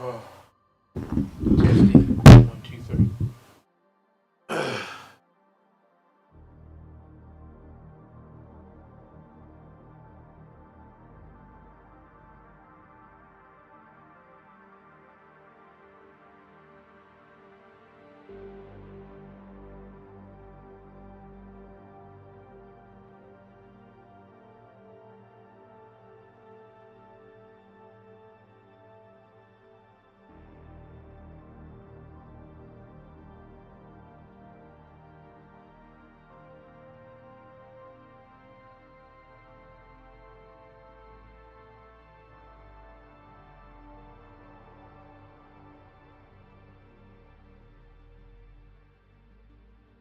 Oh, testing. 1, 2, 3.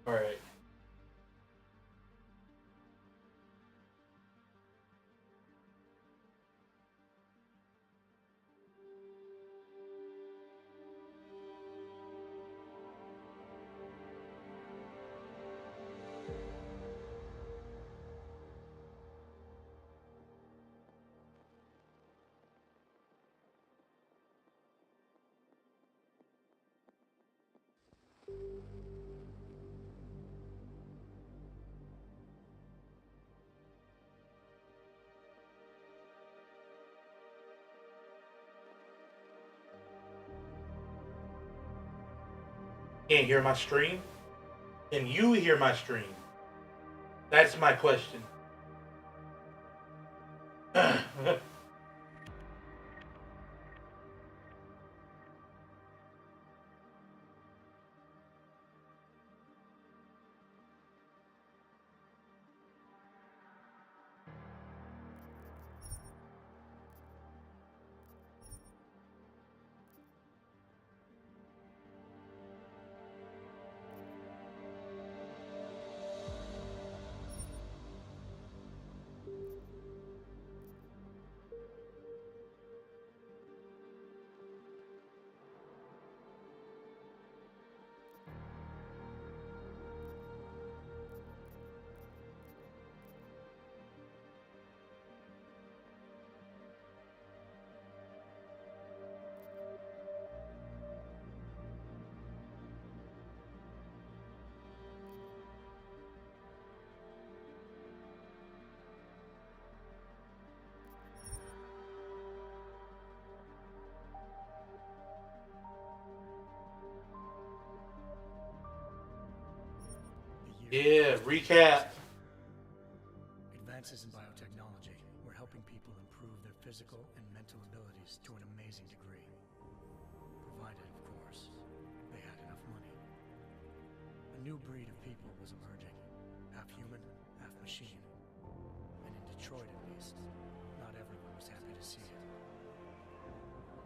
All right. Can't hear my stream? Can you hear my stream? That's my question. Yeah, recap. Advances in biotechnology were helping people improve their physical and mental abilities to an amazing degree. Provided, of course, they had enough money. A new breed of people was emerging, half human, half machine. And in Detroit, at least, not everyone was happy to see it.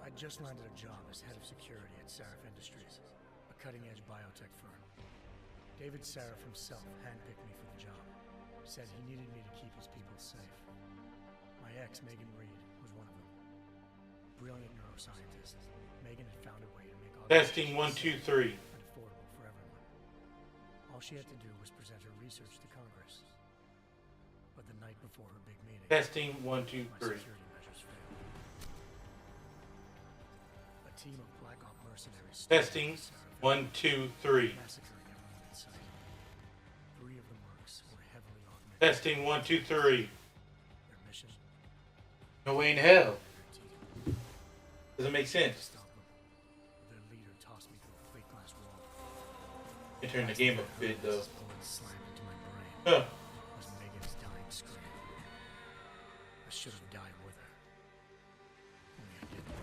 I'd just landed a job as head of security at Sarif Industries, a cutting-edge biotech firm. David Sarif himself handpicked me for the job. Said he needed me to keep his people safe. My ex, Megan Reed, was one of them. Brilliant neuroscientist, Megan had found a way to make Testing 1, 2, 3. and affordable for everyone. All she had to do was present her research to Congress. But the night before her big meeting, Testing 1, 2, my 3. security measures failed. A team of Black Op mercenaries Testing 1, 2, 3. massacring everyone in sight. 3 of the mercs were heavily augmented. Testing 1, 2, 3. Their mission, No way in hell. guaranteed Doesn't make to sense. stop them. Their leader tossed me through a plate glass wall. You turn the game up a bit though. His bullet slammed into my brain. Huh. Was Megan's dying scream. I should have died with her. Only I didn't.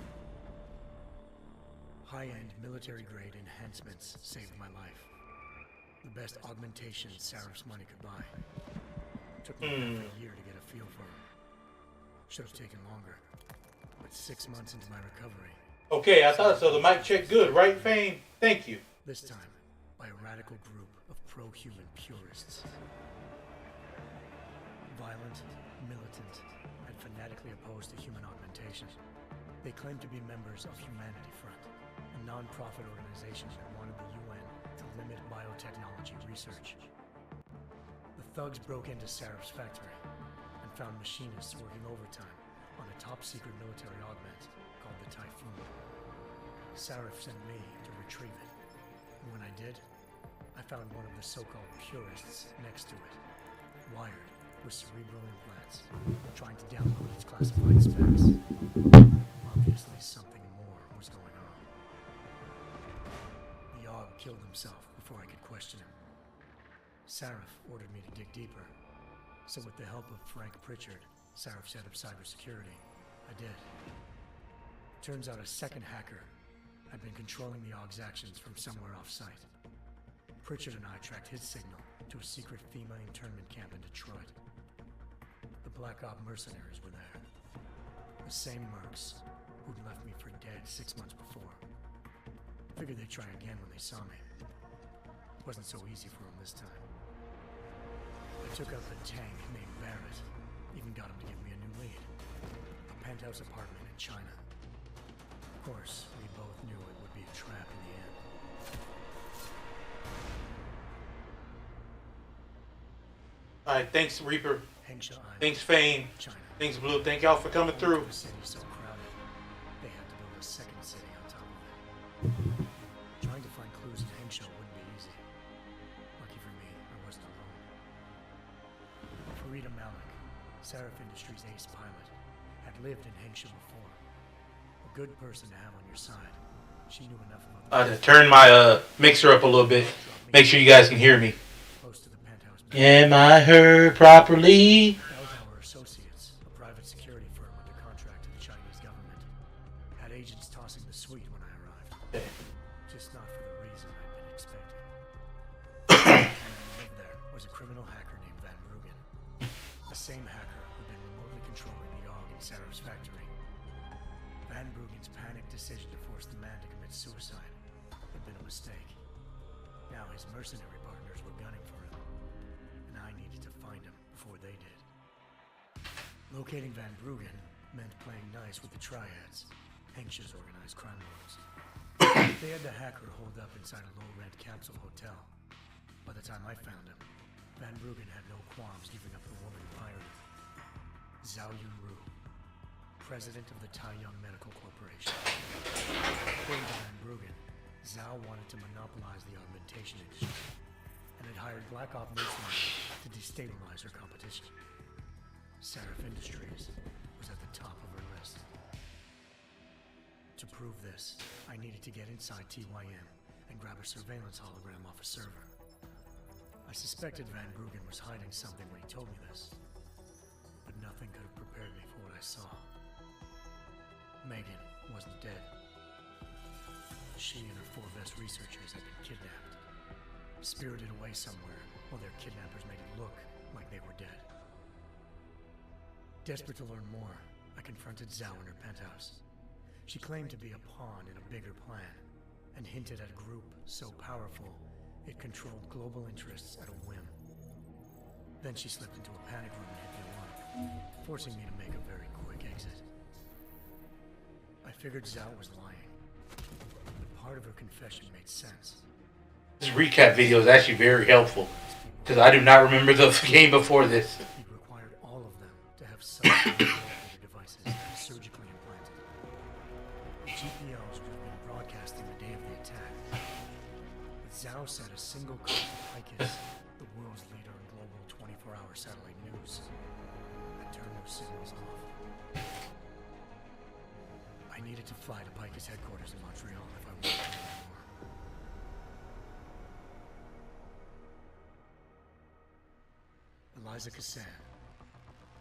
High-end military-grade enhancements saved my life. The best augmentation Sarif's money could buy. Took me half a year to get a feel for her. Should have taken longer. But 6 months into my recovery, Okay, I thought so. The mic check good, right, Fame? Thank you. this time by a radical group of pro-human purists. Violent, militant, and fanatically opposed to human augmentation. They claim to be members of Humanity Front, a non-profit organization that wanted the UN to limit biotechnology research. The thugs broke into Sarif's factory and found machinists working overtime on a top-secret military augment called the Typhoon. Sarif sent me to retrieve it, and when I did, I found one of the so-called purists next to it, wired with cerebral implants, trying to download its classified specs. Obviously, something more was going on. The Aug killed himself before I could question him. Sarif ordered me to dig deeper, so with the help of Frank Pritchard, Sarif's head of cybersecurity, I did. Turns out a second hacker had been controlling the Aug's actions from somewhere off-site. Pritchard and I tracked his signal to a secret FEMA internment camp in Detroit. The Black Op mercenaries were there. The same mercs who'd left me for dead 6 months before. Figured they'd try again when they saw me. Wasn't so easy for them this time. I took out the tank named Barrett. Even got him to give me a new lead. A penthouse apartment in China. Of course, we both knew it would be a trap in the end. Alright, thanks, Reaper. Hengsha Island, Thanks, Fame. China. Thanks, Blue. Thank y'all for coming through. The city so crowded, they had to build a second city on top of it. Trying to find clues in Hengsha wouldn't be easy. Lucky for me, I wasn't alone. Farida Malik, Sarif Industries' ace pilot, had lived in Hengsha before. A good person to have on your side. She knew enough about the I had to turn my mixer up a little bit. Make sure you guys can hear me. close to the penthouse. Am I heard properly? Our Associates, a private security firm under contract to the Chinese government, had agents tossing the suite when I arrived. Okay. Just not for the reason I'd been expecting. And lived there was a criminal hacker named Van Bruggen. The same hacker who'd been remotely controlling the AUG in Sarif's factory. Van Bruggen's panicked decision to force the man to commit suicide had been a mistake. Now his mercenary partners were gunning for him, and I needed to find him before they did. Locating Van Bruggen meant playing nice with the triads, Hengsha's organized crime lords. They had the hacker holed up inside a low-rent capsule hotel. By the time I found him, Van Bruggen had no qualms giving up the woman who hired him. Zhao Yunru, president of the Taiyang Medical Corporation. According to Van Bruggen, Zhao wanted to monopolize the augmentation industry and had hired Black Op mercenaries to destabilize her competition. Sarif Industries was at the top of her list. To prove this, I needed to get inside TYM and grab a surveillance hologram off a server. I I suspected Van Bruggen was hiding something when he told me this, but nothing could have prepared me for what I saw. Megan wasn't dead. She and her 4 best researchers had been kidnapped, spirited away somewhere while their kidnappers made it look like they were dead. Desperate to learn more, I confronted Zhao in her penthouse. She claimed to be a pawn in a bigger plan, and hinted at a group so powerful it controlled global interests at a whim. Then she slipped into a panic room and hit the alarm, forcing me to make a very quick exit. I figured Zhao was lying, but part of her confession made sense. This recap video is actually very helpful, because I do not remember the game before this. He required all of them to have some kind of devices surgically implanted. The GPLs would have been broadcasting the day of the attack. But Zhao said a single call to Picus, the world's leader in global 24-hour satellite news, had turned those signals off. I needed to fly to Picus headquarters in Montreal if I wanted to learn more. Eliza Cassan,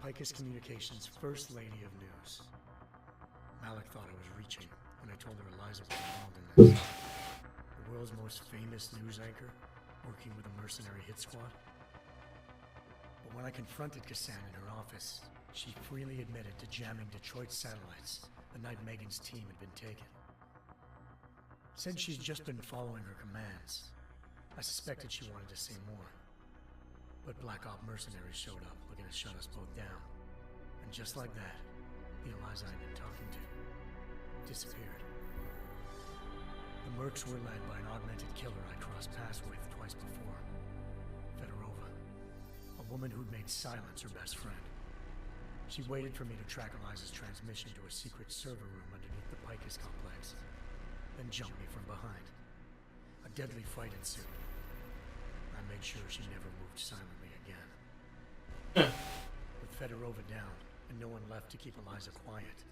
Picus Communications' First Lady of News. Malik thought I was reaching when I told her Eliza was involved in this. The world's most famous news anchor, working with a mercenary hit squad. But when I confronted Cassan in her office, she freely admitted to jamming Detroit's satellites the night Megan's team had been taken. Said she'd just been following her commands. I suspected she wanted to say more. But Black Op mercenaries showed up, looking to shut us both down. And just like that, the Eliza I'd been talking to disappeared. The Mercs were led by an augmented killer I crossed paths with twice before. Fedorova, a woman who'd made silence her best friend. She waited for me to track Eliza's transmission to a secret server room underneath the Picus complex, then jumped me from behind. A deadly fight ensued. I made sure she never moved silently again. With Fedorova down, and no one left to keep Eliza quiet,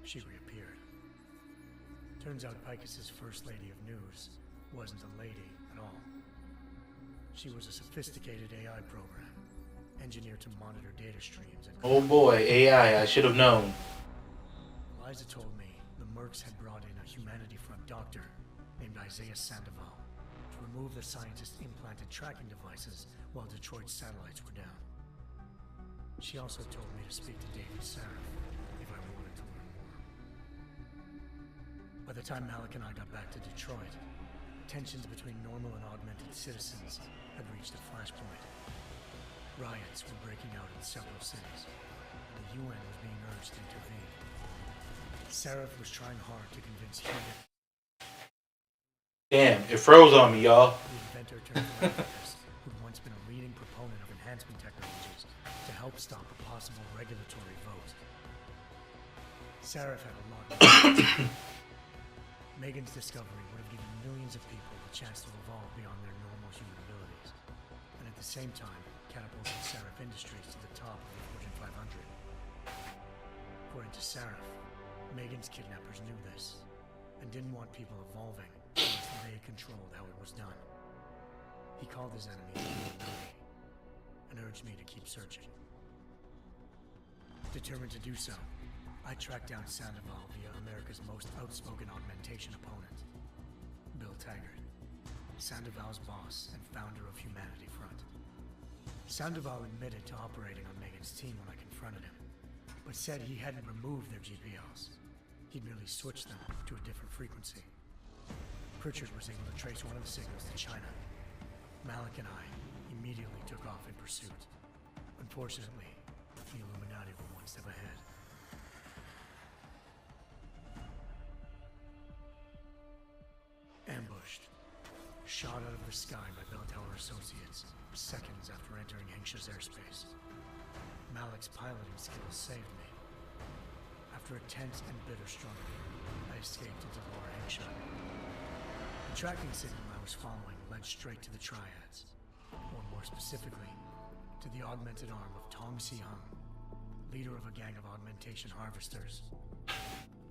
she reappeared. Turns out Picus's First Lady of News wasn't a lady at all. She was a sophisticated AI program, engineered to monitor data streams and... Oh boy, AI, I should have known. Eliza told me the Mercs had brought in a Humanity Front doctor named Isaiah Sandoval to remove the scientist's implanted tracking devices while Detroit's satellites were down. She also told me to speak to David Saraf if I wanted to learn more. By the time Malik and I got back to Detroit, tensions between normal and augmented citizens had reached a flashpoint. Riots were breaking out in several cities, and the UN was being urged to intervene. Saraf was trying hard to convince human... Damn, it froze on me, y'all. The inventor turned philanthropist, who'd once been a leading proponent of enhancement technologies, to help stop a possible regulatory vote. Saraf had a lot to do. Megan's discovery would have given millions of people the chance to evolve beyond their normal human abilities, and at the same time, catapulted Saraf Industries to the top of the Fortune 500. According to Saraf, Megan's kidnappers knew this, and didn't want people evolving unless they controlled how it was done. He called his enemy Illuminati, and urged me to keep searching. Determined to do so, I tracked down Sandoval via America's most outspoken augmentation opponent, Bill Taggart, Sandoval's boss and founder of Humanity Front. Sandoval admitted to operating on Megan's team when I confronted him, but said he hadn't removed their GPLs. He'd merely switched them to a different frequency. Pritchard was able to trace one of the signals to China. Malik and I immediately took off in pursuit. Unfortunately, the Illuminati were one step ahead. Ambushed. Shot out of the sky by Bell Tower Associates, seconds after entering Hengsha's airspace. Malik's piloting skills saved me. After a tense and bitter struggle, I escaped into Lower Hengsha. The tracking signal I was following led straight to the Triads, or more specifically, to the augmented arm of Tong Si-hung, leader of a gang of augmentation harvesters.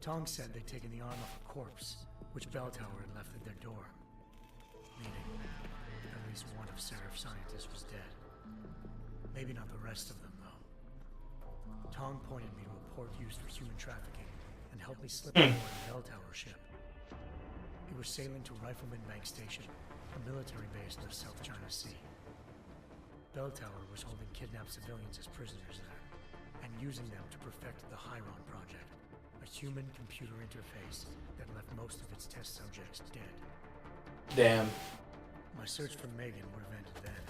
Tong said they'd taken the arm off a corpse, which Bell Tower had left at their door, meaning at least one of Sarah's Seraph scientist was dead. Maybe not the rest of them, though. Tong pointed me to a port used for human trafficking and helped me slip aboard a bell tower ship. It was sailing to Rifleman Bank Station, a military base in the South China Sea. Bell Tower was holding kidnapped civilians as prisoners there, and using them to perfect the Hyron Project, a human-computer interface that left most of its test subjects dead. Damn. My search for Megan would have ended then,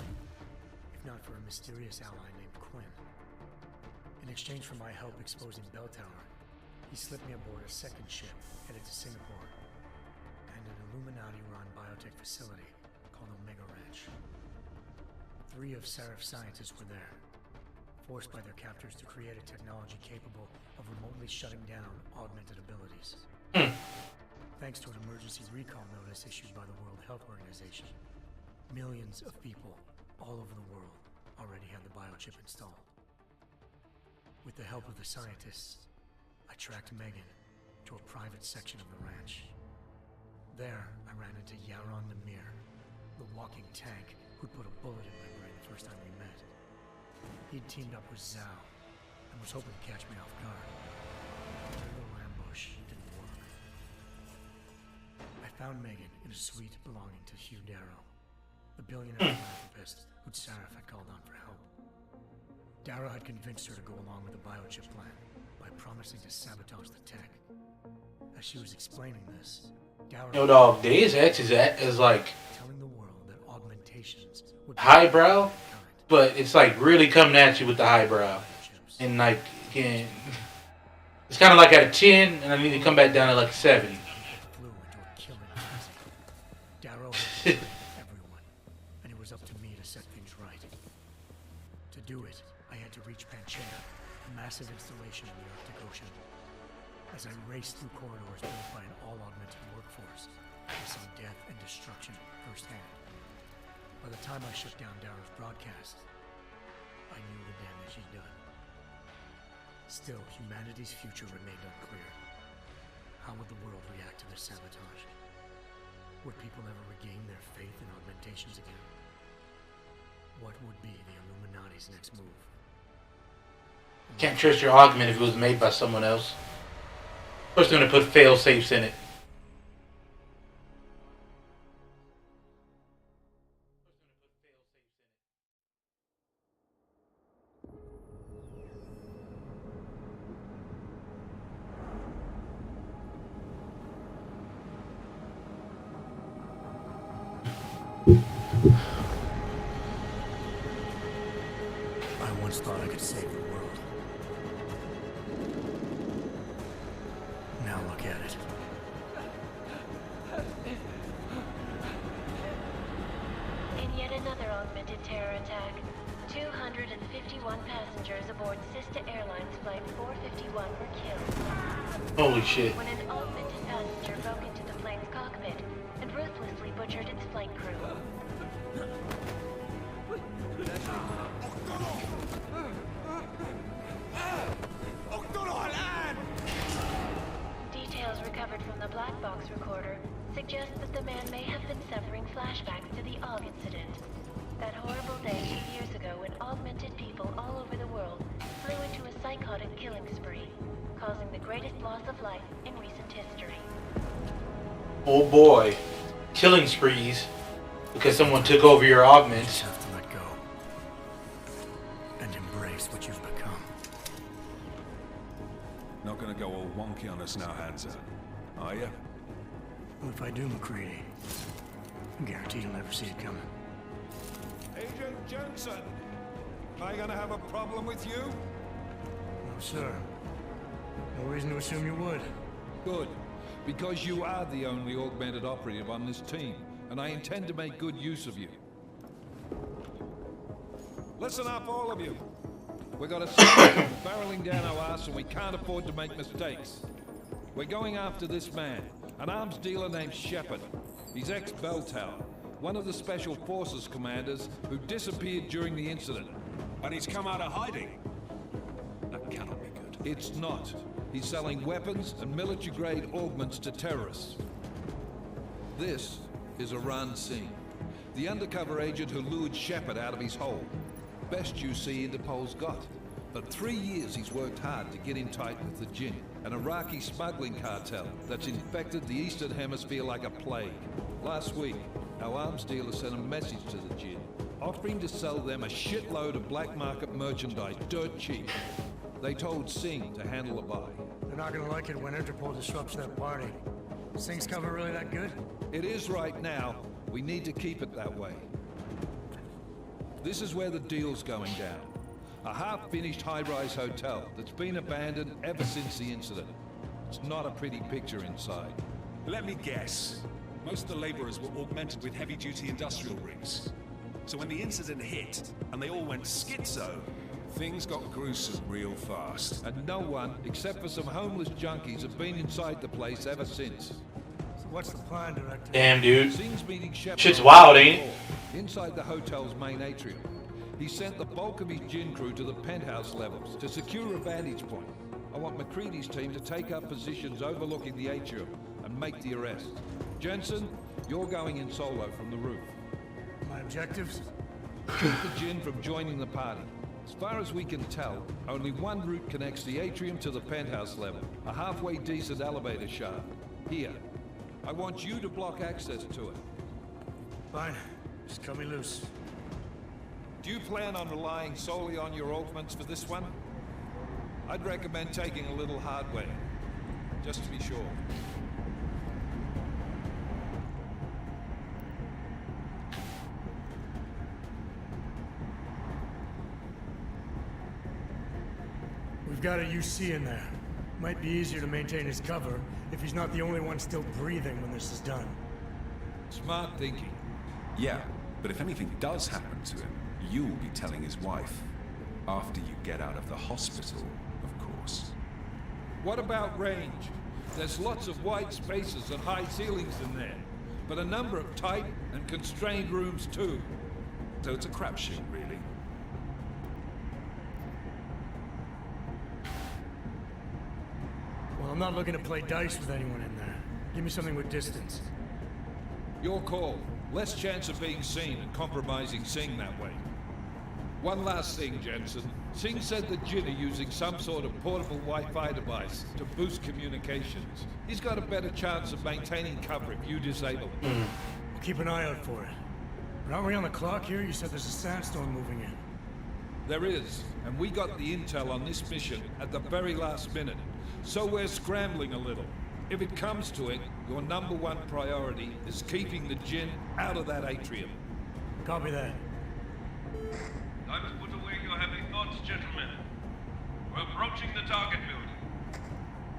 if not for a mysterious ally named Quinn. In exchange for my help exposing Bell Tower, he slipped me aboard a second ship headed to Singapore, and an Illuminati-run biotech facility called Omega Ranch. 3 of Seraph's scientists were there, forced by their captors to create a technology capable of remotely shutting down augmented abilities. Thanks to an emergency recall notice issued by the World Health Organization, millions of people all over the world already had the biochip installed. With the help of the scientists, I tracked Megan to a private section of the ranch. There, I ran into Yaron Namir, the walking tank who'd put a bullet in my brain the first time we met. He'd teamed up with Zhao and was hoping to catch me off guard. But their little ambush didn't work. I found Megan in a suite belonging to Hugh Darrow, the billionaire philanthropist who'd Seraph had called on for help. Darrow had convinced her to go along with the biochip plan by promising to sabotage the tech. As she was explaining this, Darrow... Yo, dog, Deus Ex is like telling the world that augmentations would be highbrow, but it's like really coming at you with the highbrow. And like, again, it's kind of like at a 10, and I need to come back down to like a 70. Flew into a killing frenzy. Darrow had everyone, and it was up to me to set things right. To do it, I had to reach Panchea, a massive installation in the Arctic Ocean. As I raced through corridors built by an all-augmented workforce, I saw death and destruction firsthand. By the time I shut down Darrow's broadcast, I knew the damage he'd done. Still, humanity's future remained unclear. How would the world react to this sabotage? Would people ever regain their faith in augmentations again? What would be the Illuminati's next move? Can't trust your augment if it was made by someone else. Of course, they're gonna put fail safes in it. I once thought I could save the world. Now look at it. In yet another augmented terror attack, 251 passengers aboard Sister Airlines Flight 451 were killed. Holy shit. When an augmented passenger broke into the plane's cockpit and ruthlessly butchered its flight crew. Details recovered from the black box recorder suggest that the man may have been suffering flashbacks to the AUG incident. That horrible day 2 years ago when augmented people all over the world flew into a psychotic killing spree, causing the greatest loss of life in recent history. Oh boy. Killing sprees because someone took over your You augment. just have to let go. And embrace what you've become. Not gonna go all wonky on us now, Hansa, are you? Well, if I do, McCready, I'm guaranteed you'll never see it coming. Agent Jensen, am I gonna have a problem with you? No, sir. No reason to assume you would. Good, because you are the only augmented operative on this team, and I intend to make good use of you. Listen up, all of you. We got a situation barreling down our ass, and we can't afford to make mistakes. We're going after this man, an arms dealer named Shepard. He's ex-Bell Tower, one of the Special Forces commanders who disappeared during the incident. And he's come out of hiding. That cannot be good. It's not. He's selling weapons and military-grade augments to terrorists. This is Iran Singh, The undercover agent who lured Shepard out of his hole. Best you see Interpol's got. For 3 years he's worked hard to get in tight with the Jinn, an Iraqi smuggling cartel that's infected the Eastern Hemisphere like a plague. Last week, our arms dealer sent a message to the Jinn, offering to sell them a shitload of black market merchandise dirt cheap. They told Singh to handle the buy. They're not gonna like it when Interpol disrupts their party. Sing's cover really that good? It is right now. We need to keep it that way. This is where the deal's going down. A half-finished high-rise hotel that's been abandoned ever since the incident. It's not a pretty picture inside. Let me guess. Most of the laborers were augmented with heavy-duty industrial rigs. So when the incident hit, and they all went schizo, things got gruesome real fast. And no one, except for some homeless junkies, have been inside the place ever since. So what's the plan, Director? Damn, dude. Sing's meeting Shepard Shit's on wild, the ain't it? floor, inside the hotel's main atrium. He sent the bulk of his Jinn crew to the penthouse levels to secure a vantage point. I want McCready's team to take up positions overlooking the atrium and make the arrest. Jensen, you're going in solo from the roof. My objectives? Keep the Jinn from joining the party. As far as we can tell, only one route connects the atrium to the penthouse level. A halfway decent elevator shaft. Here. I want you to block access to it. Fine. Just cut me loose. Do you plan on relying solely on your augments for this one? I'd recommend taking a little hardware, just to be sure. We've got a UC in there. Might be easier to maintain his cover if he's not the only one still breathing when this is done. Smart thinking. Yeah, but if anything does happen to him, you'll be telling his wife. After you get out of the hospital, of course. What about range? There's lots of wide spaces and high ceilings in there, but a number of tight and constrained rooms too. So it's a crapshoot, really. Well, I'm not looking to play dice with anyone in there. Give me something with distance. Your call. Less chance of being seen and compromising Singh that way. One last thing, Jensen. Singh said the Jinn are using some sort of portable Wi-Fi device to boost communications. He's got a better chance of maintaining cover if you disable it. We'll keep an eye out for it. But aren't we on the clock here? You said there's a sandstorm moving in. There is, and we got the intel on this mission at the very last minute. So we're scrambling a little. If it comes to it, your #1 priority is keeping the Jinn out of that atrium. Copy that. Time to put away your heavy thoughts, gentlemen. We're approaching the target building.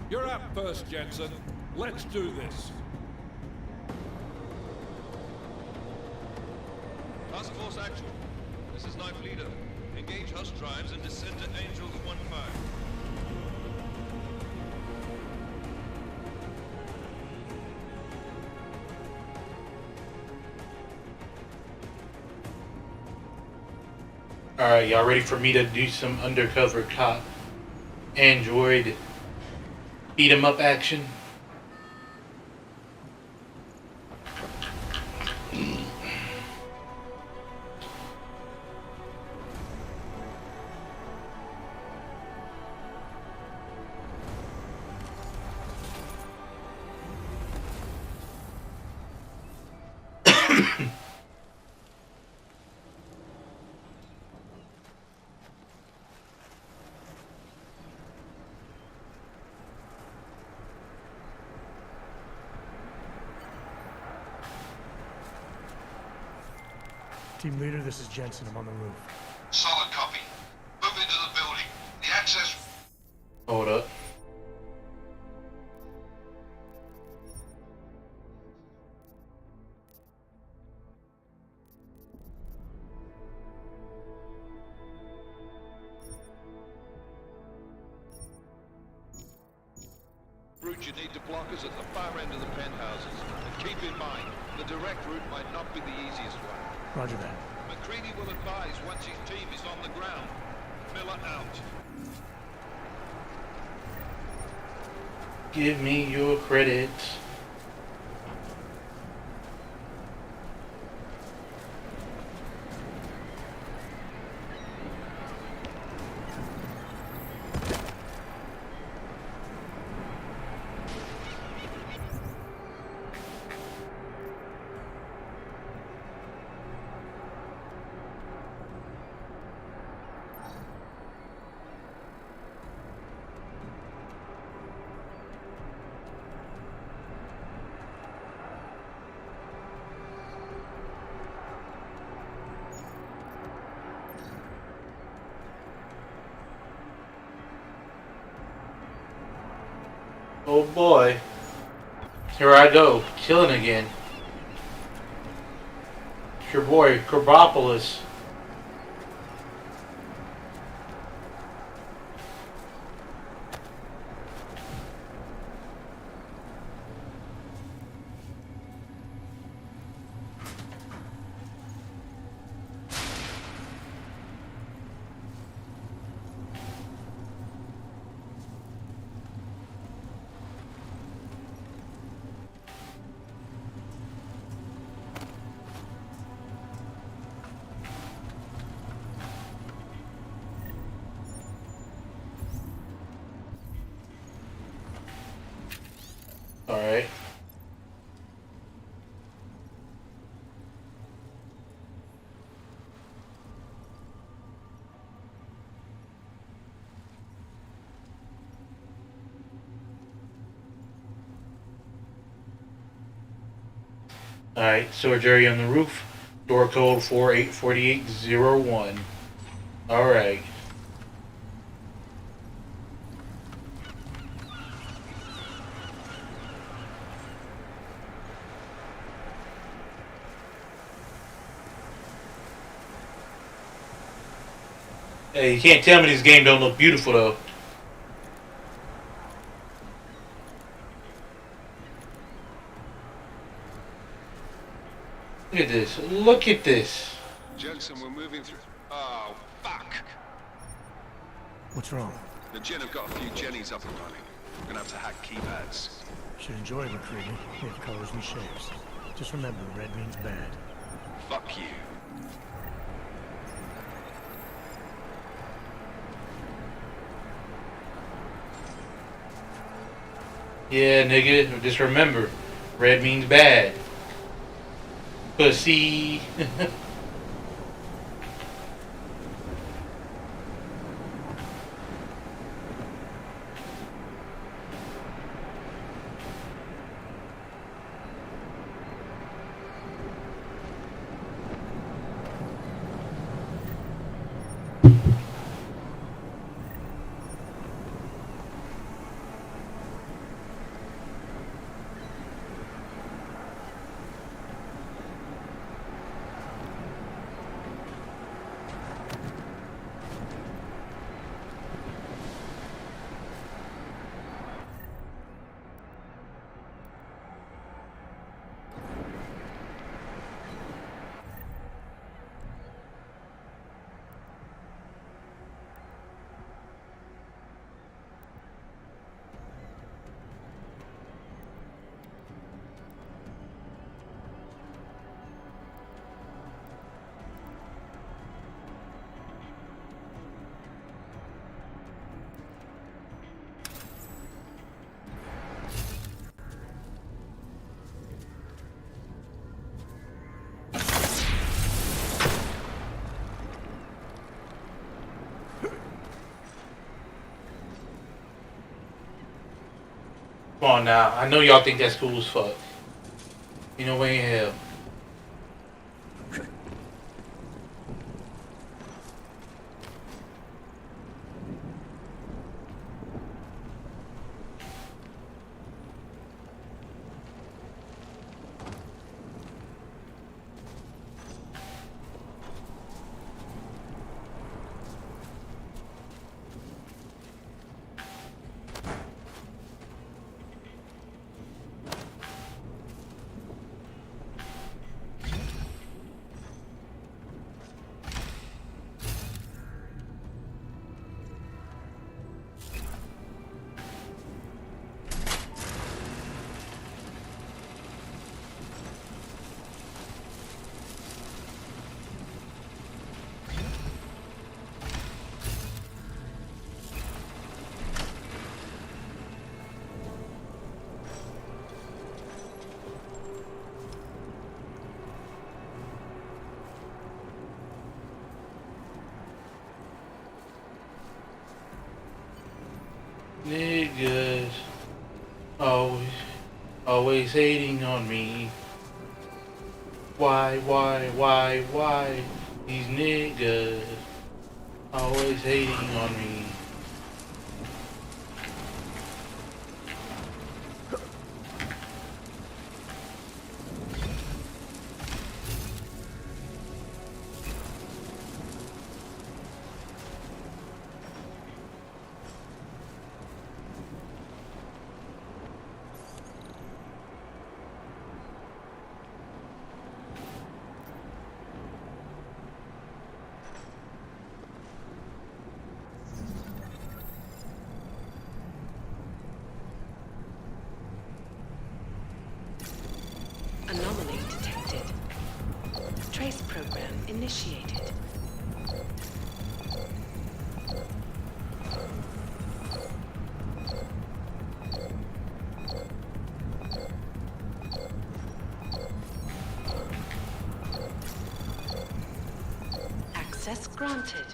You're up first, Jensen. Let's do this. Task Force Action. This is Knife Leader. Engage Hush drives and descend to Angels 1-5. Alright, y'all ready for me to do some undercover cop android beat 'em up action? Team leader, this is Jensen. I'm on the roof. Solid copy. Move into the building. The access... Hold up. Route you need to block us at the far end of the penthouses. And keep in mind, the direct route might not be the easiest one. Roger that. McCready will advise once his team is on the ground. Miller out. Give me your credit. Oh boy. Here I go, killing again. It's your boy, Kerbopolis. Alright. Alright, storage area on the roof. Door code 484801. Alright. Hey, you can't tell me this game don't look beautiful though. Look at this. Look at this. Jensen, we're moving through. Oh, fuck! What's wrong? The Gen have got a few Jennies up and running. We're gonna have to hack keypads. Should enjoy recruiting. We have colors and shapes. Just remember, red means bad. Fuck you. Yeah, nigga. Just remember, red means bad. Pussy. Come on now. I know y'all think that's cool as fuck. You know way in hell. Niggas always hating on me. Why? These niggas always hating on me. trace program initiated. Access granted.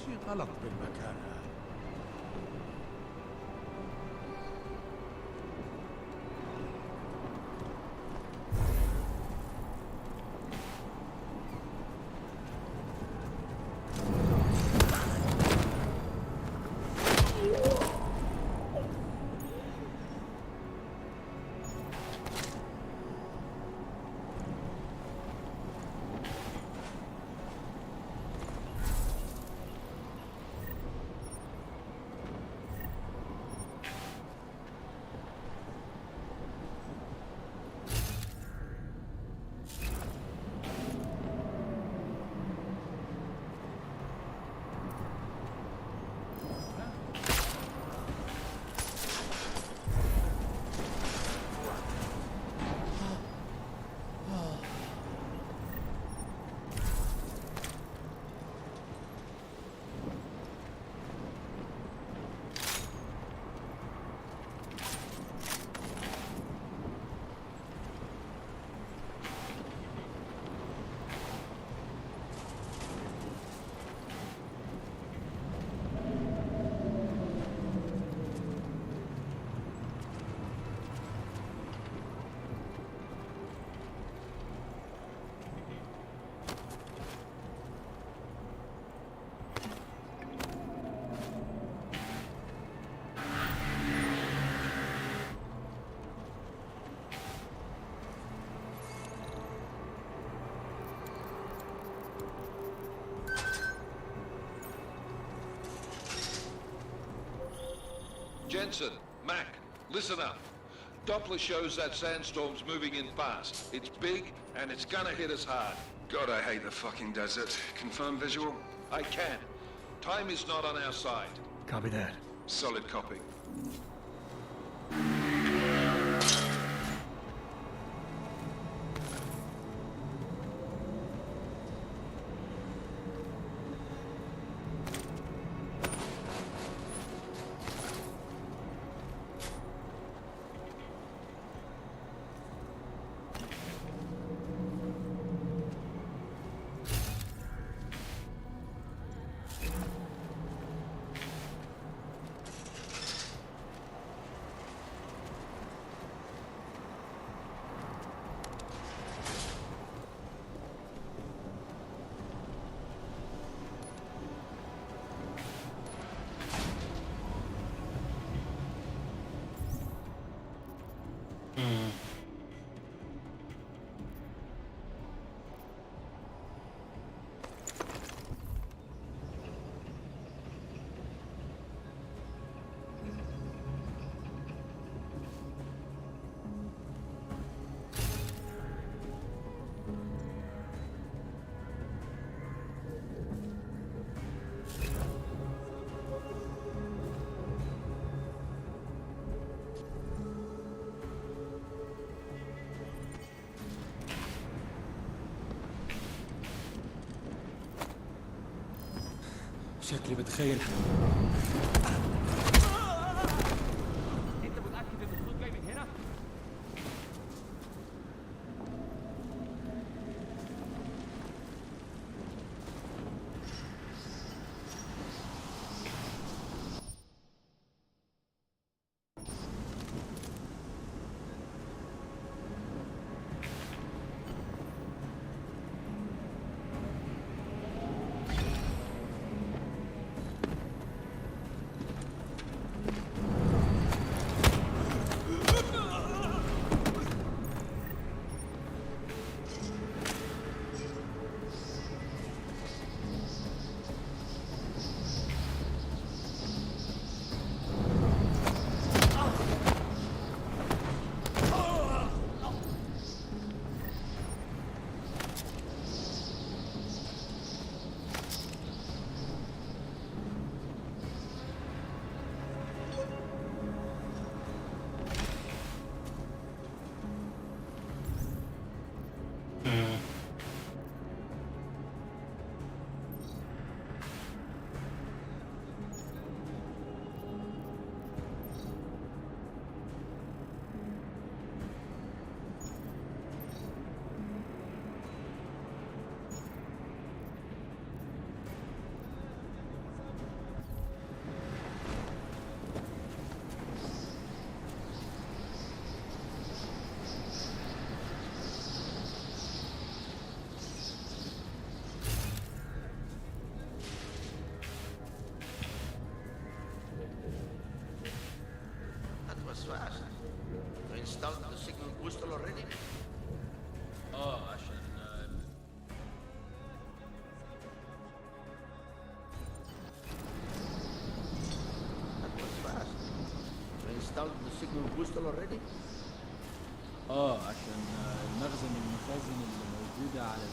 شيء غلط بالمكان هذا. Jensen, Mac, listen up. Doppler shows that sandstorm's moving in fast. It's big, and it's gonna hit us hard. God, I hate the fucking desert. Confirm visual? I can. Time is not on our side. Copy that. Solid copy. Hmm. شكلي بتخيل انت متاكد ان الصوت جاي من هنا؟ fast. You installed the signal booster already? عشان That was fast. You installed the signal booster already? عشان المخزن من المخازن اللي موجودة على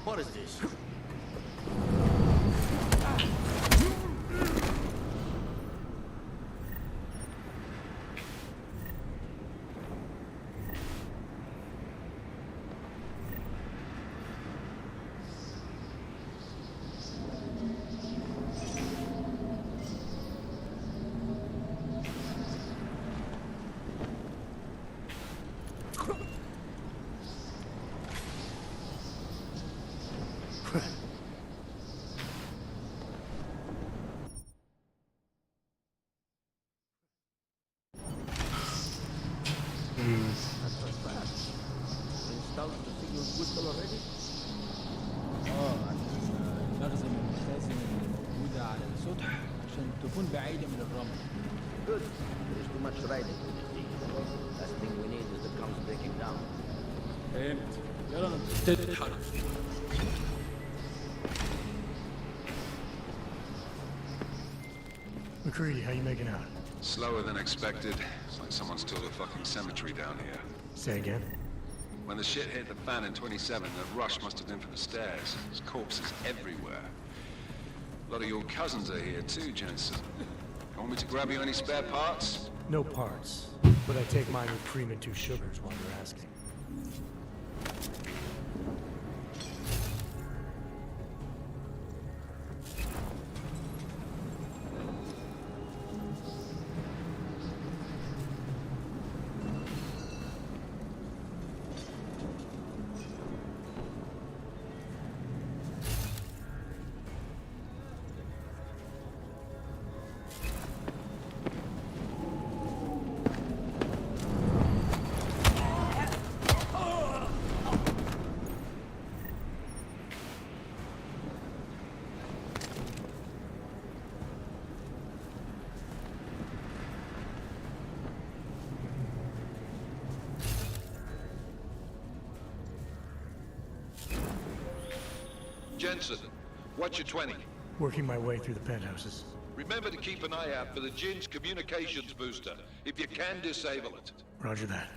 What is this? That was fast. You installed the signal booster already? عشان المخزن من المخازن اللي موجودة على السطح عشان تكون بعيدة من الرمل. Good. There's too much riding to this thing. Last thing we need is the comms breaking down. فهمت. يلا نتحرك. McCready, how you making out? Slower than expected. It's like someone's tilled a fucking cemetery down here. Say again? When the shit hit the fan in 27, the rush must have been for the stairs. There's corpses everywhere. A lot of your cousins are here too, Jensen. Want me to grab you any spare parts? No parts. But I take mine with cream and 2 sugars while you're asking. Jensen, what's your 20? Working my way through the penthouses. Remember to keep an eye out for the Jin's communications booster, if you can disable it. Roger that.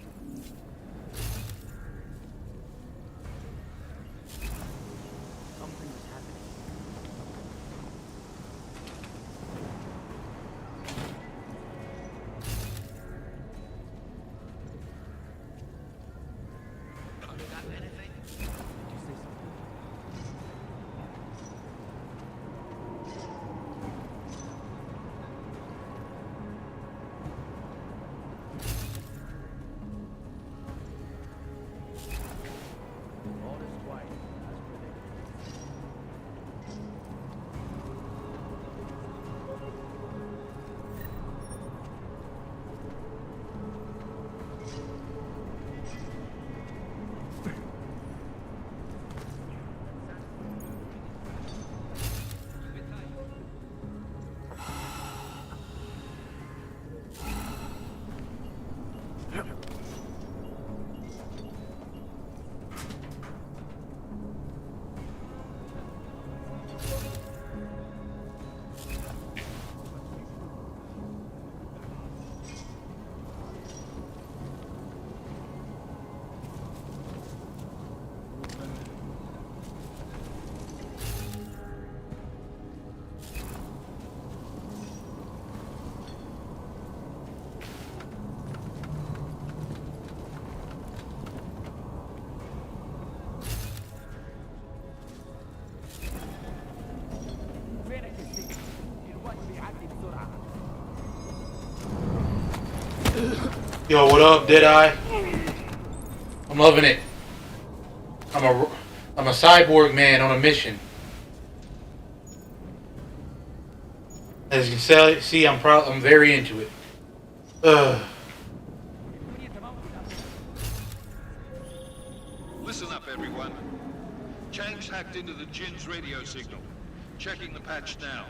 Yo, what up, Deadeye? I'm loving it. I'm a cyborg man on a mission. As you can see, I'm very into it. Listen up, everyone. Chang's hacked into the Jin's radio signal. Checking the patch now.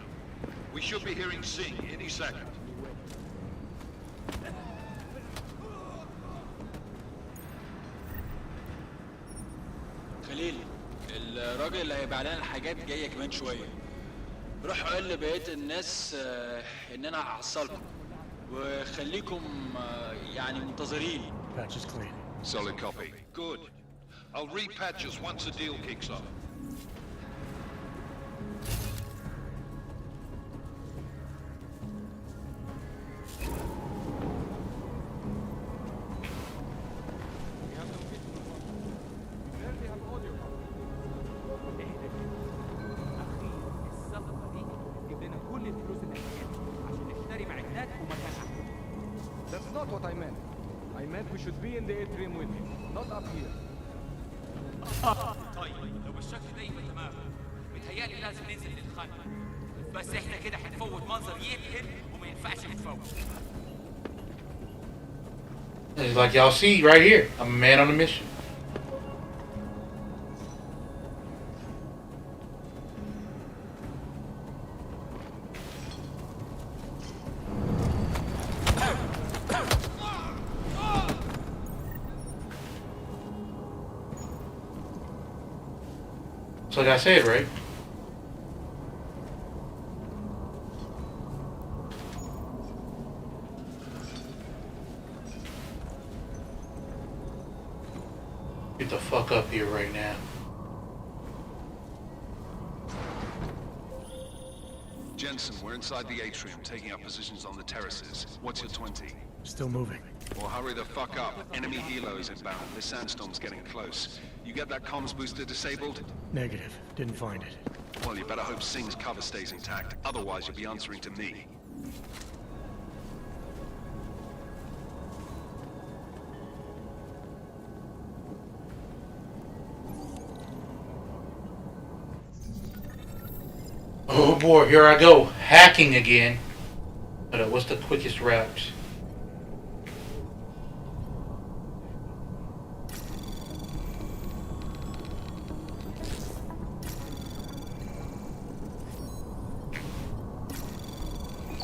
We should be hearing Singh any second. خليل الراجل اللي هيبيع لنا الحاجات جايه كمان شويه. روح قول لبقيه الناس ان انا هحصلكم وخليكم يعني منتظرين. Patch is clean. Solid copy. Good. I'll repatch us once the deal kicks off. That's not what I meant. I meant we should be in the atrium with him, not up here. طيب لو بالشكل ده يبقى تمام. متهيألي لازم ننزل نتخانق. بس احنا كده هنفوت منظر يبهر وما ينفعش نتفوت. It's like y'all see right here. I'm a man on a mission. It's like I said, right? Get the fuck up here right now. Jensen, we're inside the atrium, taking up positions on the terraces. What's your 20? Still moving. Well, hurry the fuck up. Enemy helos inbound. This sandstorm's getting close. You get that comms booster disabled? Negative. Didn't find it. Well, you better hope Singh's cover stays intact. Otherwise, you'll be answering to me. Oh boy, here I go. Hacking again. But what's the quickest route?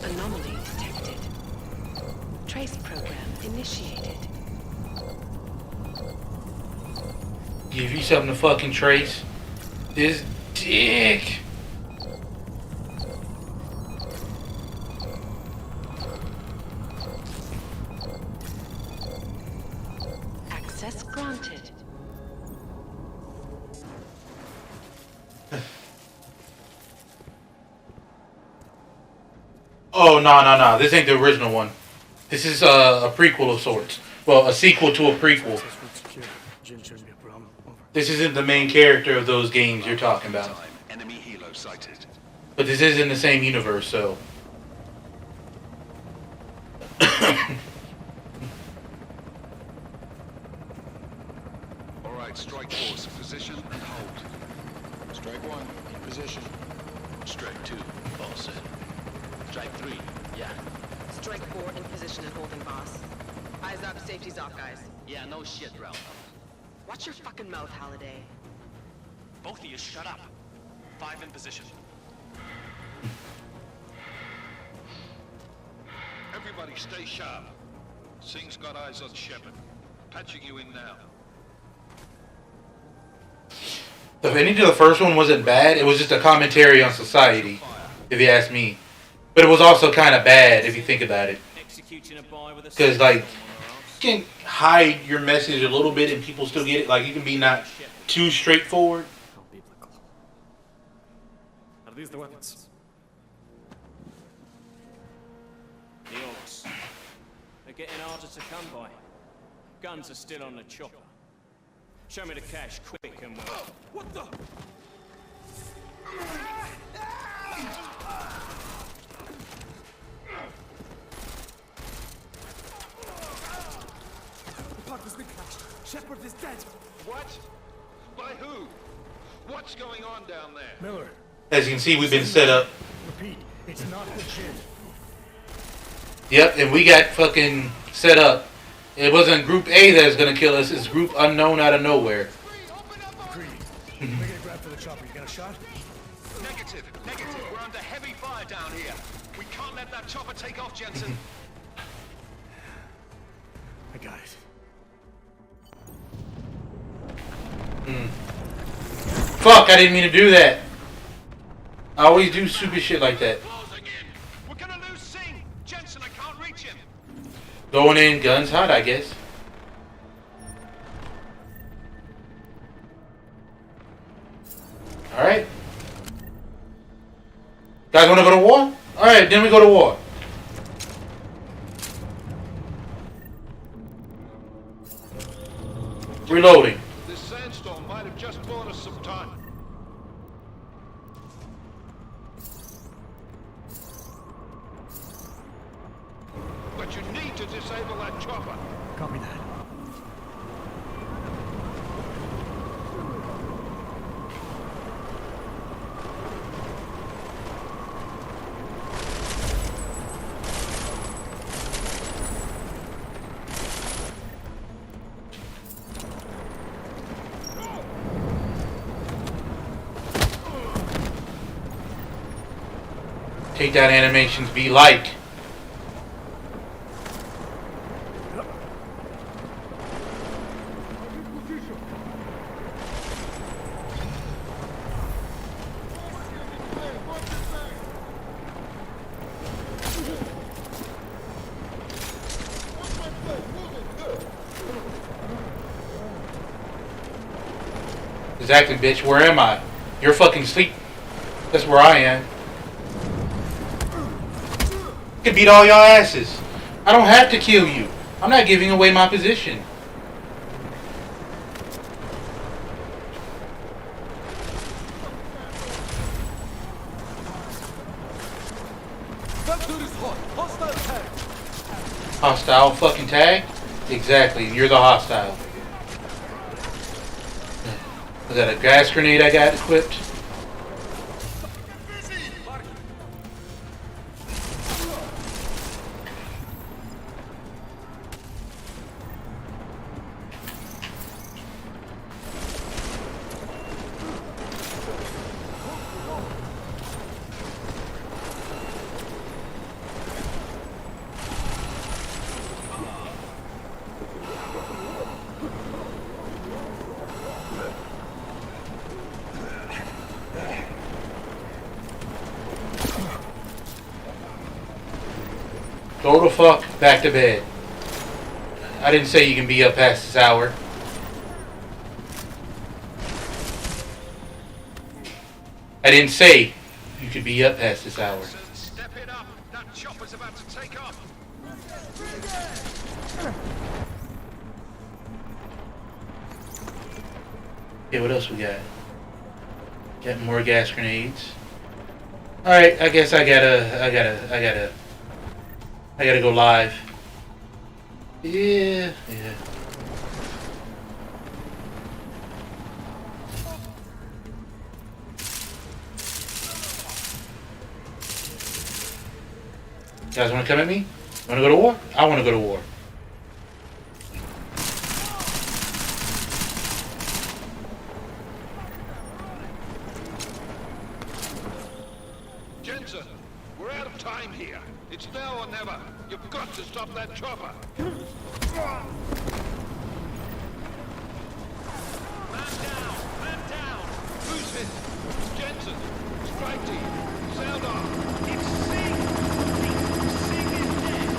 Anomaly detected. Trace program initiated. Give you something to fucking trace. This Sick. Access granted. Oh, no. This ain't the original one. This is a prequel of sorts. Well, a sequel to a prequel. This isn't the main character of those games you're talking about. Enemy helo sighted. But this is in the same universe, so. Alright, strike force, position and hold. Strike 1, in position. Strike 2, all set. Strike 3, yeah. Strike 4 in position and holding, boss. Eyes up, safety's off, guys. Yeah, no shit, Ralph. Watch your fucking mouth, Halliday. Both of you shut up. 5 in position. Everybody stay sharp. Singh's got eyes on Shepard. Patching you in now. The ending to the first one wasn't bad. It was just a commentary on society, if you ask me. But it was also kind of bad if you think about it. Because, like, you can hide your message a little bit and people still get it. Like, you can be not too straightforward. Are these the weapons? The orcs. They're getting harder to come by. Guns are still on the chopper. Show me the cash quick and we'll... What the? The park has been crashed. Shepard is dead. What? By who? What's going on down there? Miller. As you can see, we've been set up. Repeat, it's not legit. Yep, and we got fucking set up. It wasn't Group A that's gonna kill us. It's Group Unknown out of nowhere. Greedy. Make a grab for the chopper. You got a shot? Negative. We're under heavy fire down here. We can't let that chopper take off, Jensen. I got it. Fuck, I didn't mean to do that. I always do stupid shit like that. We're gonna lose Singh. Jensen, I can't reach him. Going in, guns hot, I guess. Alright. Guys wanna go to war? Alright, then we go to war. Reloading. This sandstorm might have just bought us some time. But you need to disable that chopper. Copy that. Takedown animations be like. Exactly, bitch. Where am I? You're fucking asleep. That's where I am. I can beat all y'all asses. I don't have to kill you. I'm not giving away my position. That dude is hot. Hostile tag. Hostile fucking tag? Exactly. You're the hostile. Was that a gas grenade I got equipped? Go the fuck back to bed. I didn't say you can be up past this hour. I didn't say you could be up past this hour. Step it up. That chopper's about to take off. Okay, what else we got? Got more gas grenades. Alright, I guess I gotta go live. Yeah. You guys wanna come at me? Wanna go to war? I wanna go to war. Jensen, we're out of time here. It's now or never. You've got to stop that chopper. Man down! Who's hit? Jensen, strike team, sound off. It's Singh! Singh is dead!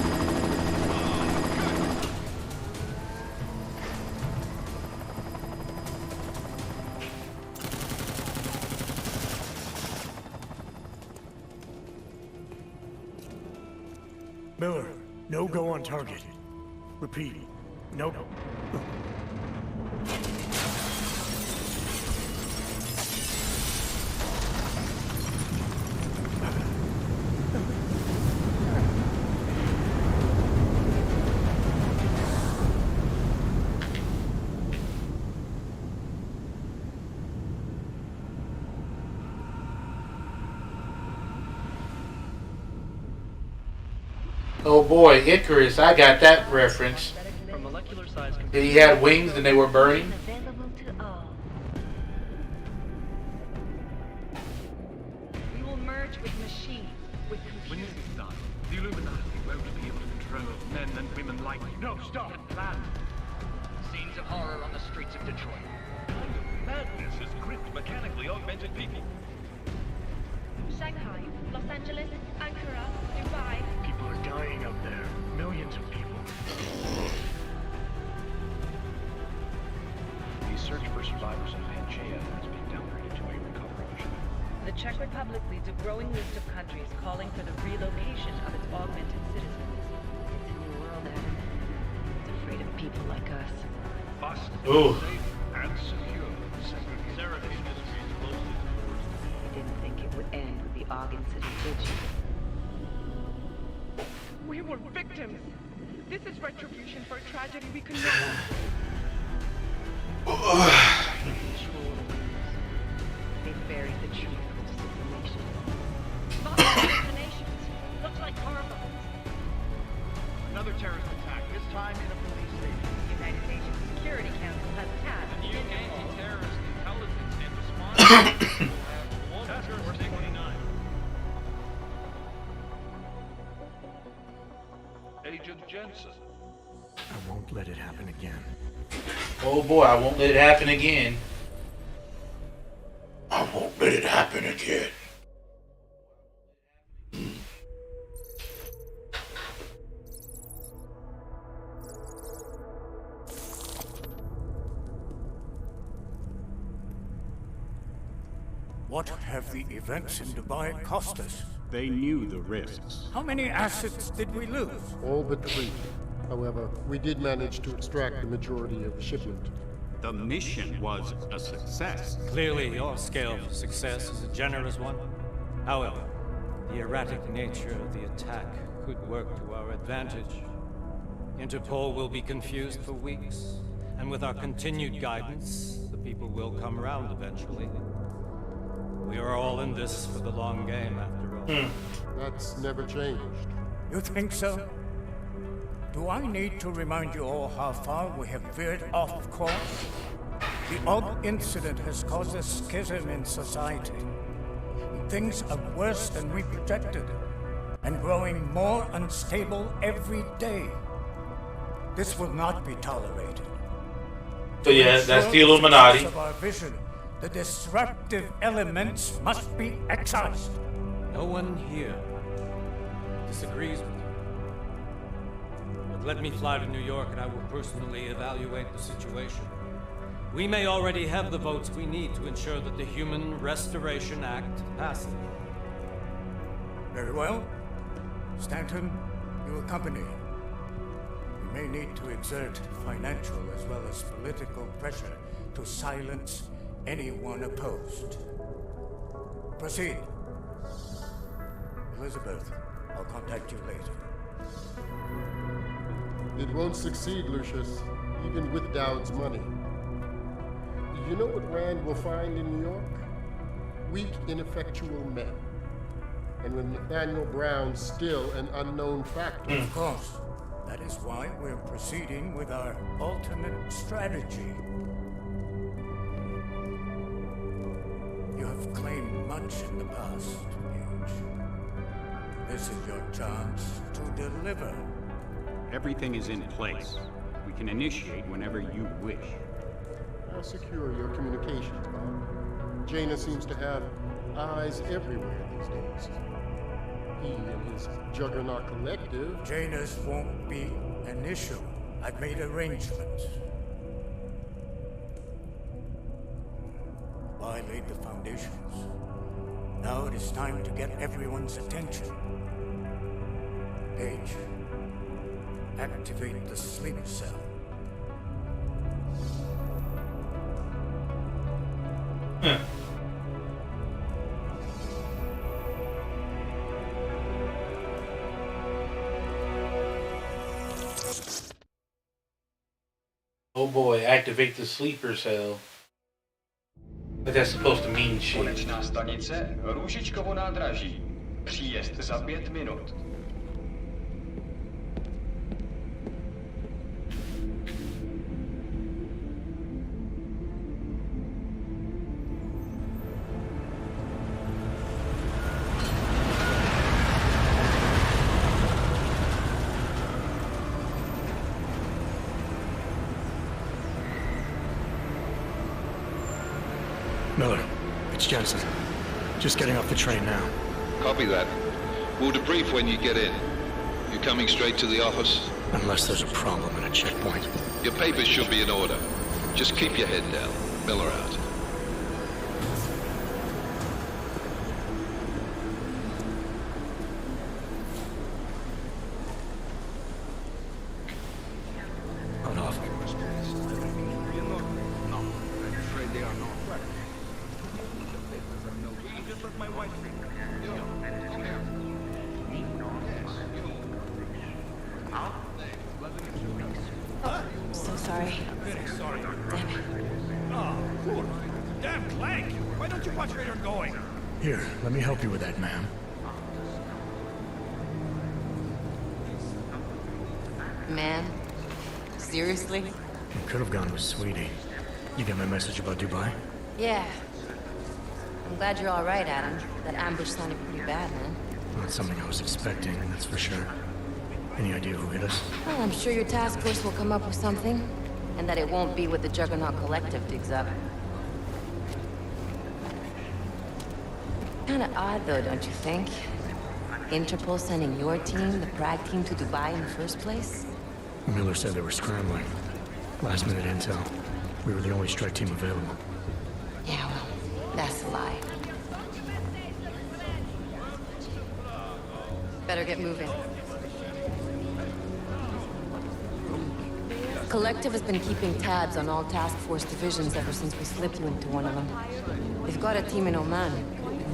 Miller, no go on target. Repeat, no. Oh boy, Icarus, I got that reference. He had wings and they were burning. Available to all. We will merge with machines, with When computers. this is done, the Illuminati won't be able to control men and women like you. No, stop! Plan! Scenes of horror on the streets of Detroit. Kind of madness has gripped mechanically augmented people. Shanghai, Los Angeles, Ankara, Dubai. People are dying up there. Millions of people. The search for survivors of Pangaea has been downgraded to a recovery mission. The Czech Republic leads a growing list of countries calling for the relocation of its augmented citizens. It's a new world, Evan. It's afraid of people like us. Fast, Ooh. safe, and secure. Sarah Industries closely. You didn't think it would end with the AUG incident, did you? We were victims. This is retribution for a tragedy we could never. They buried the truth with disinformation. Hallucinations. Looks like horrible. Another terrorist attack, this time in a police station. The United Nations Security Council has tasked The new Interpol. anti-terrorist intelligence and response will have Task Force 29. Agent Jensen. I won't let it happen again. Oh boy, I won't let it happen again. I won't let it happen again. What have the events in Dubai cost us? They knew the risks. How many assets did we lose? All but 3. However, we did manage to extract the majority of the shipment. The mission was a success. Clearly, your scale of success is a generous one. However, the erratic nature of the attack could work to our advantage. Interpol will be confused for weeks, and with our continued guidance, the people will come around eventually. We are all in this for the long game, after all. That's never changed. You think so? Do I need to remind you all how far we have veered off course? The Og incident has caused a schism in society. Things are worse than we projected, and growing more unstable every day. This will not be tolerated. So yeah, that's the Illuminati. Of our vision, the disruptive elements must be excised. No one here disagrees with you. but let me fly to New York and I will personally evaluate the situation. We may already have the votes we need to ensure that the Human Restoration Act passes. Very well. Stanton, you accompany. We may need to exert financial as well as political pressure to silence anyone opposed. Proceed. Elizabeth, I'll contact you later. It won't succeed, Lucius, even with Dowd's money. You know what Rand will find in New York? Weak, ineffectual men. And with Nathaniel Brown still an unknown factor. Of course. That is why we're proceeding with our alternate strategy. You have claimed much in the past, Page. This is your chance to deliver. Everything is in place. We can initiate whenever you wish. How secure are your communications, Bob? Jaina seems to have eyes everywhere these days. He and his Juggernaut Collective... Jaina's won't be an issue. I've made arrangements. I laid the foundations. Now it is time to get everyone's attention. Page, activate the sleep cell. Oh boy, activate the sleeper cell. But that's supposed to mean shit. Konečná stanice, Růžičkovo nádraží. Příjezd za 5 minut. Miller, it's Jensen. Just getting off the train now. Copy that. We'll debrief when you get in. You coming straight to the office? Unless there's a problem at a checkpoint. Your papers should be in order. Just keep your head down. Miller out. On off. No, I'm afraid they are not. Just let my wife think. So sorry. Very sorry. Damn it. Oh, poor. Damn Clank! Why don't you watch where you're going? Here, let me help you with that, ma'am. Man? Seriously? I could have gone with Sweetie. You get my message about Dubai? Yeah. I'm glad you're all right, Adam. That ambush sounded pretty bad, man. Not something I was expecting, that's for sure. Any idea who hit us? Well, I'm sure your task force will come up with something. And that it won't be what the Juggernaut Collective digs up. Kinda odd, though, don't you think? Interpol sending your team, the Prague team, to Dubai in the first place? Miller said they were scrambling. Last minute intel. We were the only strike team available. Yeah, well, that's a lie. Better get moving. Collective has been keeping tabs on all task force divisions ever since we slipped you into one of them. They've got a team in Oman.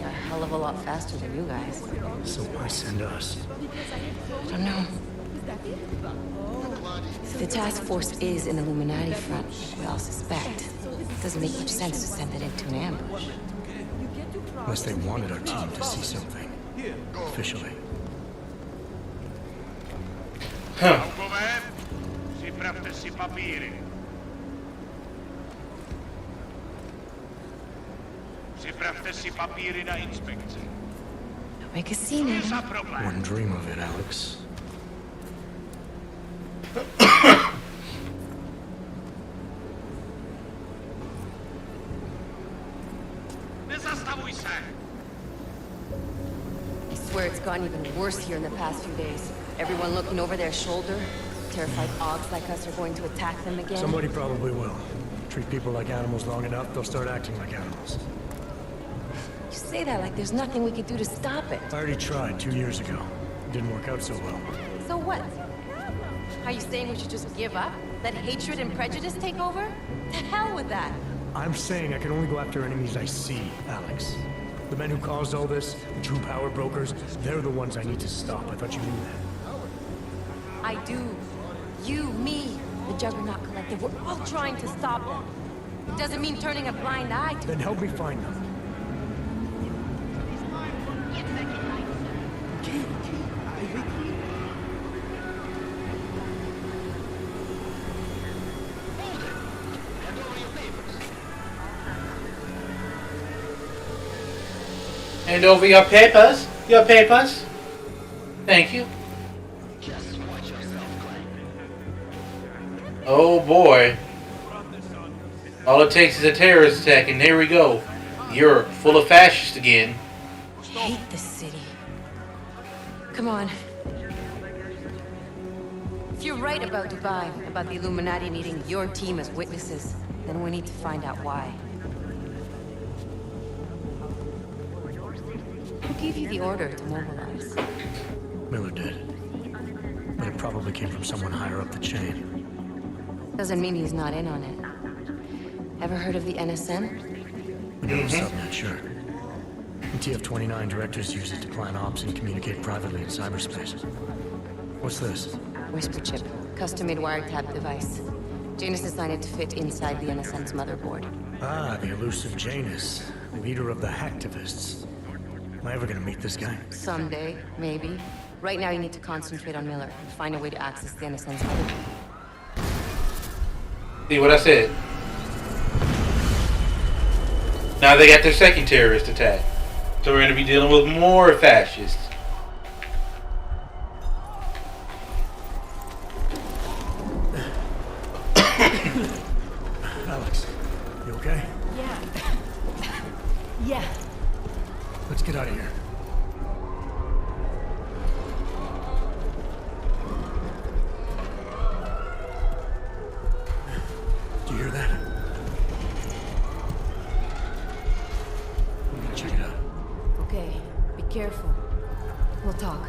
A hell of a lot faster than you guys. So why send us? I don't know. If the task force is an Illuminati front, like we all suspect, it doesn't make much sense to send it into an ambush. Unless they wanted our team to see something. Officially. Připravte si papíry. Připravte si papíry na inspekci. Don't make a scene, Adam. Wouldn't dream of it, Alex. Nezastavuj se! I swear it's gotten even worse here in the past few days. Everyone looking over their shoulder, terrified Augs like us are going to attack them again? Somebody probably will. Treat people like animals long enough, they'll start acting like animals. You say that like there's nothing we could do to stop it. I already tried 2 years ago. It didn't work out so well. So what? Are you saying we should just give up? Let hatred and prejudice take over? To hell with that! I'm saying I can only go after enemies I see, Alex. The men who caused all this, the true power brokers, they're the ones I need to stop. I thought you knew that. I do. You, me, the Juggernaut Collective, we're all trying to stop them. It doesn't mean turning a blind eye to Then help me find them. Hand over your papers. Your papers. Thank you. Oh boy. All it takes is a terrorist attack and there we go. Europe, full of fascists again. hate this city. Come on. If you're right about Dubai, about the Illuminati needing your team as witnesses, then we need to find out why. Who gave you the order to mobilize? Miller did. But it probably came from someone higher up the chain. Doesn't mean he's not in on it. Ever heard of the NSM? We know subnet, sure. The TF-29 directors use it to plan ops and communicate privately in cyberspace. What's this? Whisper chip. Custom-made wiretap device. Janus designed it to fit inside the NSM's motherboard. Ah, the elusive Janus, leader of the hacktivists. Am I ever gonna meet this guy? Someday, maybe. Right now you need to concentrate on Miller and find a way to access the NSM's motherboard. See what I said? Now they got their second terrorist attack. So we're going to be dealing with more fascists. Alex, you okay? Yeah. Yeah. Let's get out of here. Do you hear that? I'm gonna check it out. Okay, be careful. We'll talk.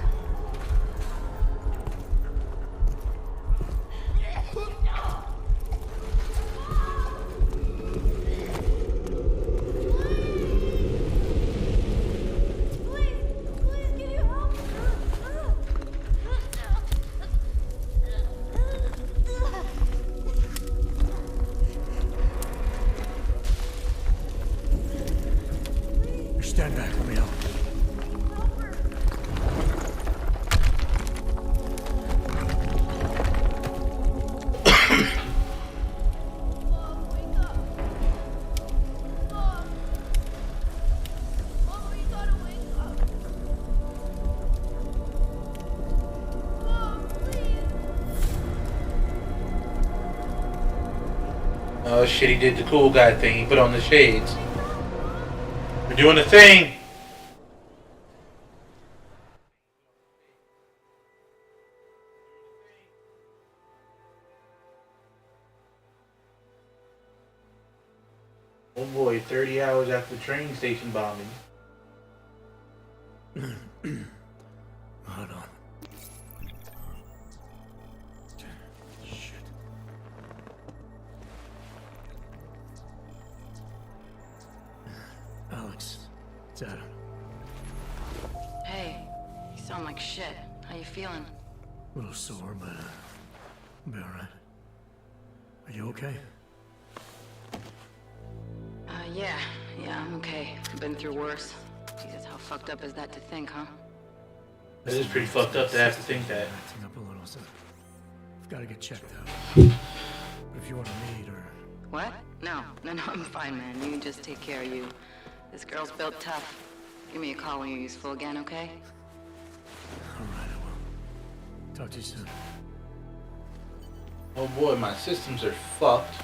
Stand back, let me help. Oh shit, he did the cool guy thing. He put on the shades. We're doing the thing. Oh boy, 30 hours after the train station bombing. Hold on. Shit. Alex, it's Adam. Hey, you sound like shit. How you feeling? A little sore, but I'll be alright. Are you okay? Yeah, I'm okay. I've been through worse. Jesus, how fucked up is that to think, huh? That is pretty fucked up to have to think that. Acting up a little, so I've got to get checked out. But if you want to meet or... What? No, I'm fine, man. You just take care of you. This girl's built tough. Give me a call when you're useful again, okay? Alright, I will. Talk to you soon. Oh boy, my systems are fucked.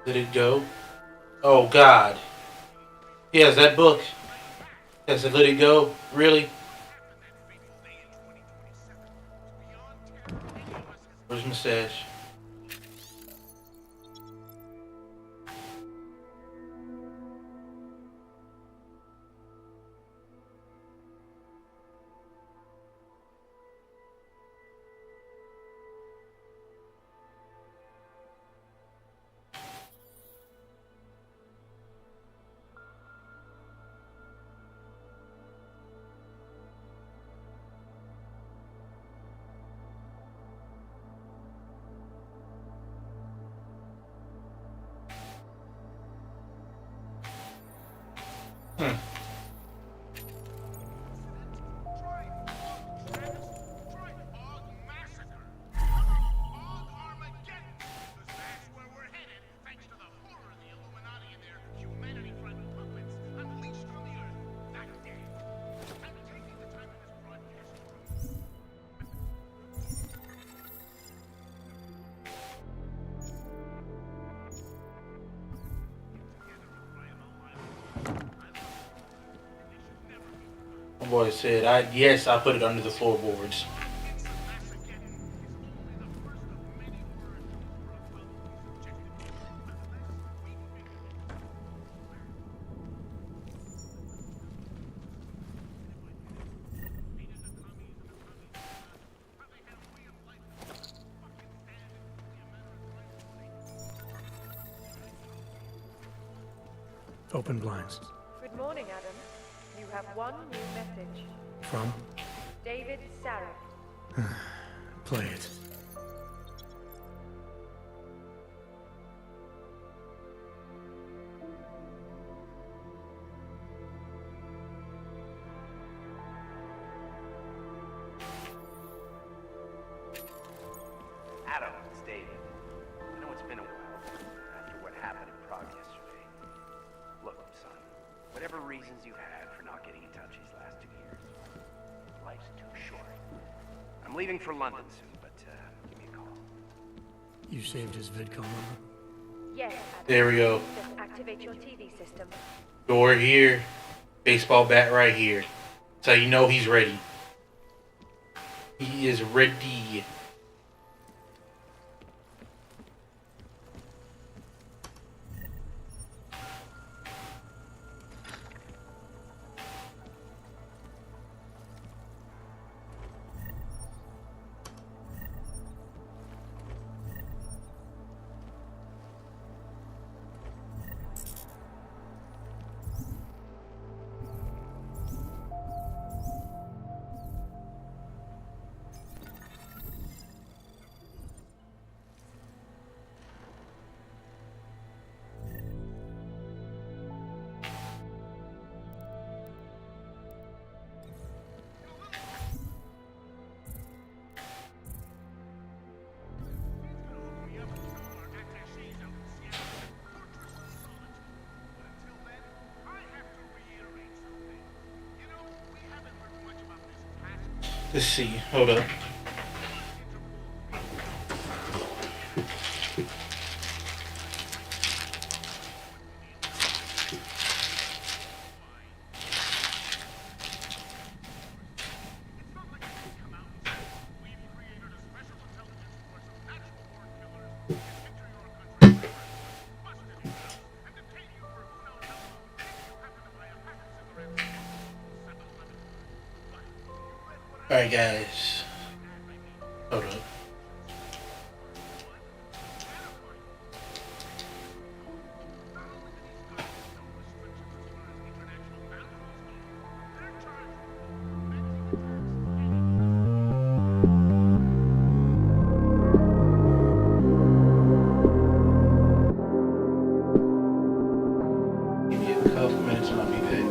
Let it go. Oh God. Yes, that book. Yes, let it go. Really? Where's mustache? My boy said, yes, I put it under the floorboards. Open blinds. Good morning, Adam. You have one new message. From? David Sarek. Play it. Adam, it's David. I know it's been a while after what happened in Prague yesterday. Look, son, whatever reasons you've had for not getting in touch these last 2 years, life's too short. I'm leaving for London soon, but give me a call. You saved his vidcom number? Yes, Adam. There we go. Just activate your TV system. Door here. Baseball bat right here. So you know he's ready. He is ready. Let's see. Hold up. Alright guys, hold up. Give me a couple minutes and I'll be back.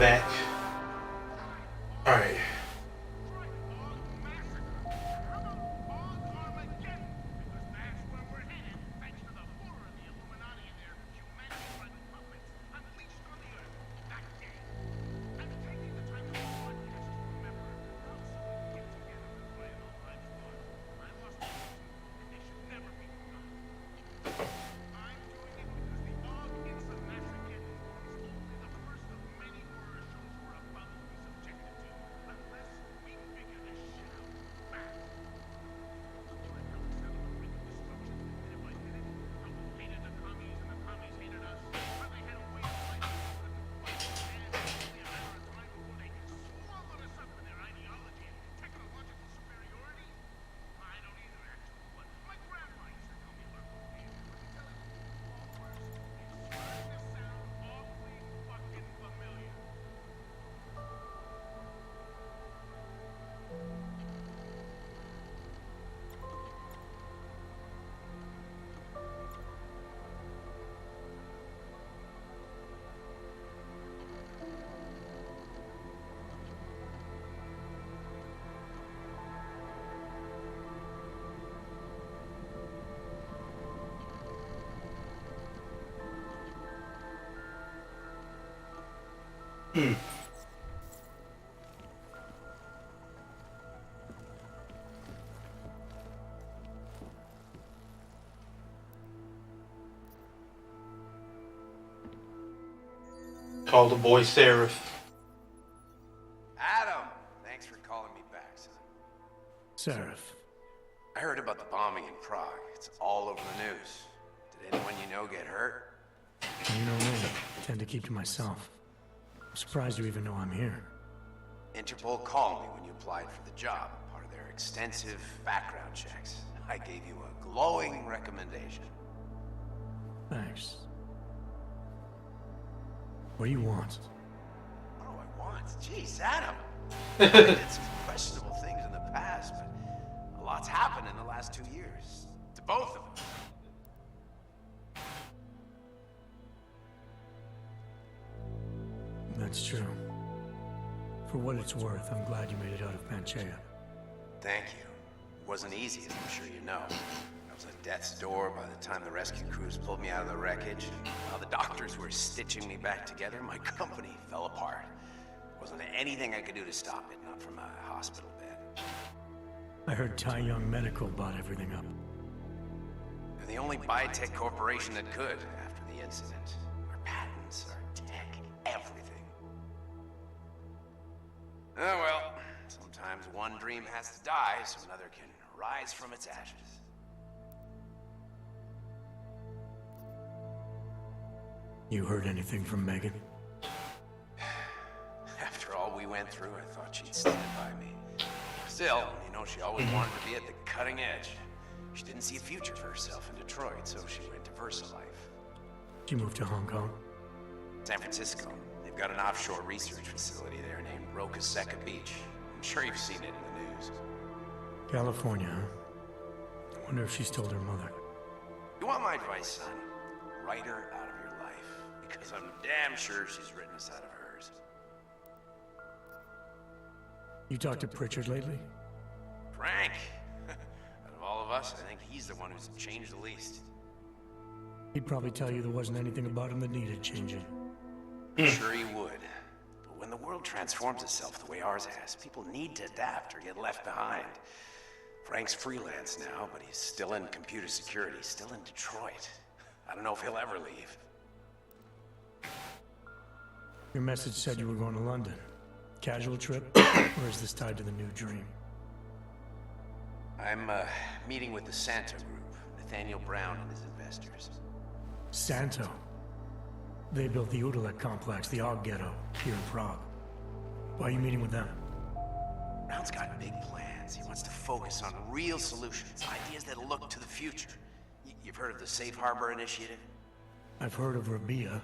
back. Alright. Call the boy Seraph. Adam, thanks for calling me back, son. Seraph. I heard about the bombing in Prague. It's all over the news. Did anyone you know get hurt? You know me. I tend to keep to myself. I'm surprised you even know I'm here. Interpol called me when you applied for the job, part of their extensive background checks. I gave you a glowing recommendation. Thanks. What do you want? What do I want? Jeez, Adam. I did some questionable things in the past, but a lot's happened in the last 2 years. To both of them. That's true. For what it's worth, I'm glad you made it out of Panchaea. Thank you. It wasn't easy, as I'm sure you know. I was at death's door by the time the rescue crews pulled me out of the wreckage. While the doctors were stitching me back together, my company fell apart. There wasn't anything I could do to stop it, not from a hospital bed. I heard Tai Young Medical bought everything up. They're the only biotech corporation that could after the incident. Our patents, our tech, everything. Oh well, sometimes one dream has to die so another can rise from its ashes. You heard anything from Megan? After all we went through, I thought she'd stand by me. Still, you know, she always wanted to be at the cutting edge. She didn't see a future for herself in Detroit, so she went to VersaLife. She moved to Hong Kong? San Francisco. They've got an offshore research facility there named Roca Seca Beach. I'm sure you've seen it in the news. California, huh? I wonder if she's told her mother. You want my advice, son? Write her out of your life. Because I'm damn sure she's written us out of hers. You talked to Pritchard lately? Frank! Out of all of us, I think he's the one who's changed the least. He'd probably tell you there wasn't anything about him that needed changing. Sure he would. But when the world transforms itself the way ours has, people need to adapt or get left behind. Frank's freelance now, but he's still in computer security, still in Detroit. I don't know if he'll ever leave. Your message said you were going to London. Casual trip? Or is this tied to the new dream? I'm meeting with the Santo Group, Nathaniel Brown and his investors. Santo? They built the Udalek complex, the Og Ghetto, here in Prague. Why are you meeting with them? Brown's got big plans. He wants to focus on real solutions, ideas that look to the future. You've heard of the Safe Harbor Initiative? I've heard of Rabia,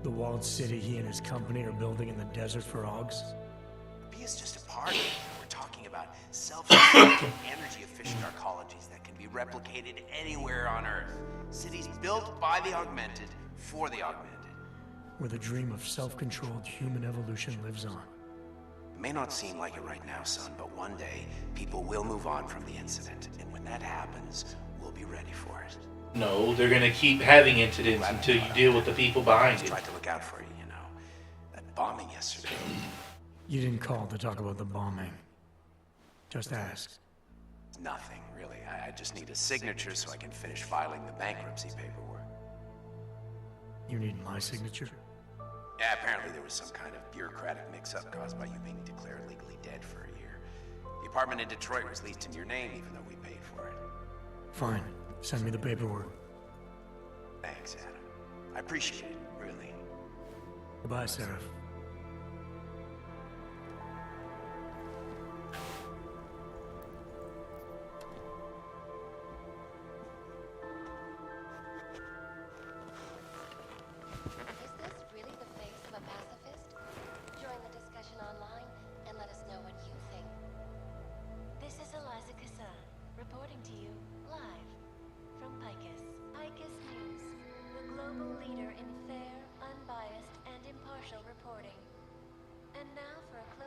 the walled city he and his company are building in the desert for Augs. Rabia's just a part of it. We're talking about self-sustaining, energy-efficient arcologies that can be replicated anywhere on Earth. Cities built by the augmented, for the augmented. where the dream of self-controlled human evolution lives on. It may not seem like it right now, son, but one day, people will move on from the incident. And when that happens, we'll be ready for it. No, they're gonna keep having incidents until you deal with the people behind it. Tried to look out for you, you know. That bombing yesterday. You didn't call to talk about the bombing. Just ask. Nothing, really. I just need a signature so I can finish filing the bankruptcy paperwork. You need my signature? Yeah, apparently there was some kind of bureaucratic mix-up caused by you being declared legally dead for a year. The apartment in Detroit was leased in your name even though we paid for it. Fine. Send me the paperwork. Thanks, Adam. I appreciate it, really. Goodbye, Seraph.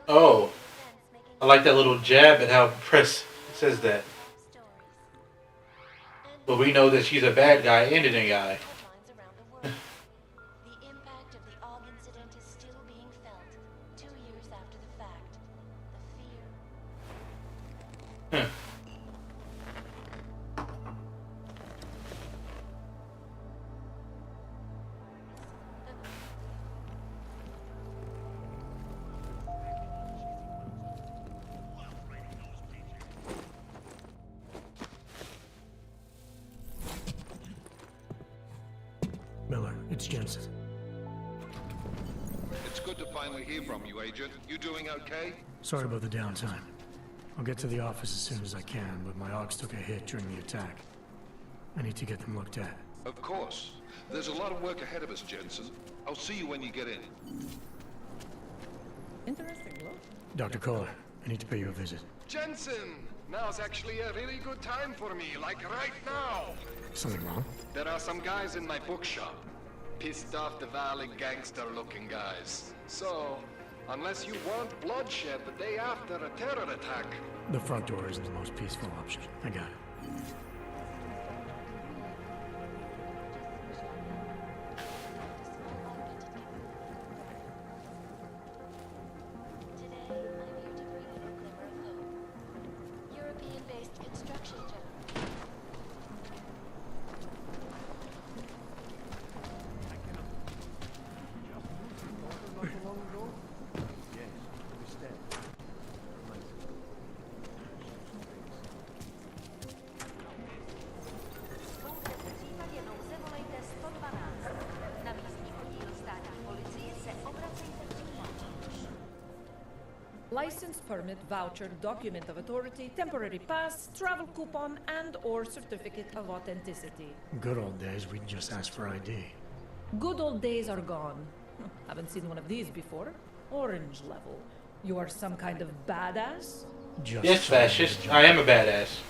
Oh, I like that little jab at how press says that. But we know that she's a bad guy and a guy. Miller, it's Jensen. It's good to finally hear from you, Agent. You doing okay? Sorry about the downtime. I'll get to the office as soon as I can, but my Augs took a hit during the attack. I need to get them looked at. Of course. There's a lot of work ahead of us, Jensen. I'll see you when you get in. Interesting look. Dr. Kohler, I need to pay you a visit. Jensen! Now's actually a really good time for me, like right now! Something wrong? There are some guys in my bookshop. Pissed off the Valley gangster-looking guys. So, unless you want bloodshed the day after a terror attack... The front door isn't the most peaceful option. I got it. European-based construction job. License, permit, voucher, document of authority, temporary pass, travel coupon, and or certificate of authenticity. Good old days, we'd just ask for ID. Good old days are gone. Haven't seen one of these before. Orange level. You are some kind of badass? Yes, fascist. I am a badass.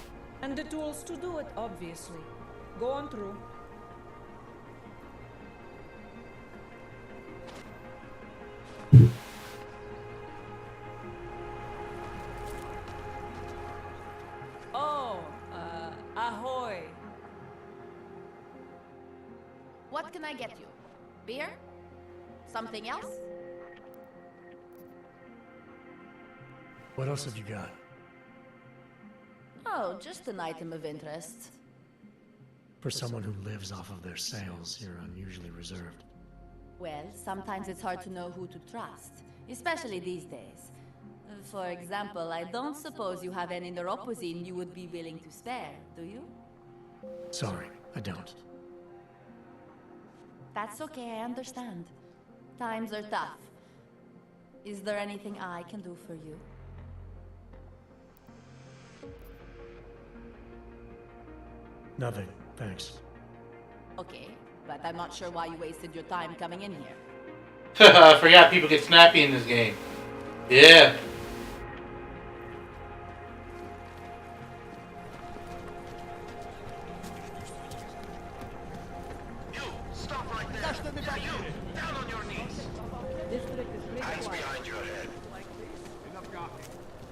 And the tools to do it, obviously. Go on through. Oh, ahoy. What can I get you? Beer? Something else? What else have you got? Oh, just an item of interest. For someone who lives off of their sales, you're unusually reserved. Well, sometimes it's hard to know who to trust, especially these days. For example, I don't suppose you have any neuropozyne you would be willing to spare, do you? Sorry, I don't. That's okay, I understand. Times are tough. Is there anything I can do for you? Nothing, thanks. Okay, but I'm not sure why you wasted your time coming in here. I forgot people get snappy in this game. Yeah. You, stop right there! You, down on your knees! Hands behind your head. Enough gawking.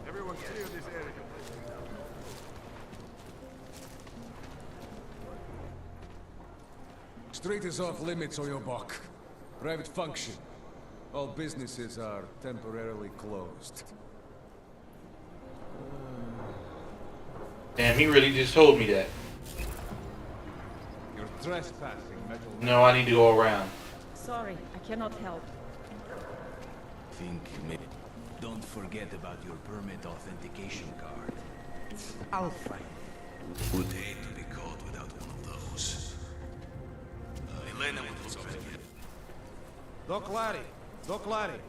Everyone clear this area. Street is off limits, Oyobok. Private function. All businesses are temporarily closed. Damn, he really just told me that. You're trespassing, metal. No, I need to go around. Sorry, I cannot help. Think, maybe. Don't forget about your permit authentication card. I'll find it. Would hate to be caught without one of those. Elena would also have it. Doc Larry.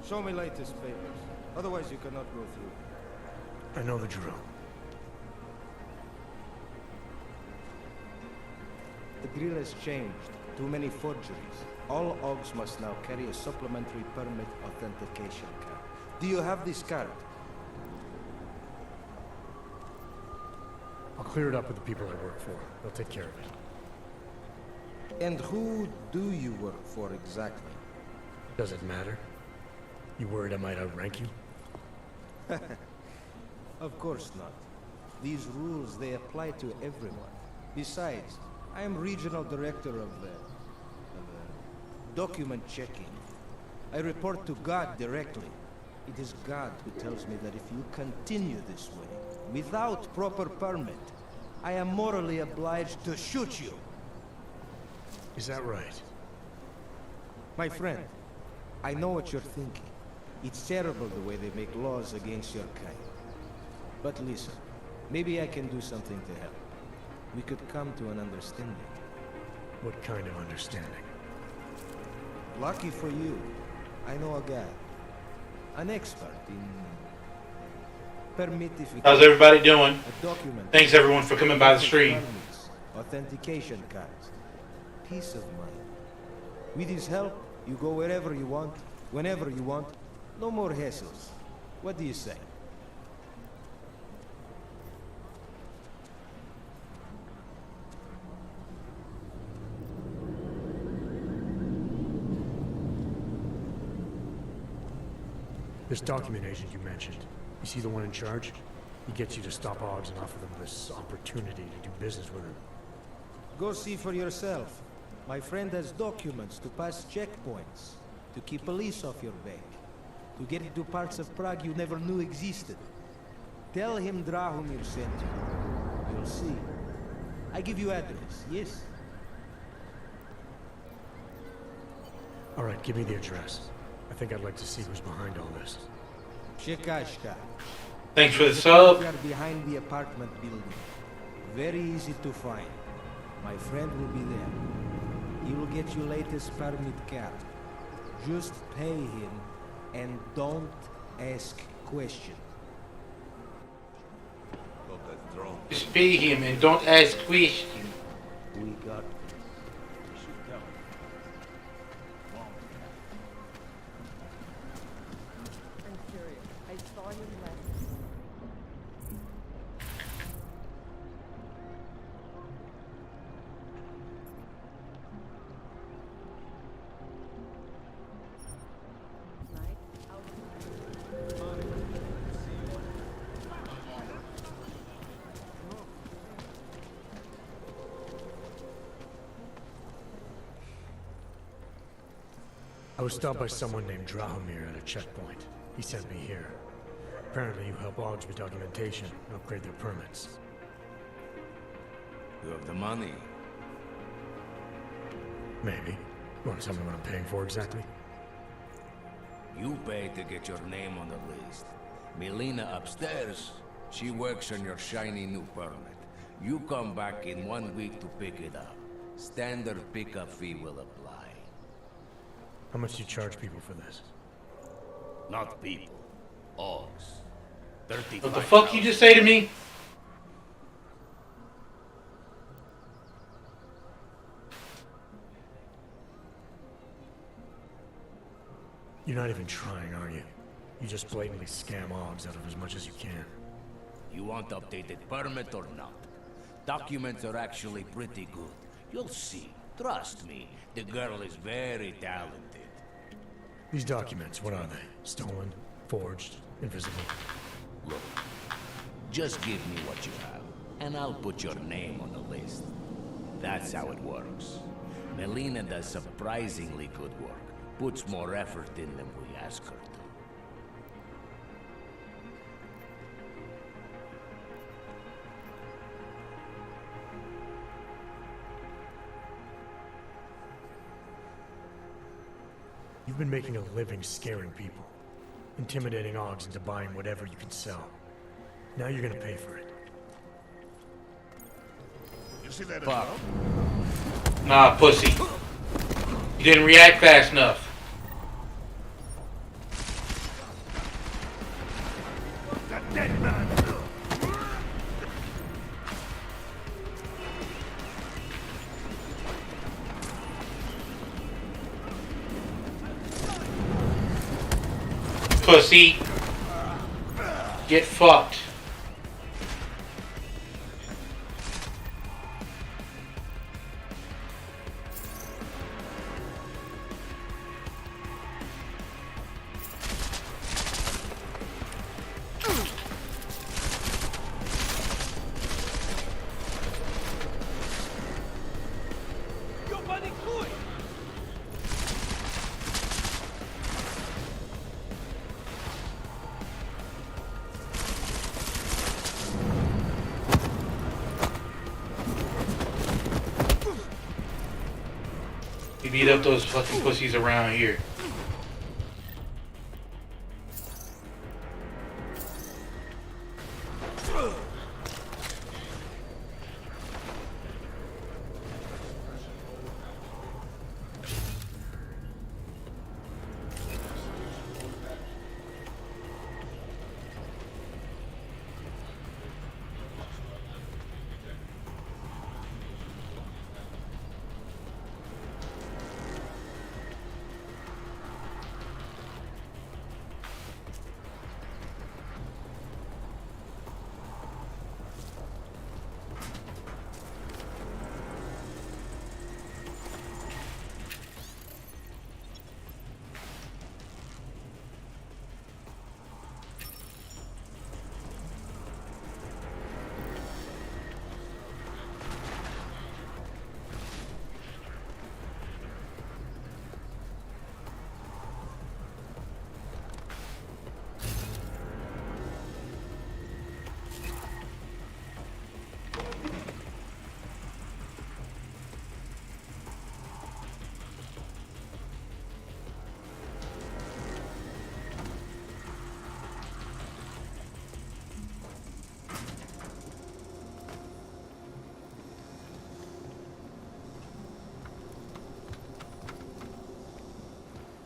Show me latest papers. Otherwise you cannot go through. I know the drill. The drill has changed. Too many forgeries. All OGs must now carry a supplementary permit authentication card. Do you have this card? I'll clear it up with the people I work for. They'll take care of it. And who do you work for exactly? Does it matter? You worried I might outrank you? Of course not. These rules, they apply to everyone. Besides, I am regional director of document checking. I report to God directly. It is God who tells me that if you continue this way, without proper permit, I am morally obliged to shoot you. Is that right? My friend, I know what you're thinking. It's terrible the way they make laws against your kind. But listen, maybe I can do something to help. We could come to an understanding. What kind of understanding? Lucky for you, I know a guy. An expert in permitification. How's everybody doing? A document. Thanks everyone for coming by the stream. Permits, authentication cards. Peace of mind. With his help, you go wherever you want, whenever you want. No more hassles. What do you say? This document agent you mentioned, you see the one in charge? He gets you to stop OGs and offer them this opportunity to do business with him. Go see for yourself. My friend has documents to pass checkpoints, to keep police off your back, to get into parts of Prague you never knew existed. Tell him Drahomir sent you. You'll see. I give you address, yes? All right, give me the address. I think I'd like to see who's behind all this. Shekashka. Thanks for the sub. We are behind the apartment building. Very easy to find. My friend will be there. He will get you latest permit card. Just pay him and don't ask questions. Just pay him and don't ask questions. We got I was stopped by someone named Drahomir at a checkpoint. He sent me here. Apparently you help OGs with documentation and upgrade their permits. You have the money. Maybe. You want to tell me what I'm paying for exactly? You pay to get your name on the list. Melina upstairs, she works on your shiny new permit. You come back in 1 week to pick it up. Standard pickup fee will apply. How much do you charge people for this? Not people. Ogs. 35. What the fuck you just say to me? You're not even trying, are you? You just blatantly scam OGs out of as much as you can. You want updated permit or not? Documents are actually pretty good. You'll see. Trust me, the girl is very talented. These documents, what are they? Stolen? Forged? Invisible? Look, just give me what you have, and I'll put your name on the list. That's how it works. Melina does surprisingly good work. Puts more effort in than we ask her to. You've been making a living scaring people. Intimidating Augs into buying whatever you can sell. Now you're gonna pay for it. You see that? Fuck. Nah, pussy. You didn't react fast enough. That dead man. Pussy. Get fucked. You beat up those fucking pussies around here.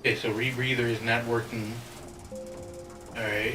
Okay, so rebreather is not working. Alright.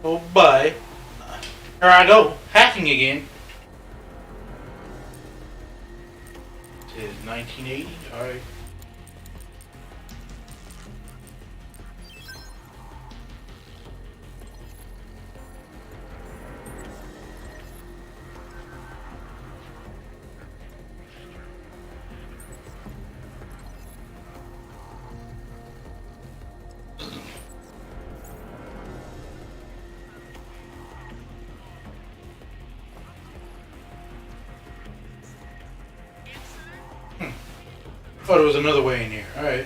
Oh boy. Here I go. Hacking again. It is 1980. Alright. Thought there was another way in here. Alright.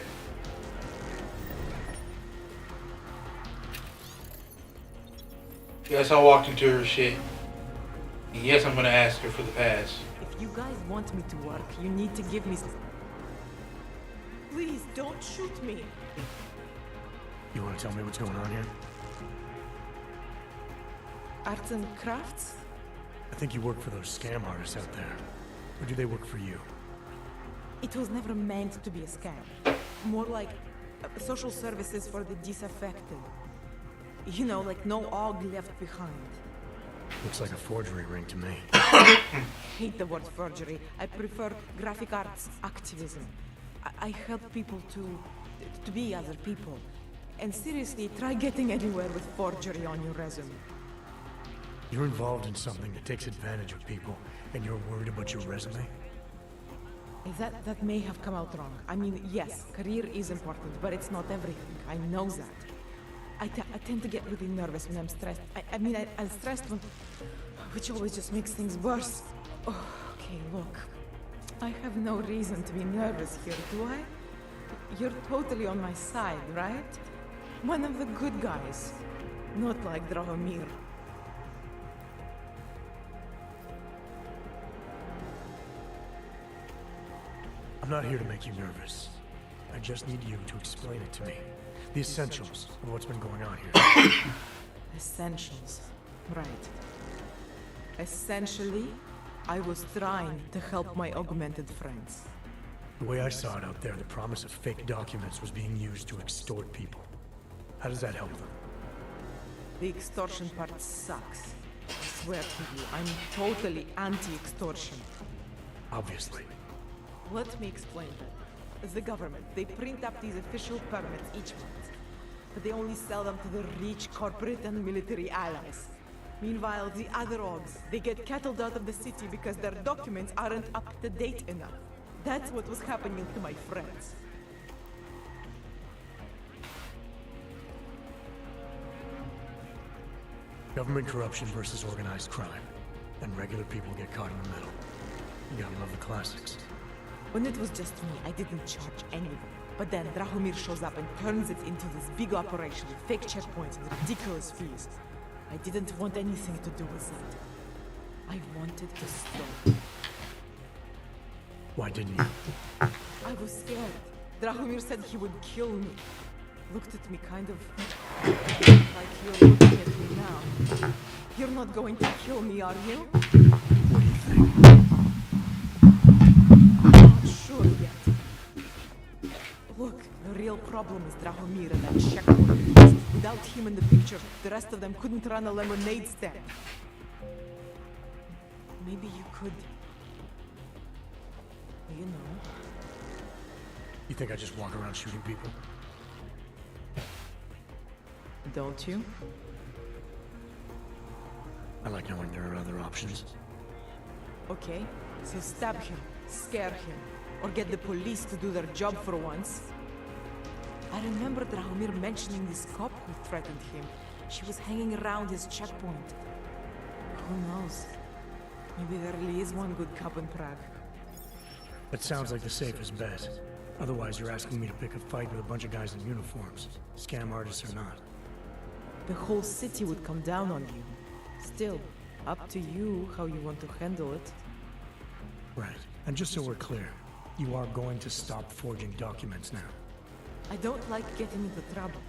Guess I walked into her shit. And yes, I'm gonna ask her for the pass. If you guys want me to work, you need to give me... Please, don't shoot me. You want to tell me what's going on here? Arts and crafts? I think you work for those scam artists out there. Or do they work for you? It was never meant to be a scam. More like social services for the disaffected. You know, like no OG left behind. Looks like a forgery ring to me. Hate the word forgery. I prefer graphic arts activism. I help people to be other people. And seriously, try getting anywhere with forgery on your resume. You're involved in something that takes advantage of people, and you're worried about your resume? That may have come out wrong. I mean, yes, career is important, but it's not everything. I know that. I tend to get really nervous when I'm stressed. I'm stressed when... which always just makes things worse. Oh, okay, look. I have no reason to be nervous here, do I? You're totally on my side, right? One of the good guys. Not like Drahomir. I'm not here to make you nervous. I just need you to explain it to me. The essentials of what's been going on here. Essentials. Right. Essentially, I was trying to help my augmented friends. The way I saw it out there, the promise of fake documents was being used to extort people. How does that help them? The extortion part sucks. I swear to you, I'm totally anti-extortion. Obviously. Let me explain that. As the government, they print up these official permits each month. But they only sell them to the rich corporate and military allies. Meanwhile, the other orgs, they get cattled out of the city because their documents aren't up to date enough. That's what was happening to my friends. Government corruption versus organized crime. And regular people get caught in the middle. You gotta love the classics. When it was just me, I didn't charge anyone. But then Drahomir shows up and turns it into this big operation with fake checkpoints and ridiculous fees. I didn't want anything to do with that. I wanted to stop. Why didn't you? I was scared. Drahomir said he would kill me. Looked at me kind of like you're looking at me now. You're not going to kill me, are you? What do you think? I'm not sure yet. Look, the real problem is Drahomir and that checkpoint. Without him in the picture, the rest of them couldn't run a lemonade stand. Maybe you could... you know. You think I just walk around shooting people? Don't you? I like knowing there are other options. Okay, so stab him, scare him, or get the police to do their job for once. I remember Drahomir mentioning this cop who threatened him. She was hanging around his checkpoint. Who knows? Maybe there really is one good cop in Prague. That sounds like the safest bet. Otherwise, you're asking me to pick a fight with a bunch of guys in uniforms. Scam artists or not. The whole city would come down on you. Still, up to you how you want to handle it. Right. And just so we're clear, you are going to stop forging documents now. I don't like getting into trouble.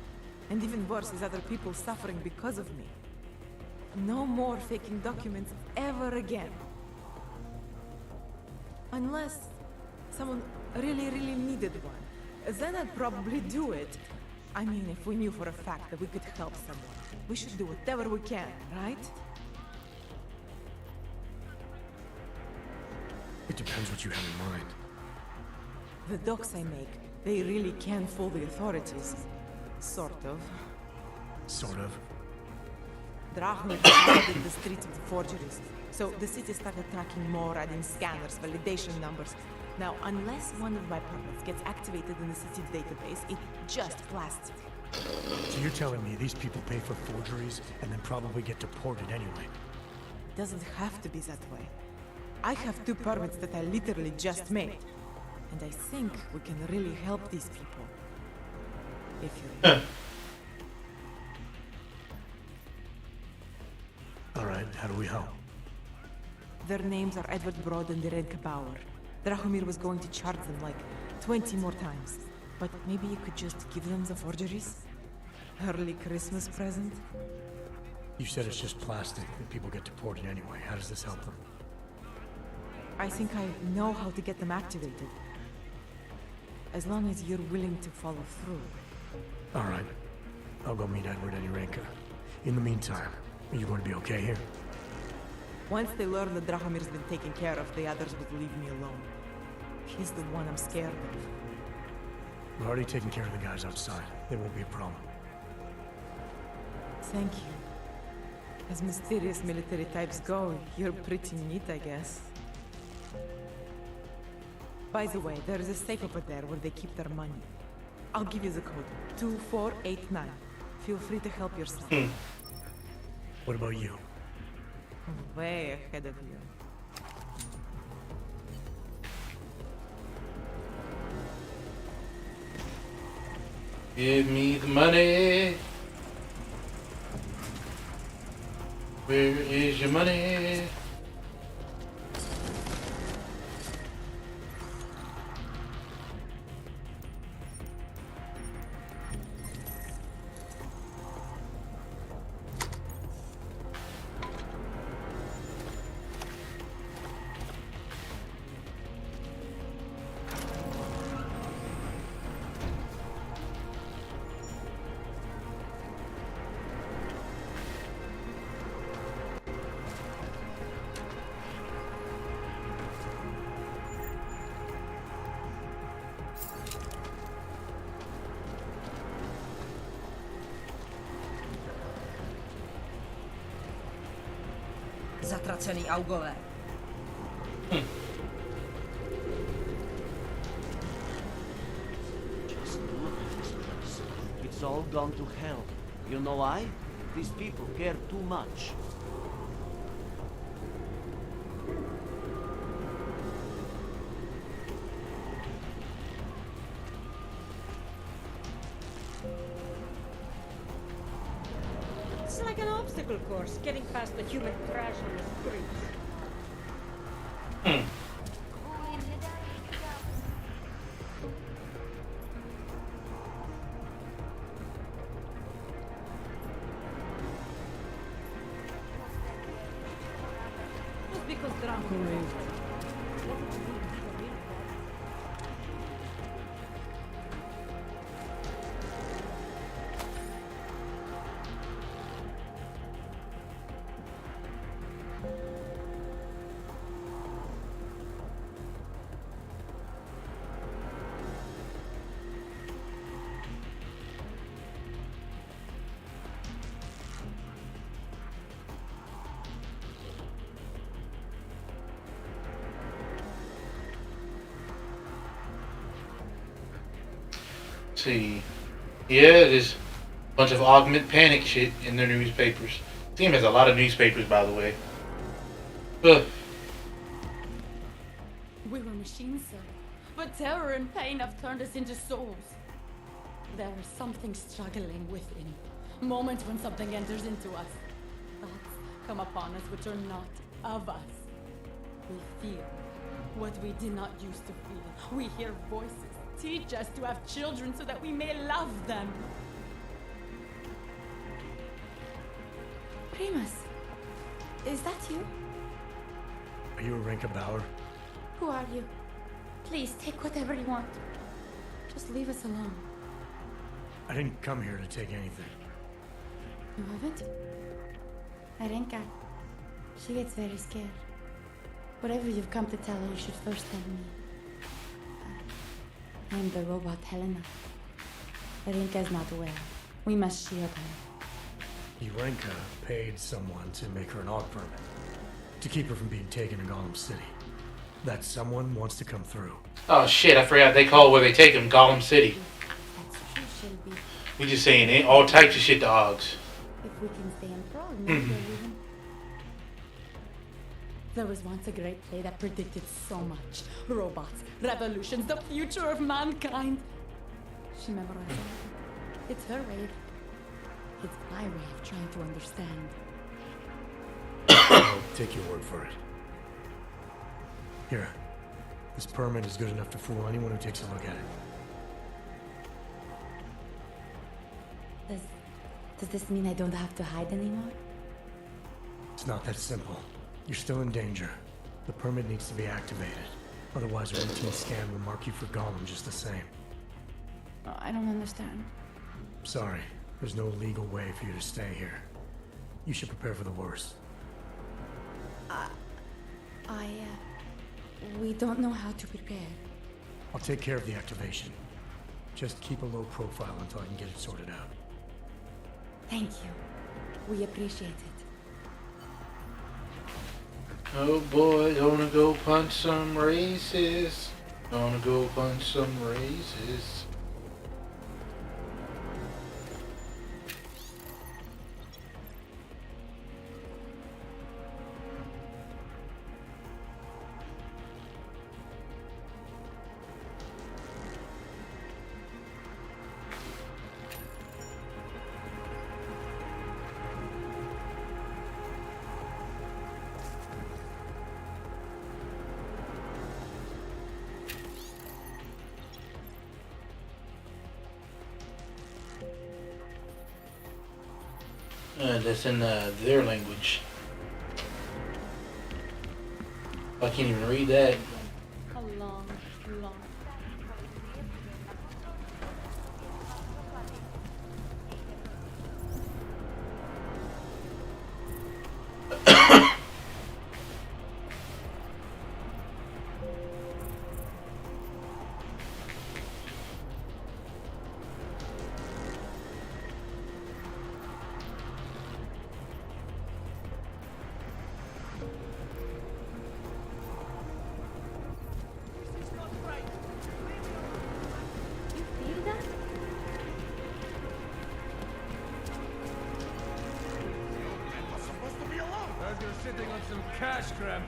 And even worse is other people suffering because of me. No more faking documents ever again. Unless someone really needed one. Then I'd probably do it. I mean, if we knew for a fact that we could help someone, we should do whatever we can, right? It depends what you have in mind. The docs I make, they really can fool the authorities. Sort of. Sort of. Drachman flooded the streets with forgeries. So the city started tracking more, adding scanners, validation numbers. Now, unless one of my permits gets activated in the city's database, it just blasts it. So you're telling me these people pay for forgeries and then probably get deported anyway? It doesn't have to be that way. I have 2 permits that I literally just made. And I think we can really help these people. If you're... Alright, how do we help? Their names are Edward Broad and Renke Bauer. Drahomir was going to charge them like 20 more times. But maybe you could just give them the forgeries? Early Christmas present? You said it's just plastic, that people get deported anyway. How does this help them? I think I know how to get them activated. As long as you're willing to follow through. Alright. I'll go meet Edward and Renke. In the meantime, are you going to be okay here? Once they learn that Drahomir's been taken care of, the others would leave me alone. He's the one I'm scared of. We're already taking care of the guys outside. They won't be a problem. Thank you. As mysterious military types go, you're pretty neat, I guess. By the way, there is a safe over there where they keep their money. I'll give you the code. 2489. Feel free to help yourself. What about you? Way ahead of you. Give me the money. Where is your money? Zatracený augové. Just look at this place. It's all gone to hell. You know why? These people care too much. It's like an obstacle course, getting past the human trash on the streets. Just because Draco moved. See. Yeah, there's a bunch of augment panic shit in their newspapers. Team has a lot of newspapers, by the way. Ugh. We were machines, sir. But terror and pain have turned us into souls. There is something struggling within. Moments when something enters into us. Thoughts come upon us which are not of us. We feel what we did not used to feel. We hear voices. Teach us to have children so that we may love them. Primus, is that you? Are you a Renke Bauer? Who are you? Please take whatever you want. Just leave us alone. I didn't come here to take anything. You haven't? Arenka. She gets very scared. Whatever you've come to tell her, you should first tell me. I'm the robot Helena. Arenka's not well. We must shield her. Arenka paid someone to make her an AUG permit. To keep her from being taken to Gollum City. That someone wants to come through. Oh shit, I forgot they call where they take him Gollum City. That's true, Shelby. We just saying it, all types of shit to AUGs. If we can stay in Prague, maybe we'll even... There was once a great play that predicted so much. Robots, revolutions, the future of mankind. She memorized it. It's her way. It's my way of trying to understand. I'll take your word for it. Here. This permit is good enough to fool anyone who takes a look at it. Does this mean I don't have to hide anymore? It's not that simple. You're still in danger. The permit needs to be activated. Otherwise, a routine scan will mark you for Gollum just the same. I don't understand. Sorry. There's no legal way for you to stay here. You should prepare for the worst. We don't know how to prepare. I'll take care of the activation. Just keep a low profile until I can get it sorted out. Thank you. We appreciate it. Oh boy, gonna go punch some races. Gonna go punch some races. That's in their language. I can't even read that. How long? Sitting on some cash grab.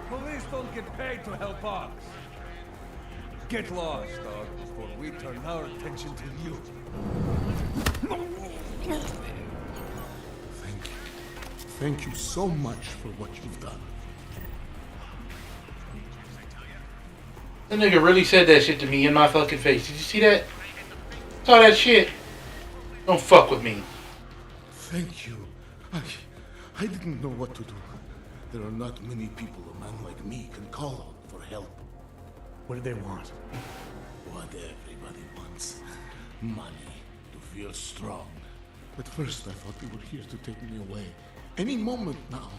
Police don't get paid to help us. Get lost, dog, before we turn our attention to you. Thank you. Thank you so much for what you've done. That nigga really said that shit to me in my fucking face. Did you see that? Saw that shit? Don't fuck with me. Thank you. I didn't know what to do. There are not many people a man like me can call on for help. What do they want? What everybody wants. Money. To feel strong. At first I thought they were here to take me away. Any moment now,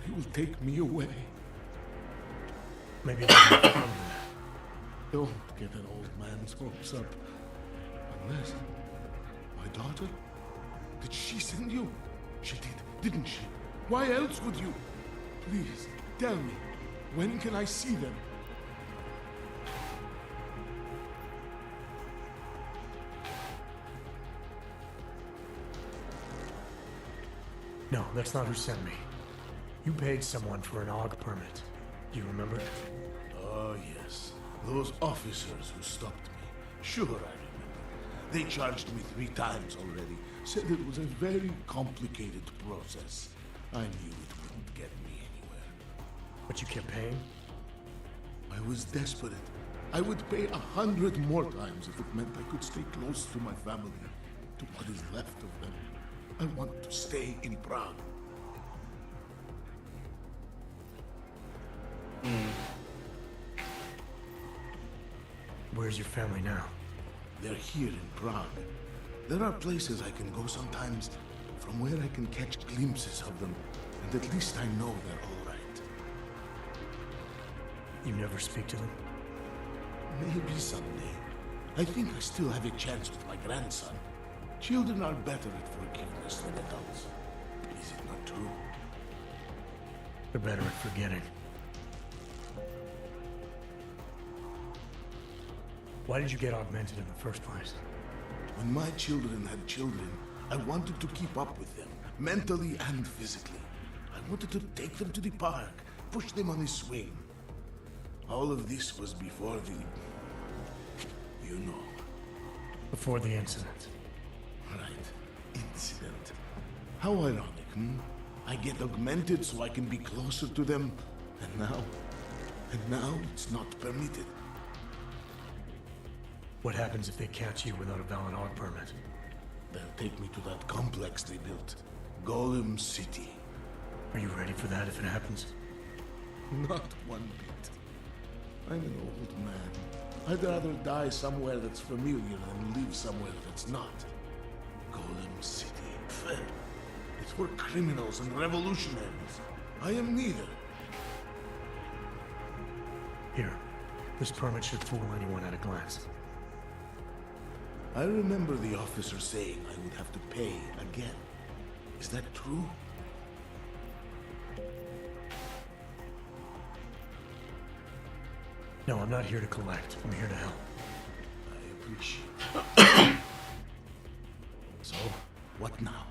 they will take me away. Maybe don't get an old man's hopes up. Unless... my daughter? Did she send you? She did, didn't she? Why else would you? Please, tell me. When can I see them? No, that's not who sent me. You paid someone for an AUG permit. Do you remember? Oh, yes. Those officers who stopped me. Sure, I remember. They charged me 3 times already. Said it was a very complicated process. I knew it wouldn't get me anywhere. But you kept paying? I was desperate. I would pay 100 more times if it meant I could stay close to my family, to what is left of them. I want to stay in Prague. where's your family now? They're here in Prague. There are places I can go sometimes from where I can catch glimpses of them, and at least I know they're all right. You never speak to them? Maybe someday. I think I still have a chance with my grandson. Children are better at forgiveness than adults. Is it not true? They're better at forgetting. Why did you get augmented in the first place? When my children had children, I wanted to keep up with them, mentally and physically. I wanted to take them to the park, push them on a swing. All of this was before the... you know. Before the incident. Right. Incident. How ironic, hmm? I get augmented so I can be closer to them, and now it's not permitted. What happens if they catch you without a valid AUG permit? They'll take me to that complex they built. Golem City. Are you ready for that if it happens? Not one bit. I'm an old man. I'd rather die somewhere that's familiar than live somewhere that's not. Golem City. Pfft. It's for criminals and revolutionaries. I am neither. Here. This permit should fool anyone at a glance. I remember the officer saying I would have to pay again. Is that true? No, I'm not here to collect. I'm here to help. I appreciate it. So, what now?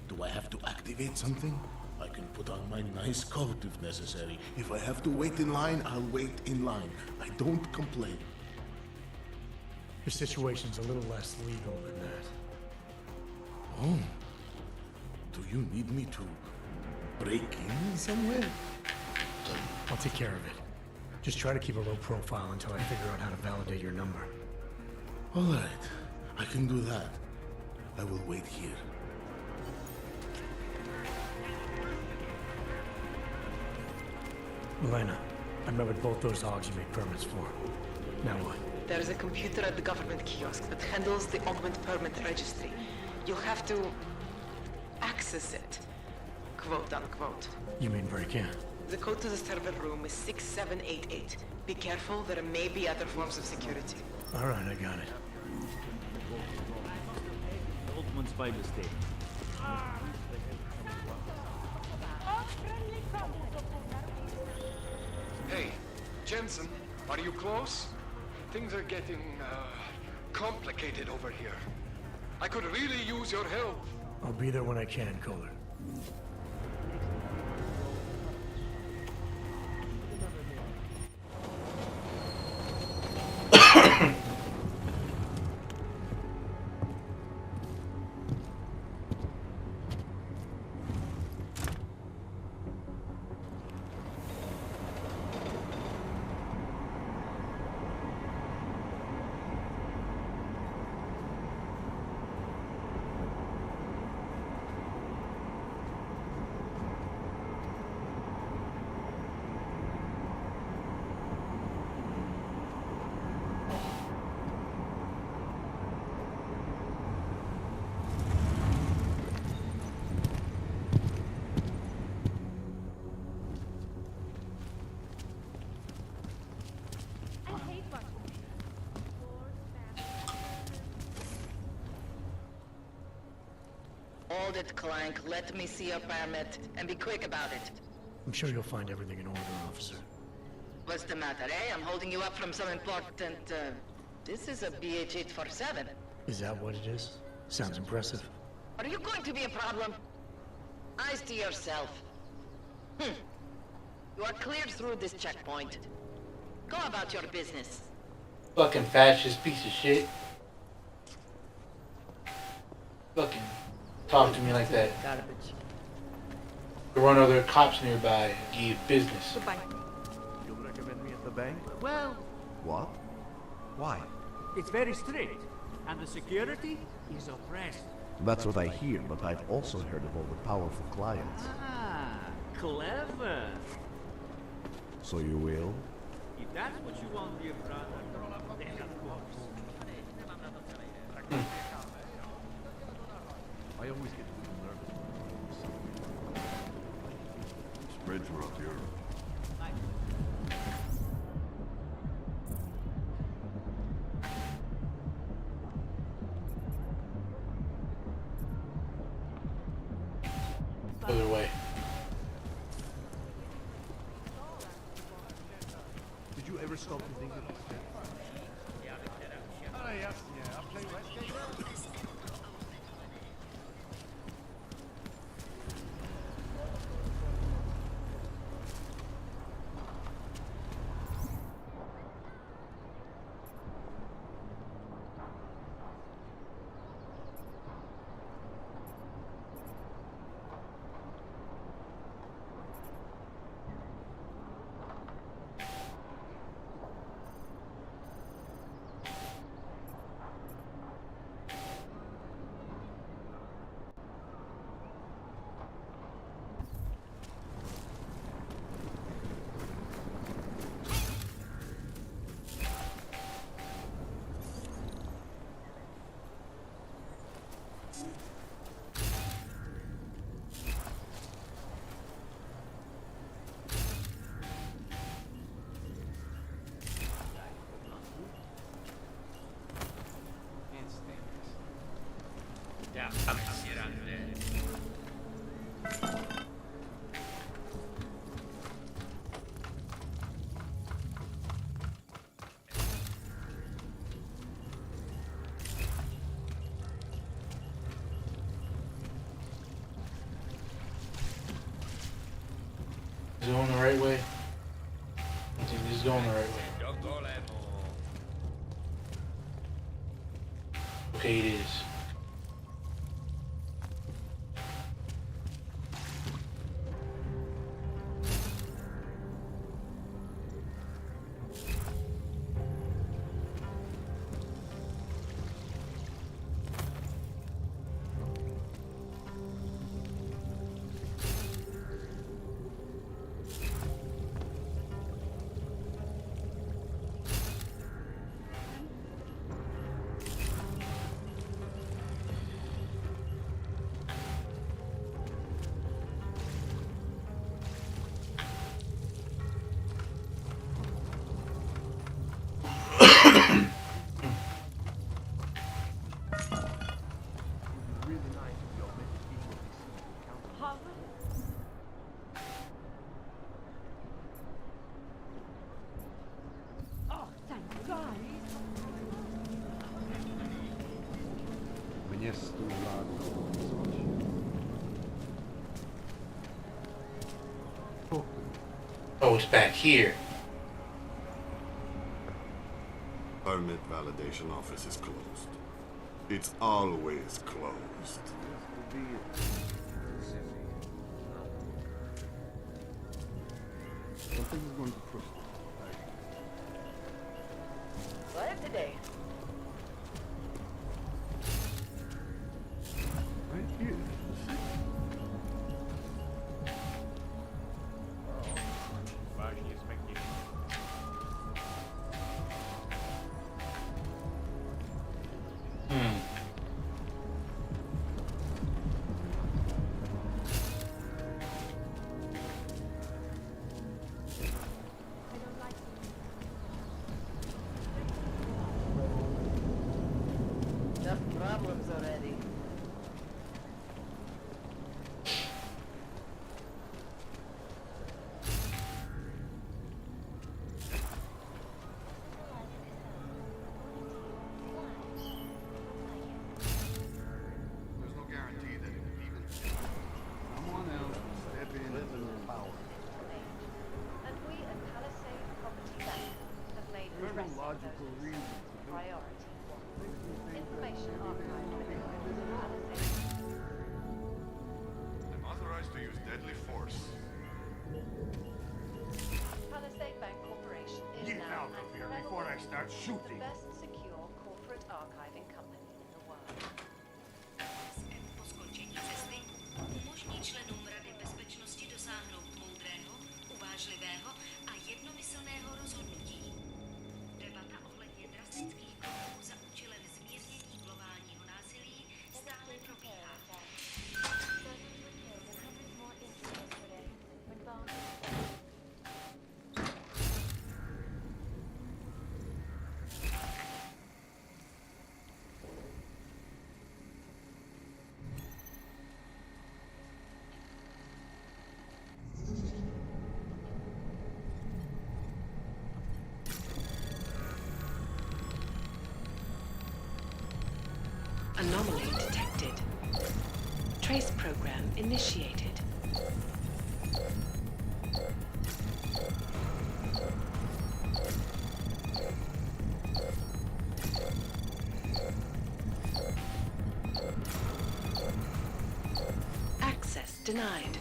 Do I have to activate something? I can put on my nice coat if necessary. If I have to wait in line, I'll wait in line. I don't complain. Your situation's a little less legal than that. Oh. Do you need me to break in somewhere? I'll take care of it. Just try to keep a low profile until I figure out how to validate your number. All right. I can do that. I will wait here. Elena, I met with both those hogs you made permits for. Now what? There is a computer at the government kiosk that handles the augment permit registry. You'll have to access it, quote unquote. You mean break in? The code to the server room is 6788. Be careful, there may be other forms of security. All right, I got it. Oldman's Bible State. Hey, Jensen, are you close? Things are getting, complicated over here. I could really use your help. I'll be there when I can, Kohler. Hold it, Clank. Let me see your permit, and be quick about it. I'm sure you'll find everything in order, officer. What's the matter, eh? I'm holding you up from some important, This is a BH-847. Is that what it is? Sounds impressive. Are you going to be a problem? Eyes to yourself. You are cleared through this checkpoint. Go about your business. Fucking fascist piece of shit. Fucking talk to me like that. Garbage. There weren't other cops nearby. Give business. Goodbye. You'll recommend me at the bank? Well, What? Why? it's very strict, and the security is oppressed. That's what I hear, but I've also heard of all the powerful clients. Ah, clever. So you will? If that's what you want, dear brother. I always get a little nervous when spreads were up here. Other way. Did you ever stop to think about that? Oh, yes, yeah, I'll play Westgate. Is it going the right way? I think this is going the right way. Okay, it is. Oh, thank God. Mnie stu lat. Oh, it's back here. Permit validation office is closed. It's always closed. Something is going to push. What today? Right here. Enough problems already. There's no guarantee that even someone else will step in and power. And we at Palisade Property Bank have made redressing logical those reason concerns to do it. priority one. Information archived within Palisade. I'm authorized to use deadly force. Palisade Bank Corporation is Get now out of here before I start shooting. the best secure corporate archiving company in the world. Po skončení cesty umožní členům Rady bezpečnosti dosáhnout moudrého, uvážlivého a jednomyslného rozhodnutí. Debata ohledně drastického Trace program initiated. Access denied.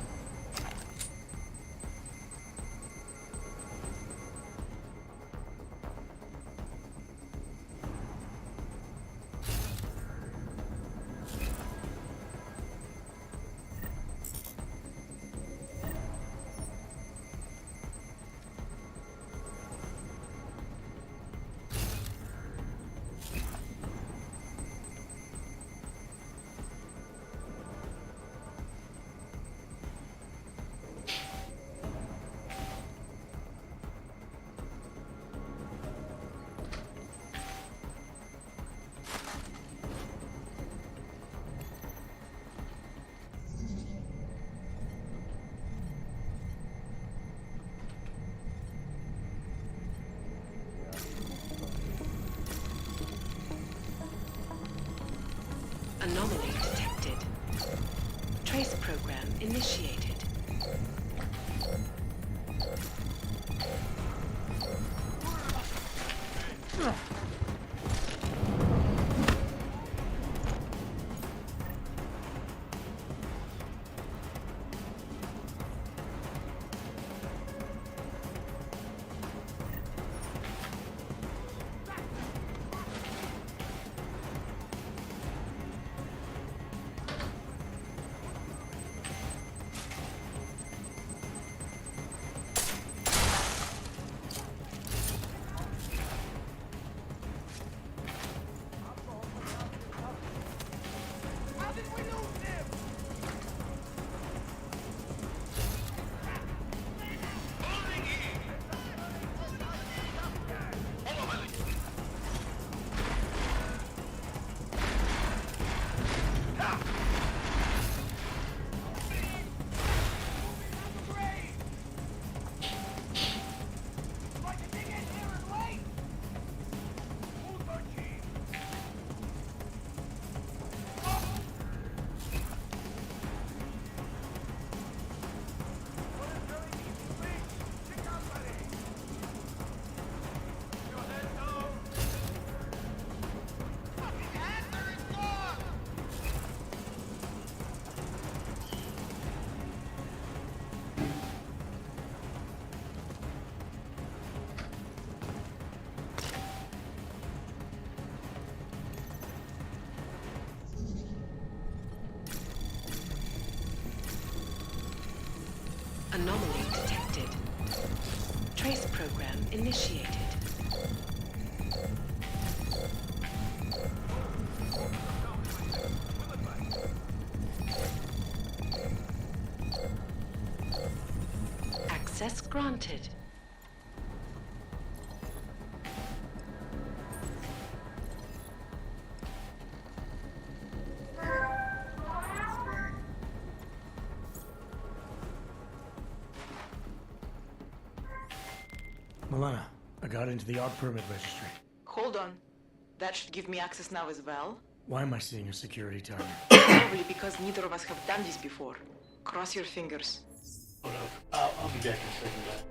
Anomaly detected. Trace program initiated. Anomaly detected. Trace program initiated. Access granted. Milana, I got into the art permit registry. Hold on. That should give me access now as well. Why am I seeing a security target? Probably because neither of us have done this before. Cross your fingers. Hold up. I'll be back in a second, guys.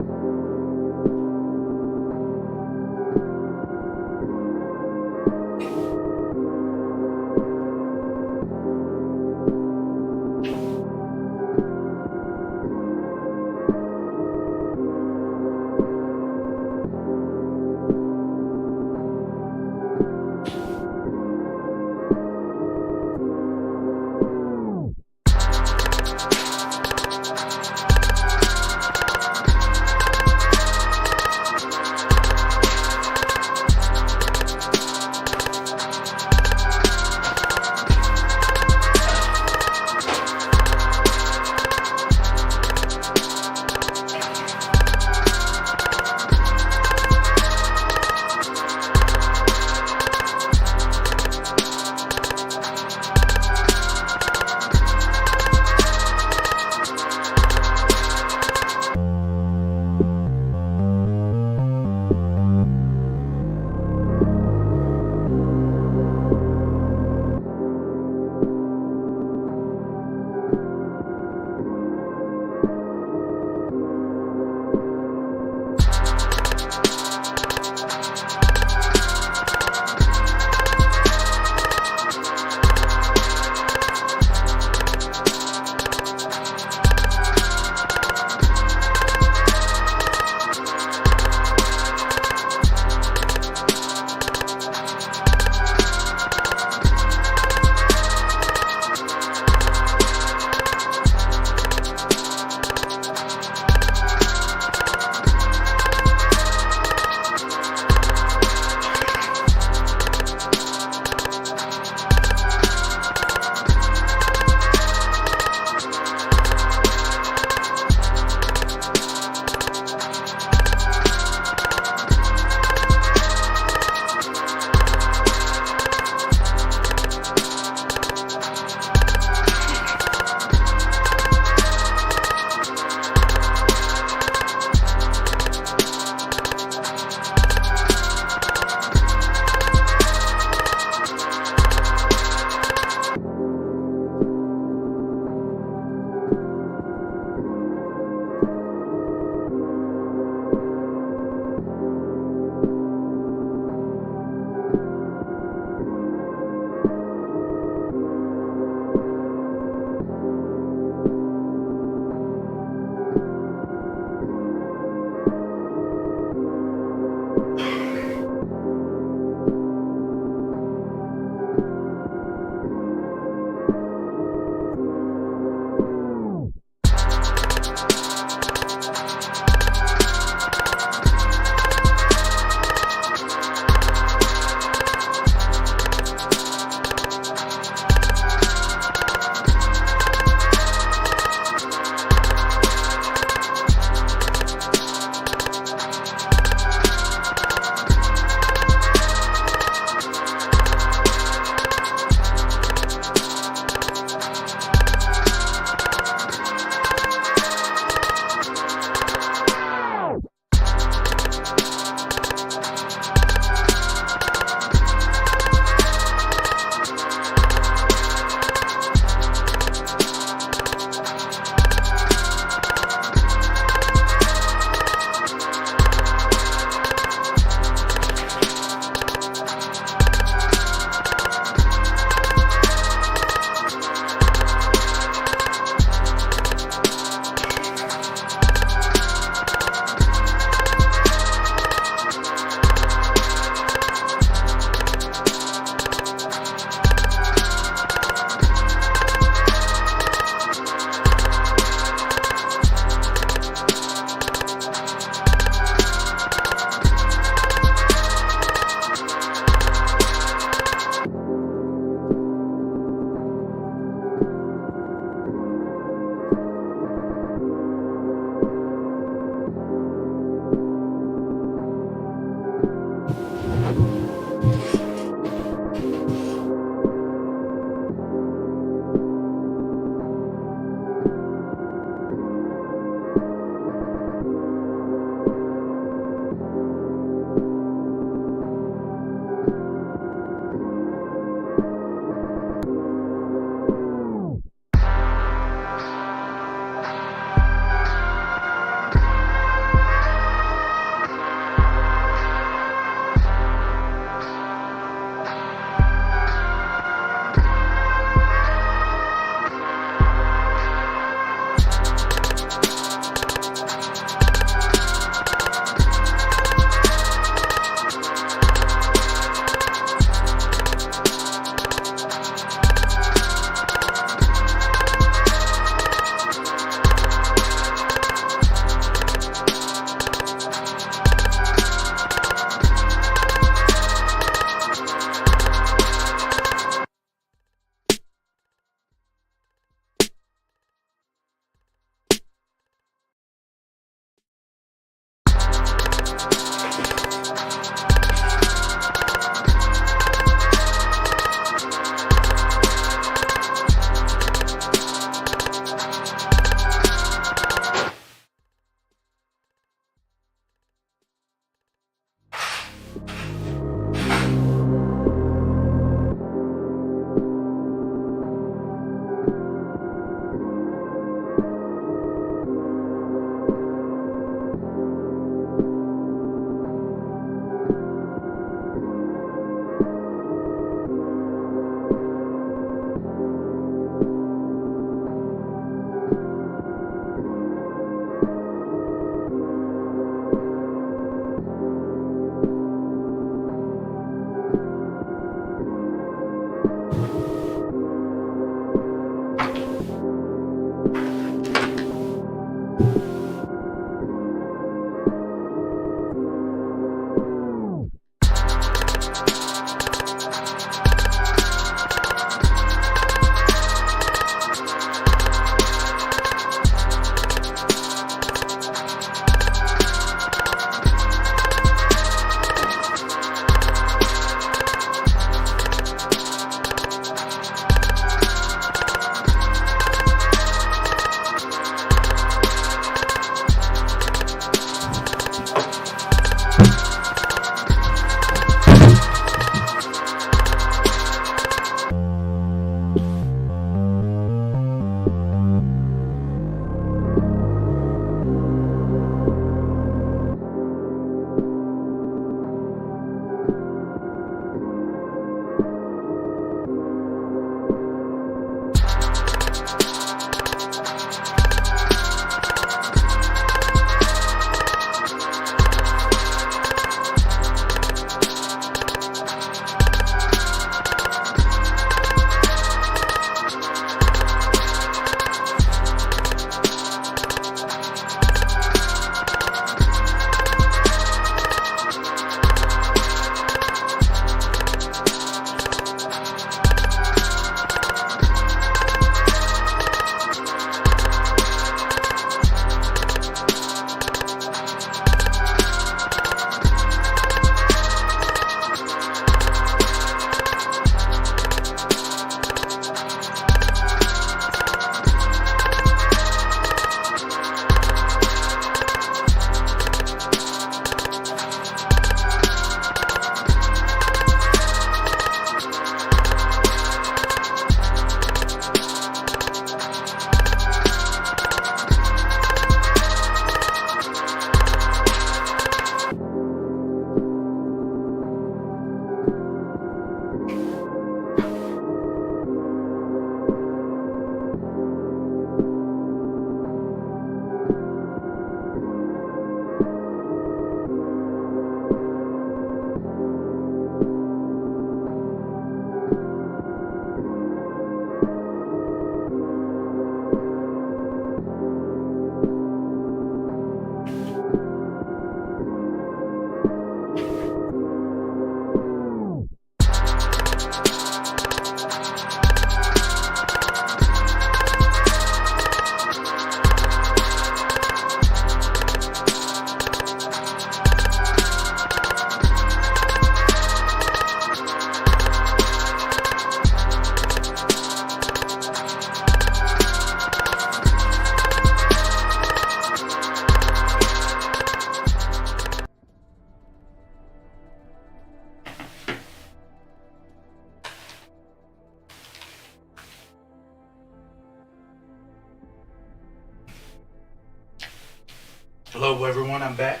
Hello, everyone. I'm back.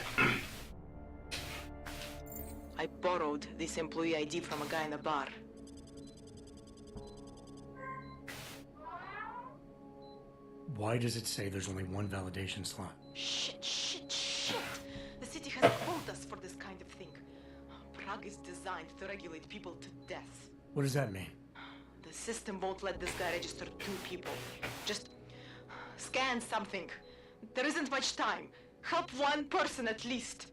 I borrowed this employee ID from a guy in a bar. Why does it say there's only one validation slot? Shit. The city has quotas for this kind of thing. Prague is designed to regulate people to death. What does that mean? The system won't let this guy register 2 people. Just scan something. There isn't much time. Help one person at least.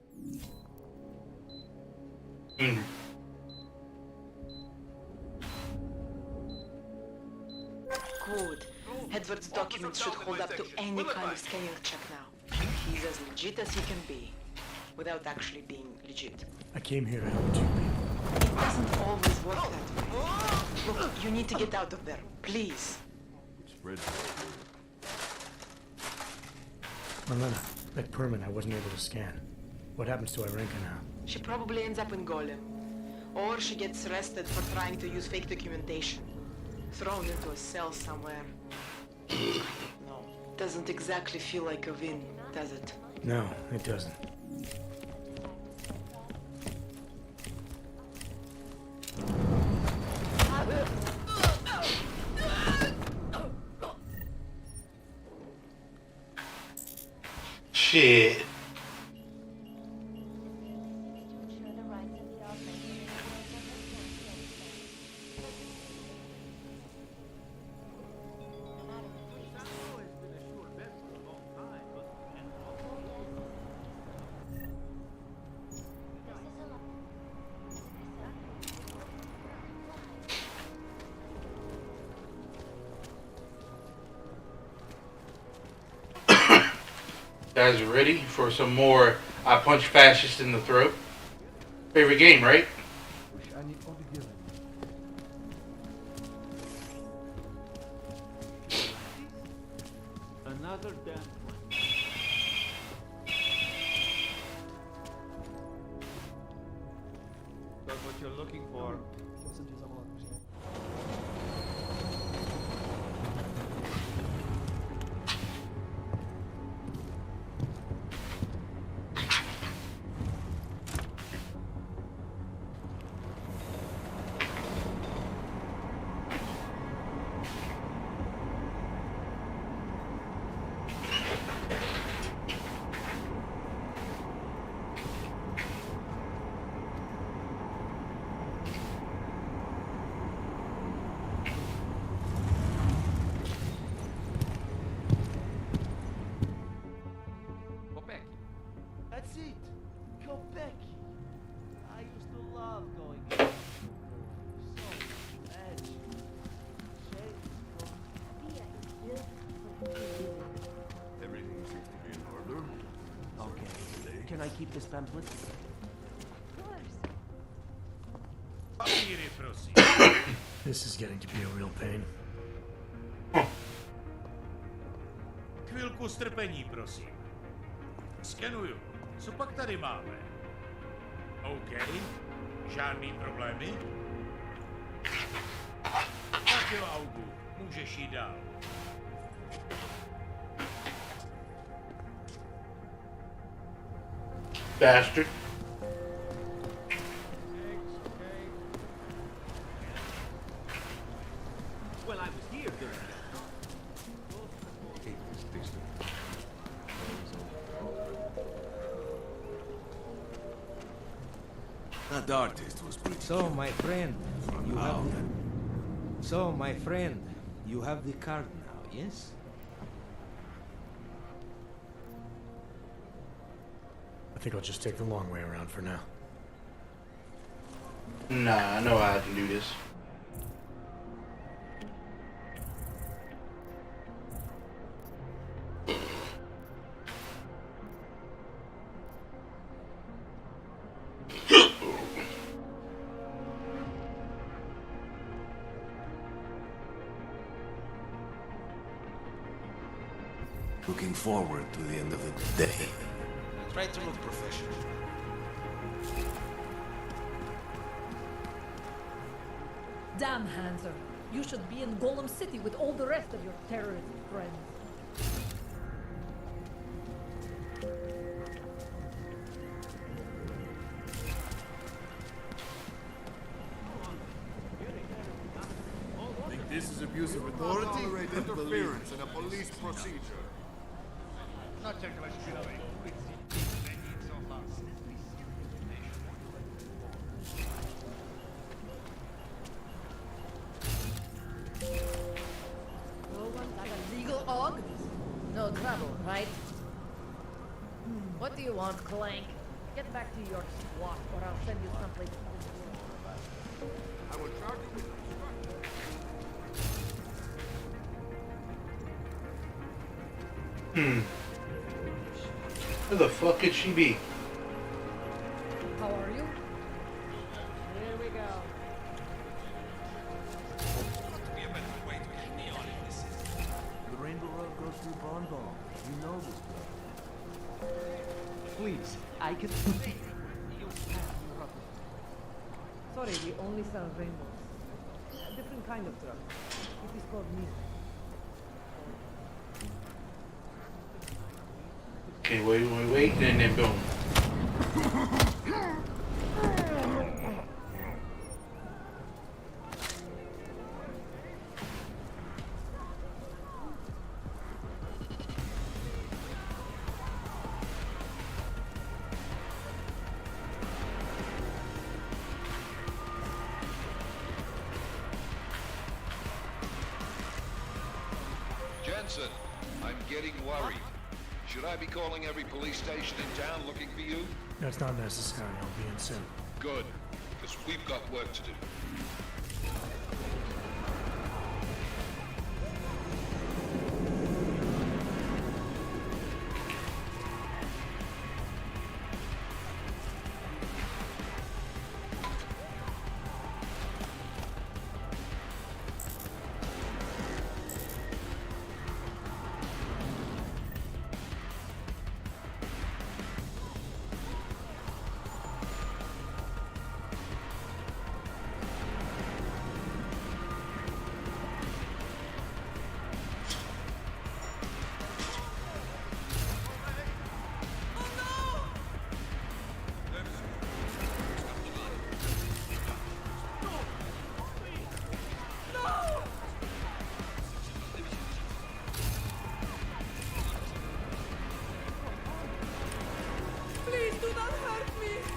Good. Edward's documents should hold up to any kind of scanning check now. He's as legit as he can be, without actually being legit. I came here to help 2 people. It doesn't always work that way. Look, you need to get out of there, please. Marlena, that permit I wasn't able to scan. What happens to Irenka now? She probably ends up in Golem. Or she gets arrested for trying to use fake documentation. Thrown into a cell somewhere. No, doesn't exactly feel like a win, does it? No, it doesn't. Shit. Guys are ready for some more I Punch Fascists in the Throat? Favorite game, right? Another damn one. Got what you're looking for. That's it. Go back. I used to love going there. So edgy. Everything seems to be in order. Okay. Can I keep this pamphlet? This is getting to be a real pain. Chvilku strpení, prosím. Skenuju. Co pak tady máme? OK. Žádný problémy? Tak jo, Augu. Můžeš jít dál. Bastard. Well, I was here during that. That artist was pretty. So, my friend, you have the... So, my friend, you have the card now, yes? I think I'll just take the long way around for now. Nah, I know how I can do this. Looking forward to the end of the day. Try to look professional. Damn, Hanser. You should be in Golem City with all the rest of your terrorist friends. Think this is abuse of authority? Tolerate interference in a police procedure. No one got a legal og? No trouble, right? What do you want, Clank? Get back to your squat, or I'll send you someplace. I will charge you with Where the fuck could she be? How are you? Here we go. The Rainbow Road goes through Bonbon. You know this, bro. Please, I can... Sorry, we only sell rainbows. A different kind of drug. It is called music. Okay, wait, and then boom. Jensen, I'm getting worried. Should I be calling every police station in town looking for you? That's not necessary. I'll be in soon. Good, because we've got work to do. Please do not hurt me!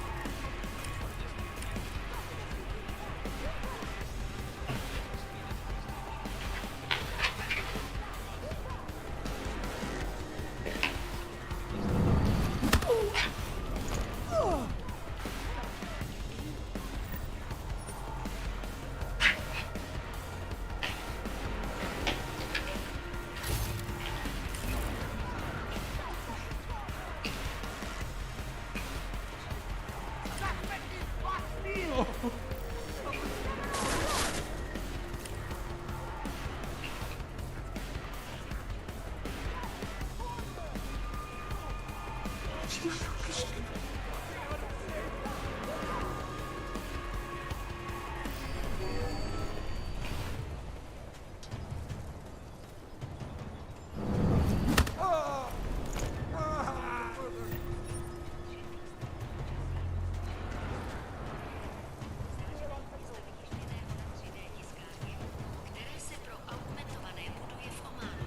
které se pro augmentované buduje v Ománu.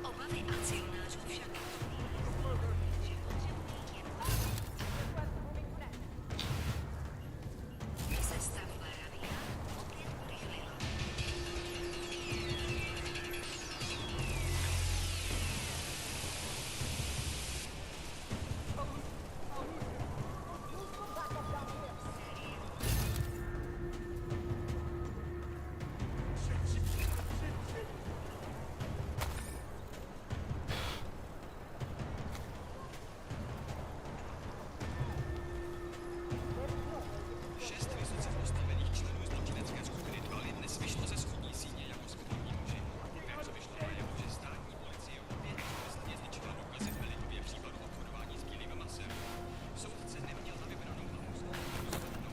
Obavy akcionářů však že potřebují jen sestava Ravia opět urychlila. Šest vysoce postavených členů zločinecké skupiny dbali nesmyšle ze schudní síně jako skrytí muži. Poté, co vyšlo najevo, že státní policie opět výsledně zničila důkazy v Elitově případu obchodování s bílým masem. Soudce neměl na vybranou a musel rozhodnout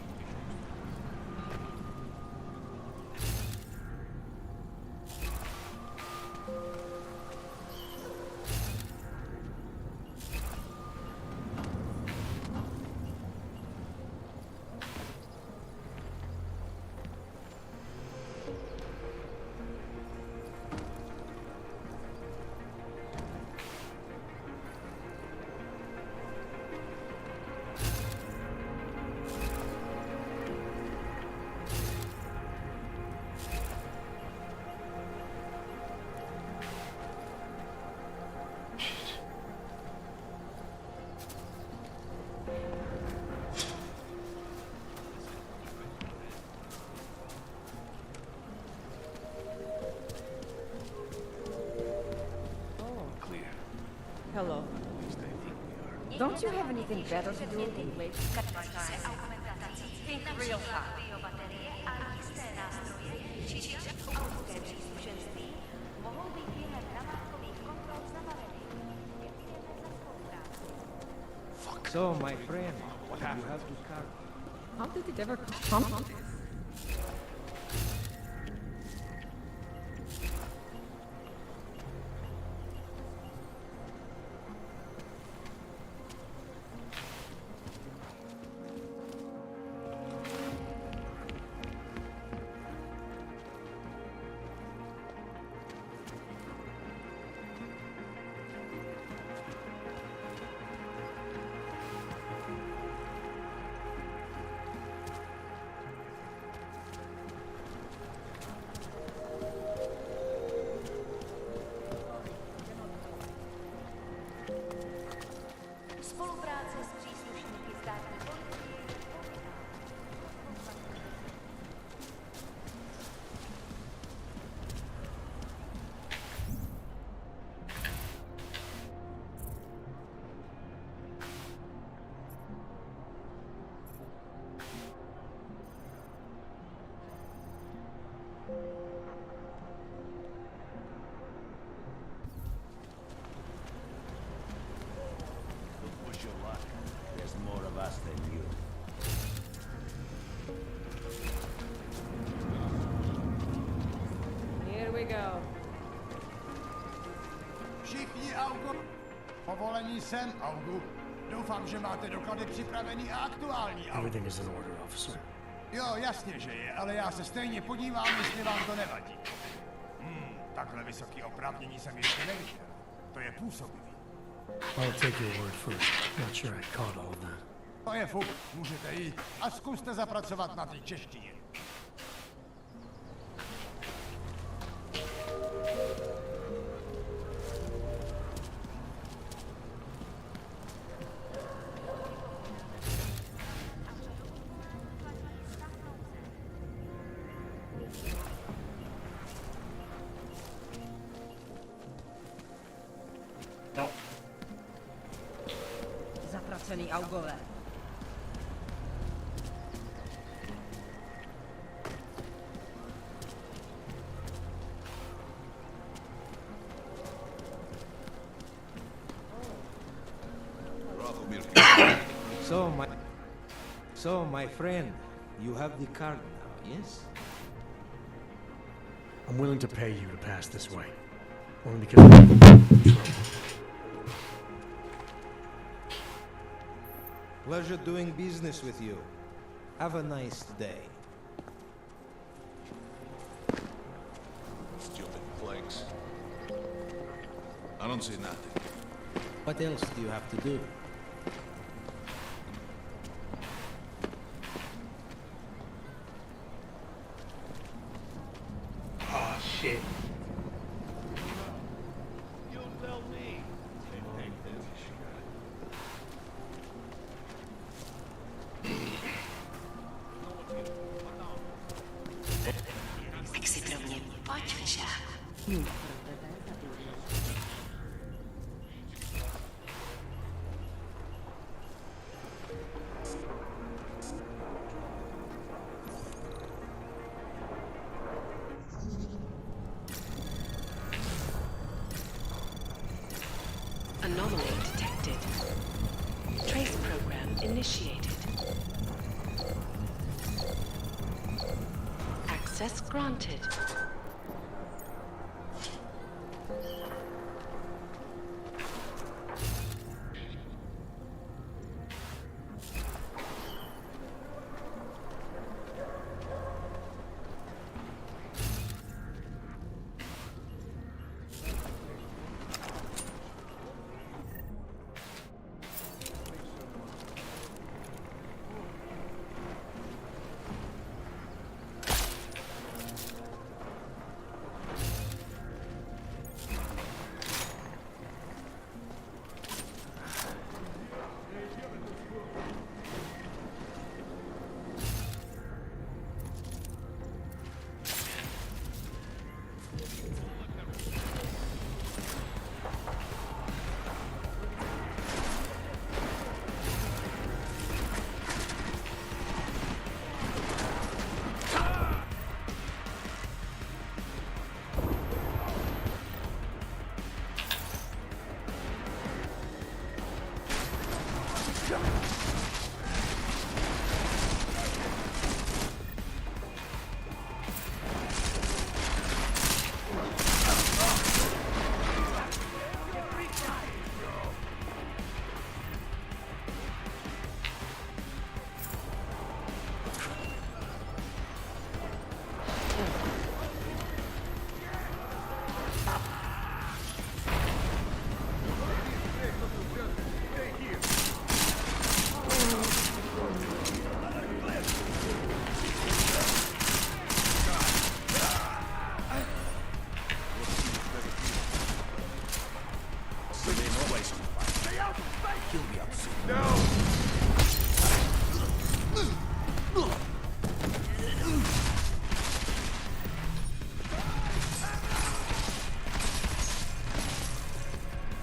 Hello. Don't you have anything better to do than wait? Think real hard. So, my friend, what you have to carry? How did it ever come to this? Spolupráce s příslušníky státní policie. Don't push your luck. There's more of us than you. Here we go. Všichni, Augu. Povolení sem, Augu. Doufám, že máte doklady připravený a aktuální, Augu. Everything is in order, officer. Jo, jasně, že je, ale já se stejně podívám, jestli vám to nevadí. Takhle vysoký oprávnění jsem ještě neviděl. To je působivý. I'll take your word first. Not sure I caught all of that. To je fuk, můžete jít a zkuste zapracovat na té češtině. Zatracený augové. So, my friend, you have the card now, yes? I'm willing to pay you to pass this way. Only because I'm in trouble. Pleasure doing business with you. Have a nice day. Stupid plagues. I don't see nothing. What else do you have to do? Oh shit. You tell me. Tak si pro mě pojď, však. Anomaly detected. Trace program initiated. Access granted.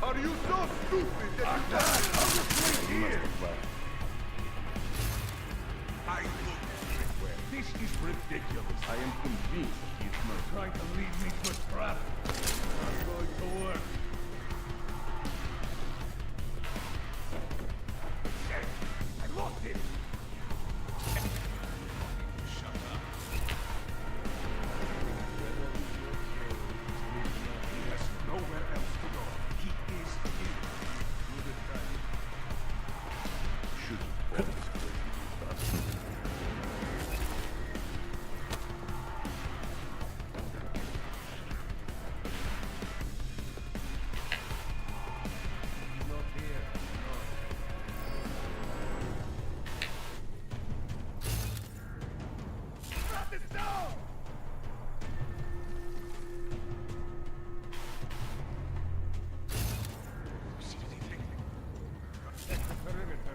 Are you so stupid that you can't understand here? I look everywhere. This is ridiculous. I am convinced he's not trying to lead me to a trap. I'm going to work. Yes, I lost him. Shut up. He has nowhere else to go. He is here. Should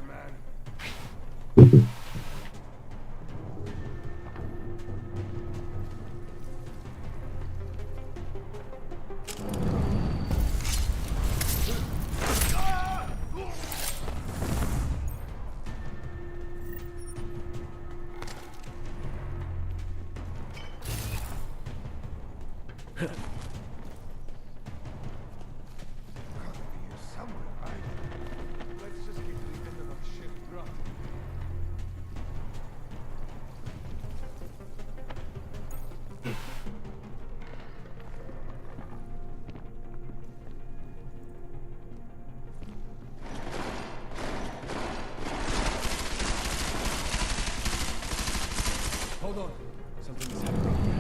man. Hold on. Something is happening.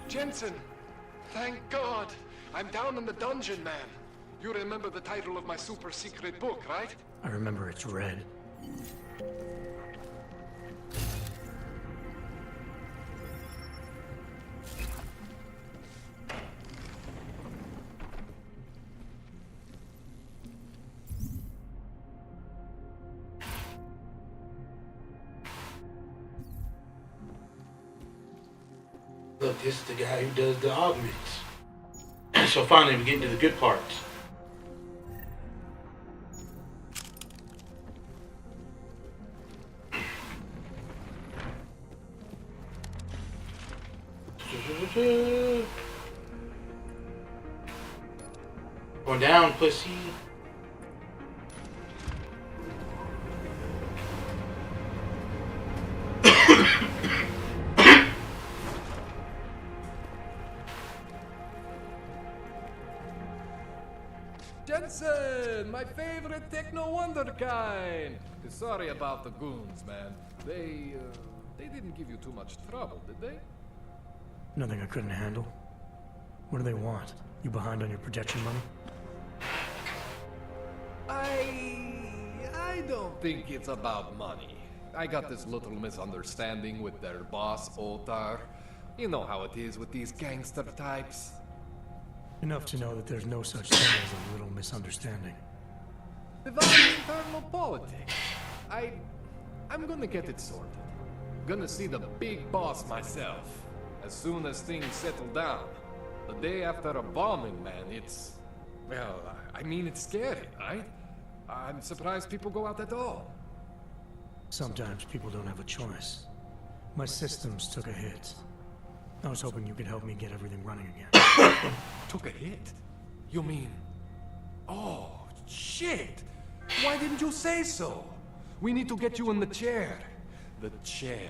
Jensen! Thank God! I'm down in the dungeon, man. You remember the title of my super secret book, right? I remember it's red. Look, this is the guy who does the augments. So finally we get into the good parts. Going down, pussy. Jensen, my favorite techno wonderkind. Sorry about the goons, man. They didn't give you too much trouble, did they? Nothing I couldn't handle. What do they want? You behind on your protection money? I don't think it's about money. I got this little misunderstanding with their boss, Otar. You know how it is with these gangster types. Enough to know that there's no such thing as a little misunderstanding. Divine internal politics. I'm gonna get it sorted. Gonna see the big boss myself. As soon as things settle down. The day after a bombing, man, it's... Well, I mean, it's scary, right? I'm surprised people go out at all. Sometimes people don't have a choice. My systems took a hit. I was hoping you could help me get everything running again. Took a hit? You mean... Oh, shit! Why didn't you say so? We need to get you in the chair. The chair.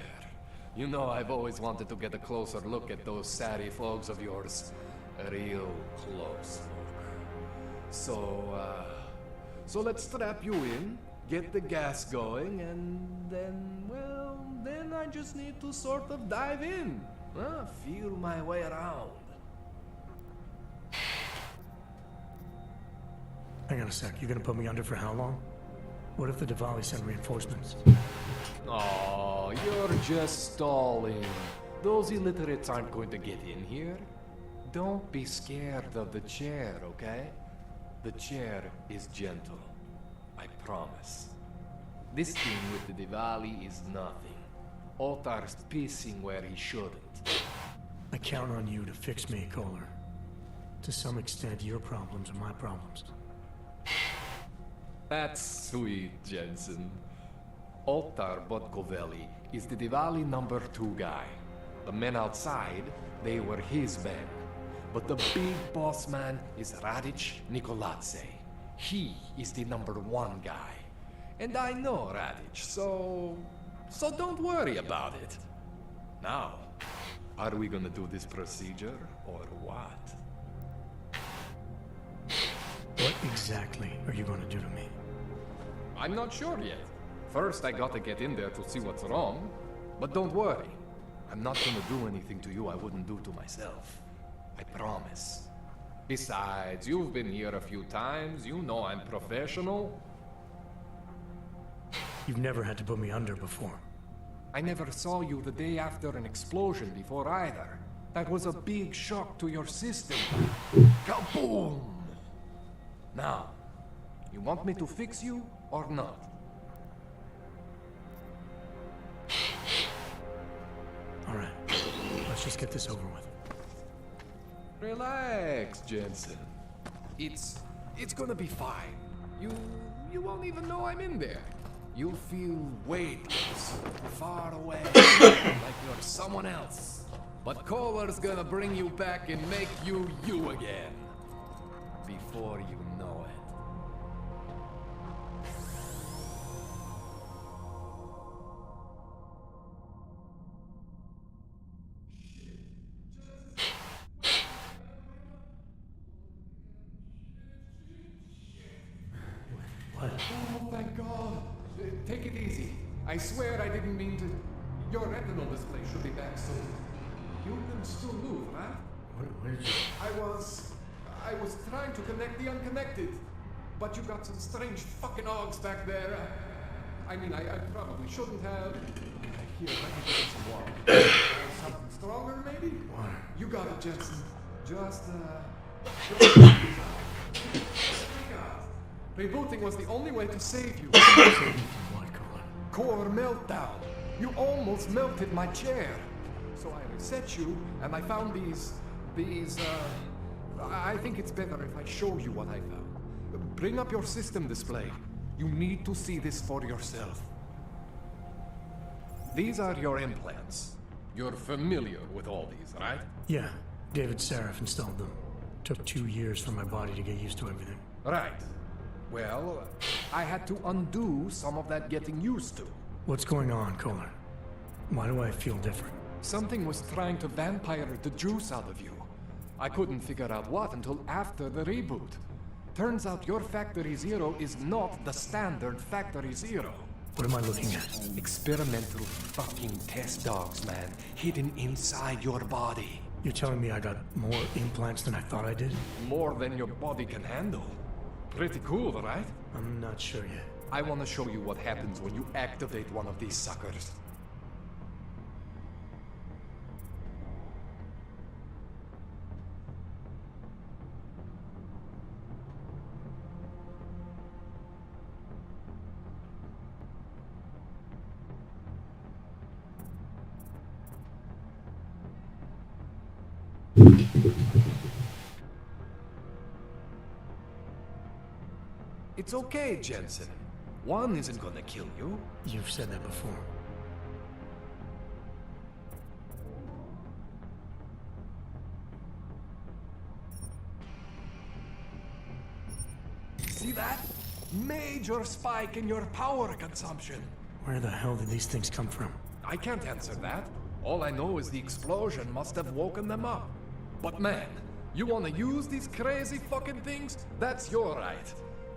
You know, I've always wanted to get a closer look at those satty folks of yours. A real close look. So let's strap you in, get the gas going, and then, well, then I just need to sort of dive in. Feel my way around. Hang on a sec. You're gonna put me under for how long? What if the Diwali send reinforcements? Oh, you're just stalling. Those illiterates aren't going to get in here. Don't be scared of the chair, okay? The chair is gentle. I promise. This thing with the Diwali is nothing. Ottar's pissing where he shouldn't. I count on you to fix me, Kohler. To some extent, your problems are my problems. That's sweet, Jensen. Ottar Botkovelli is the Diwali number 2 guy. The men outside, they were his men. But the big boss man is Radic Nikoladze. He is the number 1 guy. And I know Radic, so don't worry about it. Now, are we gonna do this procedure or what? What exactly are you gonna do to me? I'm not sure yet. First, I gotta get in there to see what's wrong. But don't worry. I'm not gonna do anything to you I wouldn't do to myself. I promise. Besides, you've been here a few times. You know I'm professional. You've never had to put me under before. I never saw you the day after an explosion before either. That was a big shock to your system. Kaboom! Now, you want me to fix you or not? All right, let's just get this over with. Relax, Jensen. It's gonna be fine. You won't even know I'm in there. You'll feel weightless, far away, like you're someone else. But Kohler's gonna bring you back and make you you again. Before you know it. What? Oh, thank God. Take it easy. I swear I didn't mean to. Your retinal display should be back soon. You can still move, right? Where did you... I was trying to connect the unconnected, but you got some strange fucking ogs back there. I mean, I probably shouldn't have. Here, let me get some water. Something stronger, maybe? Water. You got it, Jensen. Just, Rebooting was the only way to save you. Core meltdown. You almost melted my chair. So I reset you, and I found these, I think it's better if I show you what I found. Bring up your system display. You need to see this for yourself. These are your implants. You're familiar with all these, right? Yeah, David Sarif installed them. Took 2 years for my body to get used to everything. Right. Well, I had to undo some of that getting used to. What's going on, Kohler? Why do I feel different? Something was trying to vampire the juice out of you. I couldn't figure out what until after the reboot. Turns out your Factory Zero is not the standard Factory Zero. What am I looking at? Experimental fucking test dogs, man. Hidden inside your body. You're telling me I got more implants than I thought I did? More than your body can handle. Pretty cool, right? I'm not sure yet. I want to show you what happens when you activate one of these suckers. It's okay, Jensen. One isn't gonna kill you. You've said that before. See that? Major spike in your power consumption. Where the hell did these things come from? I can't answer that. All I know is the explosion must have woken them up. But man, you wanna use these crazy fucking things? That's your right.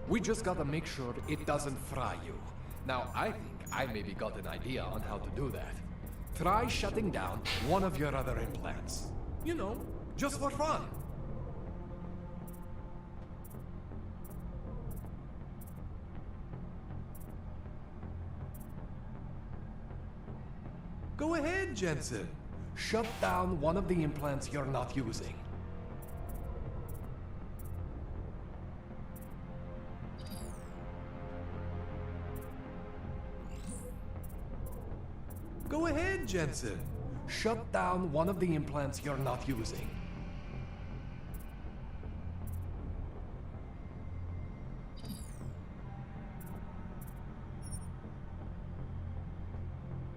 We just gotta make sure it doesn't fry you. Now, I think I maybe got an idea on how to do that. Try shutting down one of your other implants. You know, just for fun. Go ahead, Jensen. Shut down one of the implants you're not using. Go ahead, Jensen. Shut down one of the implants you're not using.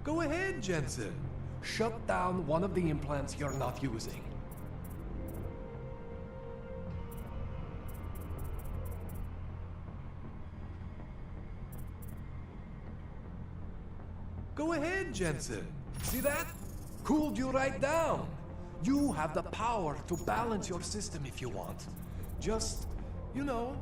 Go ahead, Jensen. Shut down one of the implants you're not using. Go ahead, Jensen. See that? Cooled you right down. You have the power to balance your system if you want. Just, you know,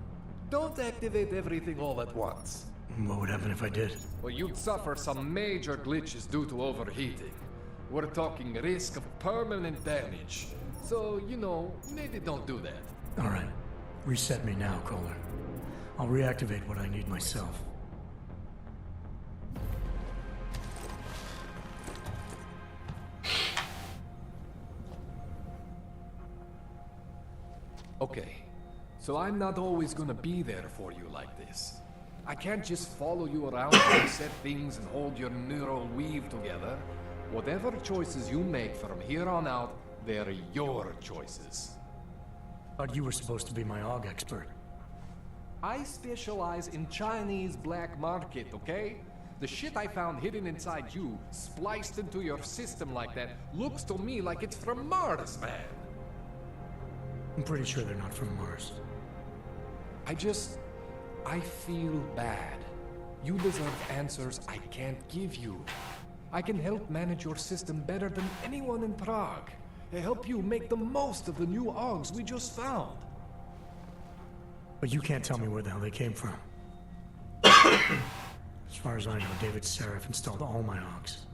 don't activate everything all at once. What would happen if I did? Well, you'd suffer some major glitches due to overheating. We're talking risk of permanent damage. So, you know, maybe don't do that. All right. Reset me now, Kohler. I'll reactivate what I need myself. Okay, so I'm not always gonna be there for you like this. I can't just follow you around and reset things and hold your neural weave together. Whatever choices you make from here on out, they're your choices. Thought you were supposed to be my AUG expert. I specialize in Chinese black market, okay? The shit I found hidden inside you, spliced into your system like that, looks to me like it's from Mars, man. I'm pretty sure they're not from Mars. I feel bad. You deserve answers I can't give you. I can help manage your system better than anyone in Prague. I help you make the most of the new AUGs we just found. But you can't tell me where the hell they came from. As far as I know, David Seraph installed all my AUGs.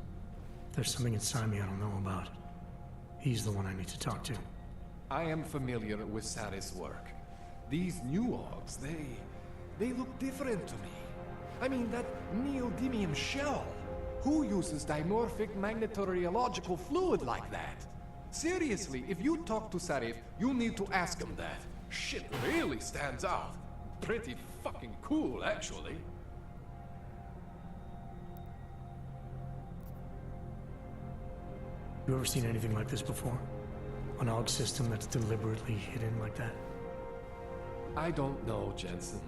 There's something inside me I don't know about. He's the one I need to talk to. I am familiar with Sarah's work. These new AUGs, they look different to me. I mean, that neodymium shell. Who uses dimorphic magnetorheological fluid like that? Seriously, if you talk to Sarif, you need to ask him that. Shit really stands out. Pretty fucking cool, actually. You ever seen anything like this before? An AUG system that's deliberately hidden like that? I don't know, Jensen.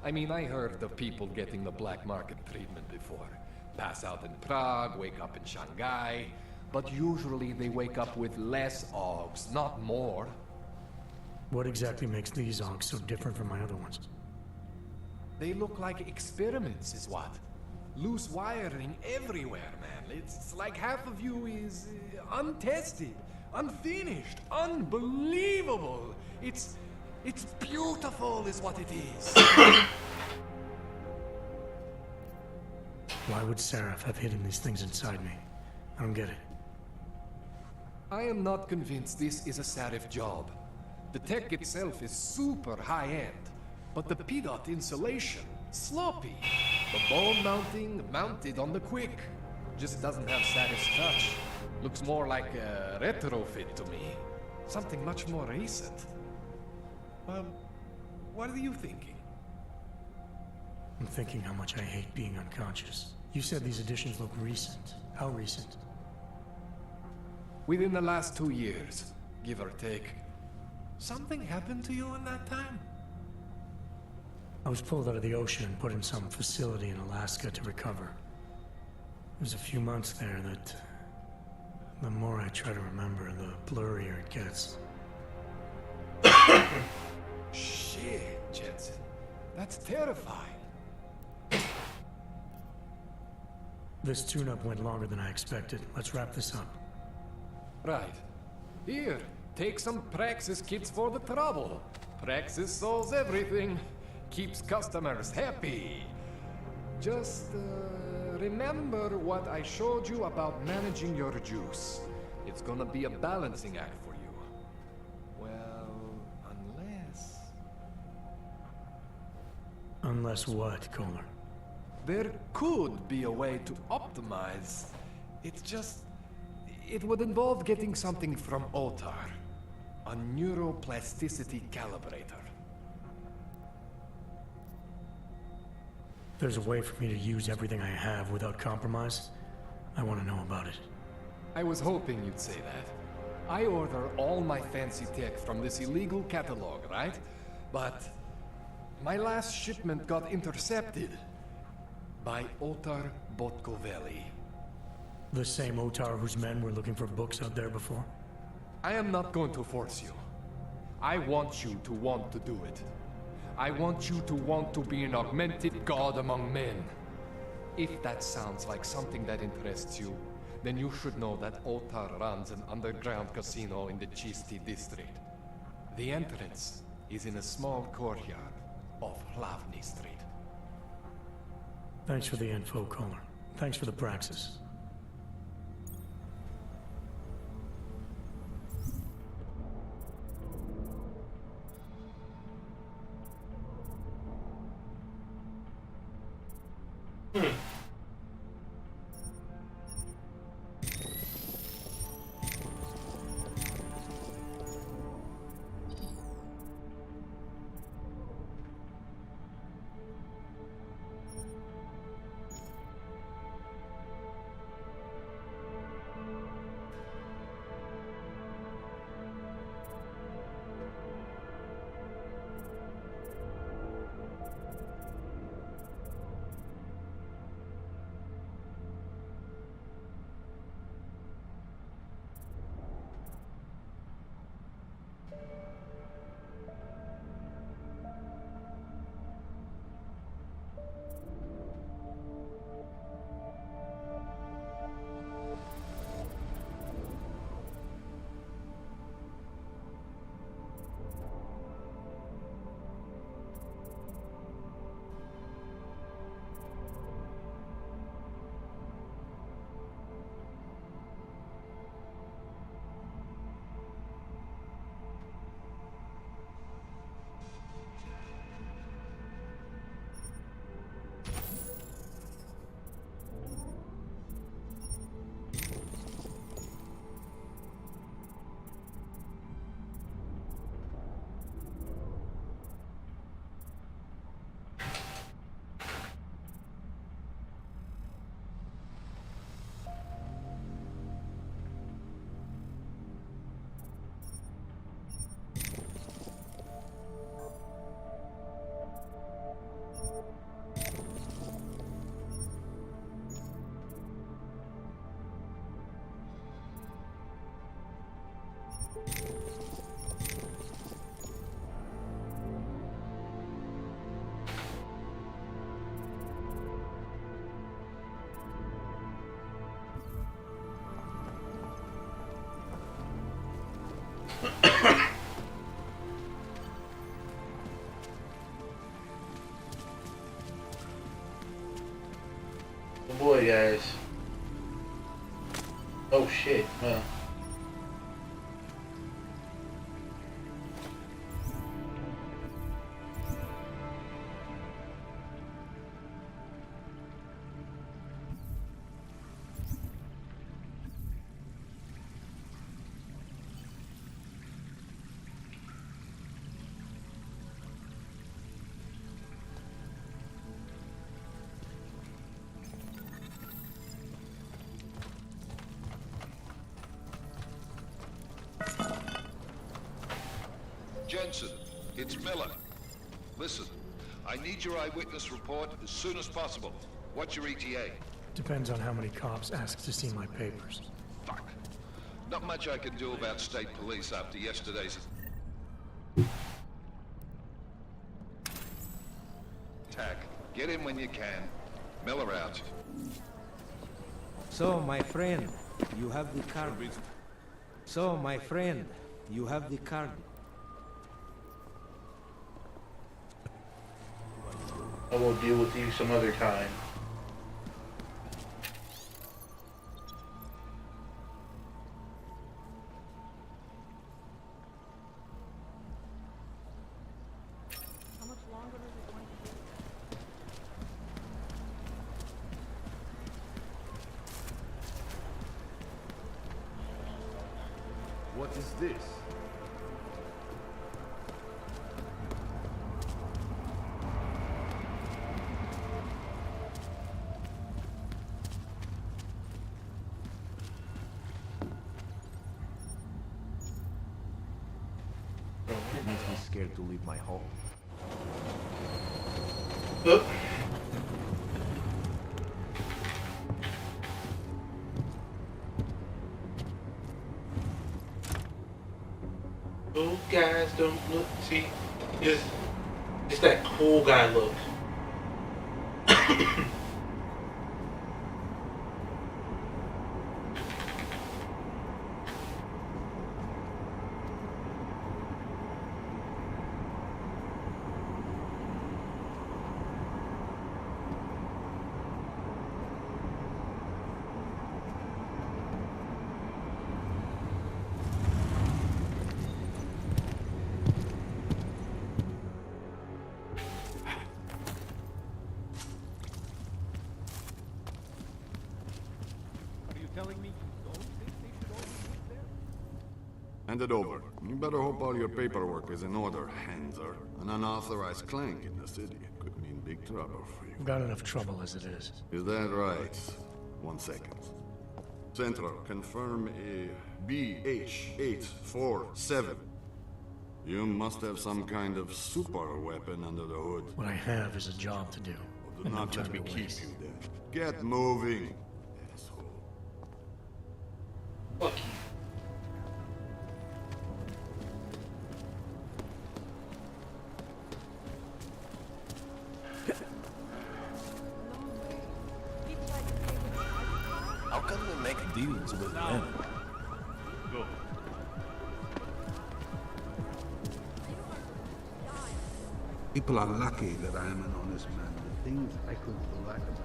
I mean, I heard of people getting the black market treatment before. Pass out in Prague, wake up in Shanghai. But usually they wake up with less AUGs, not more. What exactly makes these AUGs so different from my other ones? They look like experiments, is what? Loose wiring everywhere, man. It's like half of you is untested, unfinished, unbelievable. It's beautiful is what it is. Why would Seraph have hidden these things inside me? I don't get it. I am not convinced this is a Sarif job. The tech itself is super high-end, but the PDOT insulation, sloppy. The bone mounting, mounted on the quick. Just doesn't have Sarif's touch. Looks more like a retrofit to me. Something much more recent. What are you thinking? I'm thinking how much I hate being unconscious. You said these additions look recent. How recent? Within the last 2 years, give or take. Something happened to you in that time? I was pulled out of the ocean and put in some facility in Alaska to recover. There's a few months there that... the more I try to remember, the blurrier it gets. Shit, Jensen. That's terrifying. This tune-up went longer than I expected. Let's wrap this up. Right. Here, take some Praxis kits for the trouble. Praxis solves everything. Keeps customers happy. Just, remember what I showed you about managing your juice. It's gonna be a balancing act for you. Well, unless... Unless what, Kohler? There could be a way to optimize. It's just... It would involve getting something from Otar. A neuroplasticity calibrator. There's a way for me to use everything I have without compromise? I want to know about it. I was hoping you'd say that. I order all my fancy tech from this illegal catalog, right? But my last shipment got intercepted by Otar Botkoveli. The same Otar whose men were looking for books out there before? I am not going to force you. I want you to want to do it. I want you to want to be an augmented god among men. If that sounds like something that interests you, then you should know that Otar runs an underground casino in the Chisti district. The entrance is in a small courtyard off Hlavny Street. Thanks for the info, Kohler. Thanks for the praxis. Oh boy, guys. Oh shit. Well. Jensen, it's Miller. Listen, I need your eyewitness report as soon as possible. What's your ETA? Depends on how many cops ask to see my papers. Fuck. Not much I can do about state police after yesterday's... Get in when you can. Miller out. So, my friend, you have the card. So, my friend, you have the card. I will deal with you some other time. What is this? It makes me scared to leave my home. Those guys don't look, see, just that cool guy look. Telling me you don't think they should all be with there? Hand it over. You better hope all your paperwork is in order, Hanser. An unauthorized clank in the city could mean big trouble for you. Got enough trouble as it is. Is that right? 1 second. Central, confirm a BH-847. You must have some kind of super weapon under the hood. What I have is a job to do. Do not let me keep you there. Get moving. Fuck you. How can we make deals with them? Go. People are lucky that I am an honest man. The things I could do, I could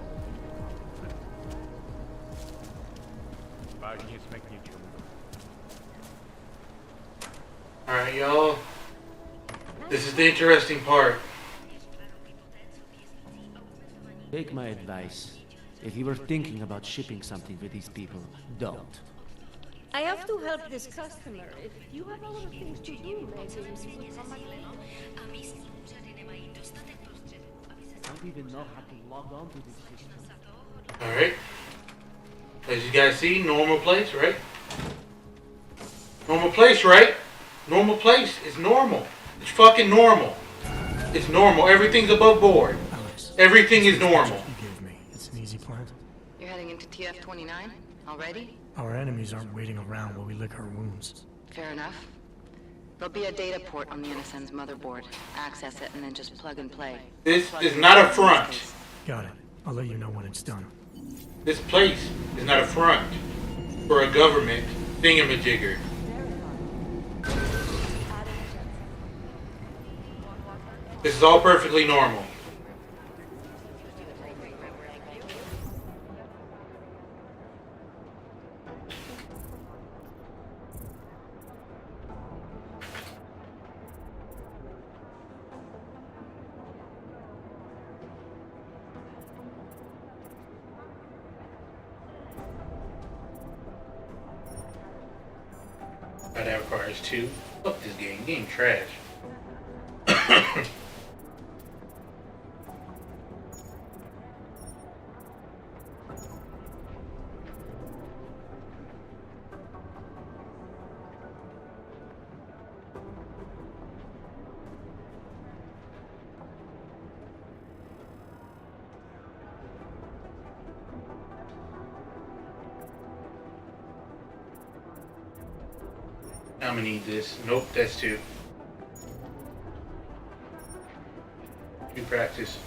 Alright, y'all. This is the interesting part. Take my advice. If you were thinking about shipping something with these people, don't. I have to help this customer. If you have other things to do, maybe you should come back later. I don't even know how to log on to this system. Alright. As you guys see, normal place, right? Normal place, right? Normal place. It's normal. It's fucking normal. It's normal. Everything's above board. Everything is normal. You gave me. It's an easy plan. You're heading into TF-29 already? Our enemies aren't waiting around while we lick our wounds. Fair enough. There'll be a data port on the NSN's motherboard. Access it and then just plug and play. This is not a front. Got it. I'll let you know when it's done. This place is not a front for a government thingamajigger. This is all perfectly normal. That requires 2. Fuck this game. Game trash. I'm gonna need this. Nope, that's 2. 2 practice.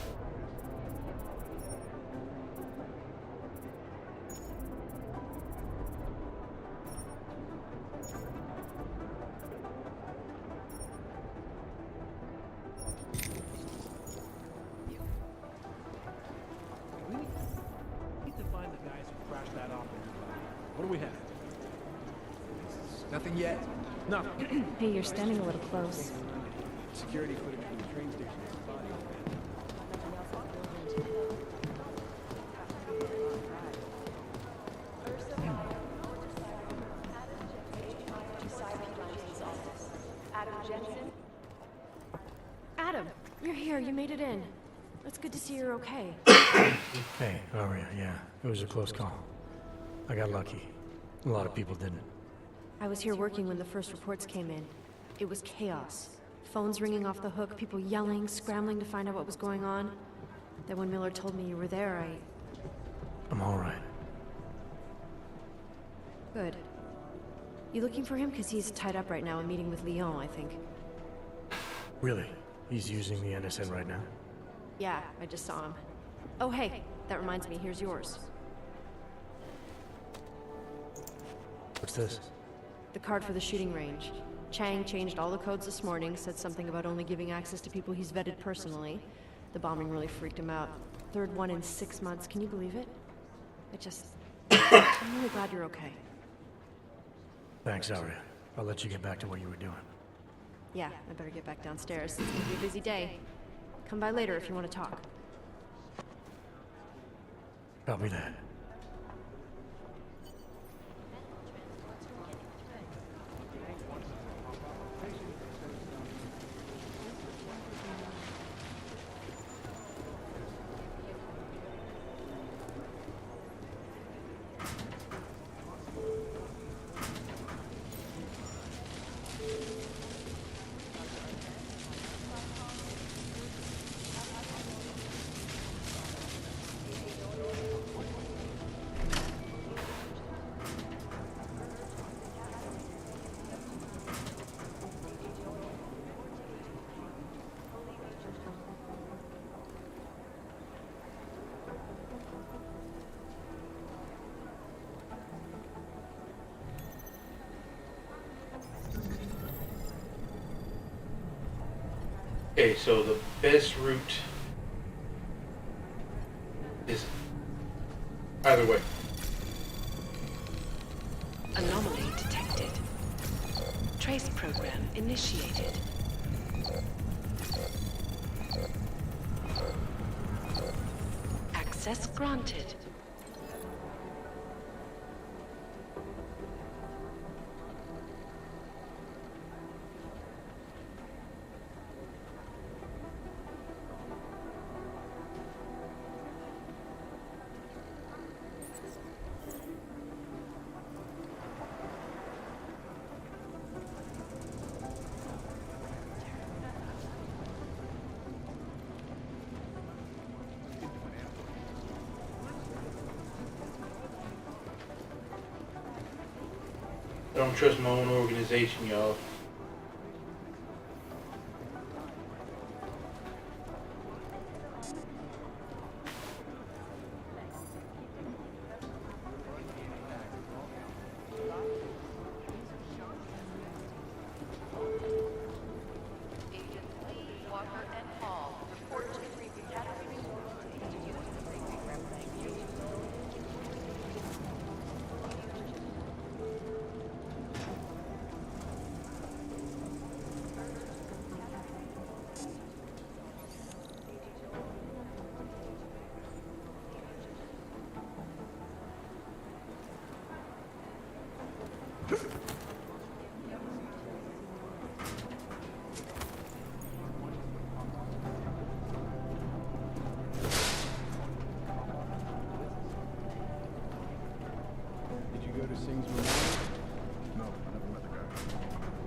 What do we have? Nothing yet? Nothing. Hey, you're standing a little close. Security footage from the train station has the body on Adam, you're here. You made it in. It's good to see you're okay. Hey, Aria, yeah. It was a close call. I got lucky. A lot of people didn't. I was here working when the first reports came in. It was chaos. Phones ringing off the hook, people yelling, scrambling to find out what was going on. Then when Miller told me you were there, I'm all right. Good. You looking for him? Because he's tied up right now and meeting with Leon, I think. Really? He's using the NSN right now? Yeah, I just saw him. Oh, hey, that reminds me, here's yours. What's this? The card for the shooting range. Chang changed all the codes this morning, said something about only giving access to people he's vetted personally. The bombing really freaked him out. Third one in 6 months, can you believe it? I'm really glad you're okay. Thanks, Aria. I'll let you get back to what you were doing. Yeah, I better get back downstairs. It's gonna be a busy day. Come by later if you want to talk. Copy that. Okay, so the best route is either way. Anomaly detected. Trace program initiated. Access granted. I don't trust my own organization, y'all.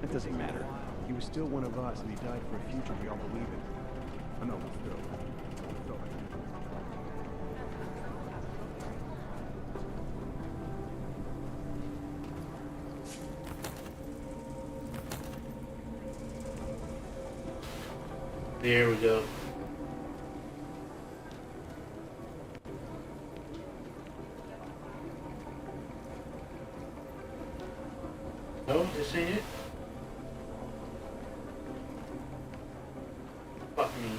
It doesn't matter. He was still one of us, and he died for a future we all believe in. I know, but still. There we go. No, this ain't it. Fuck me.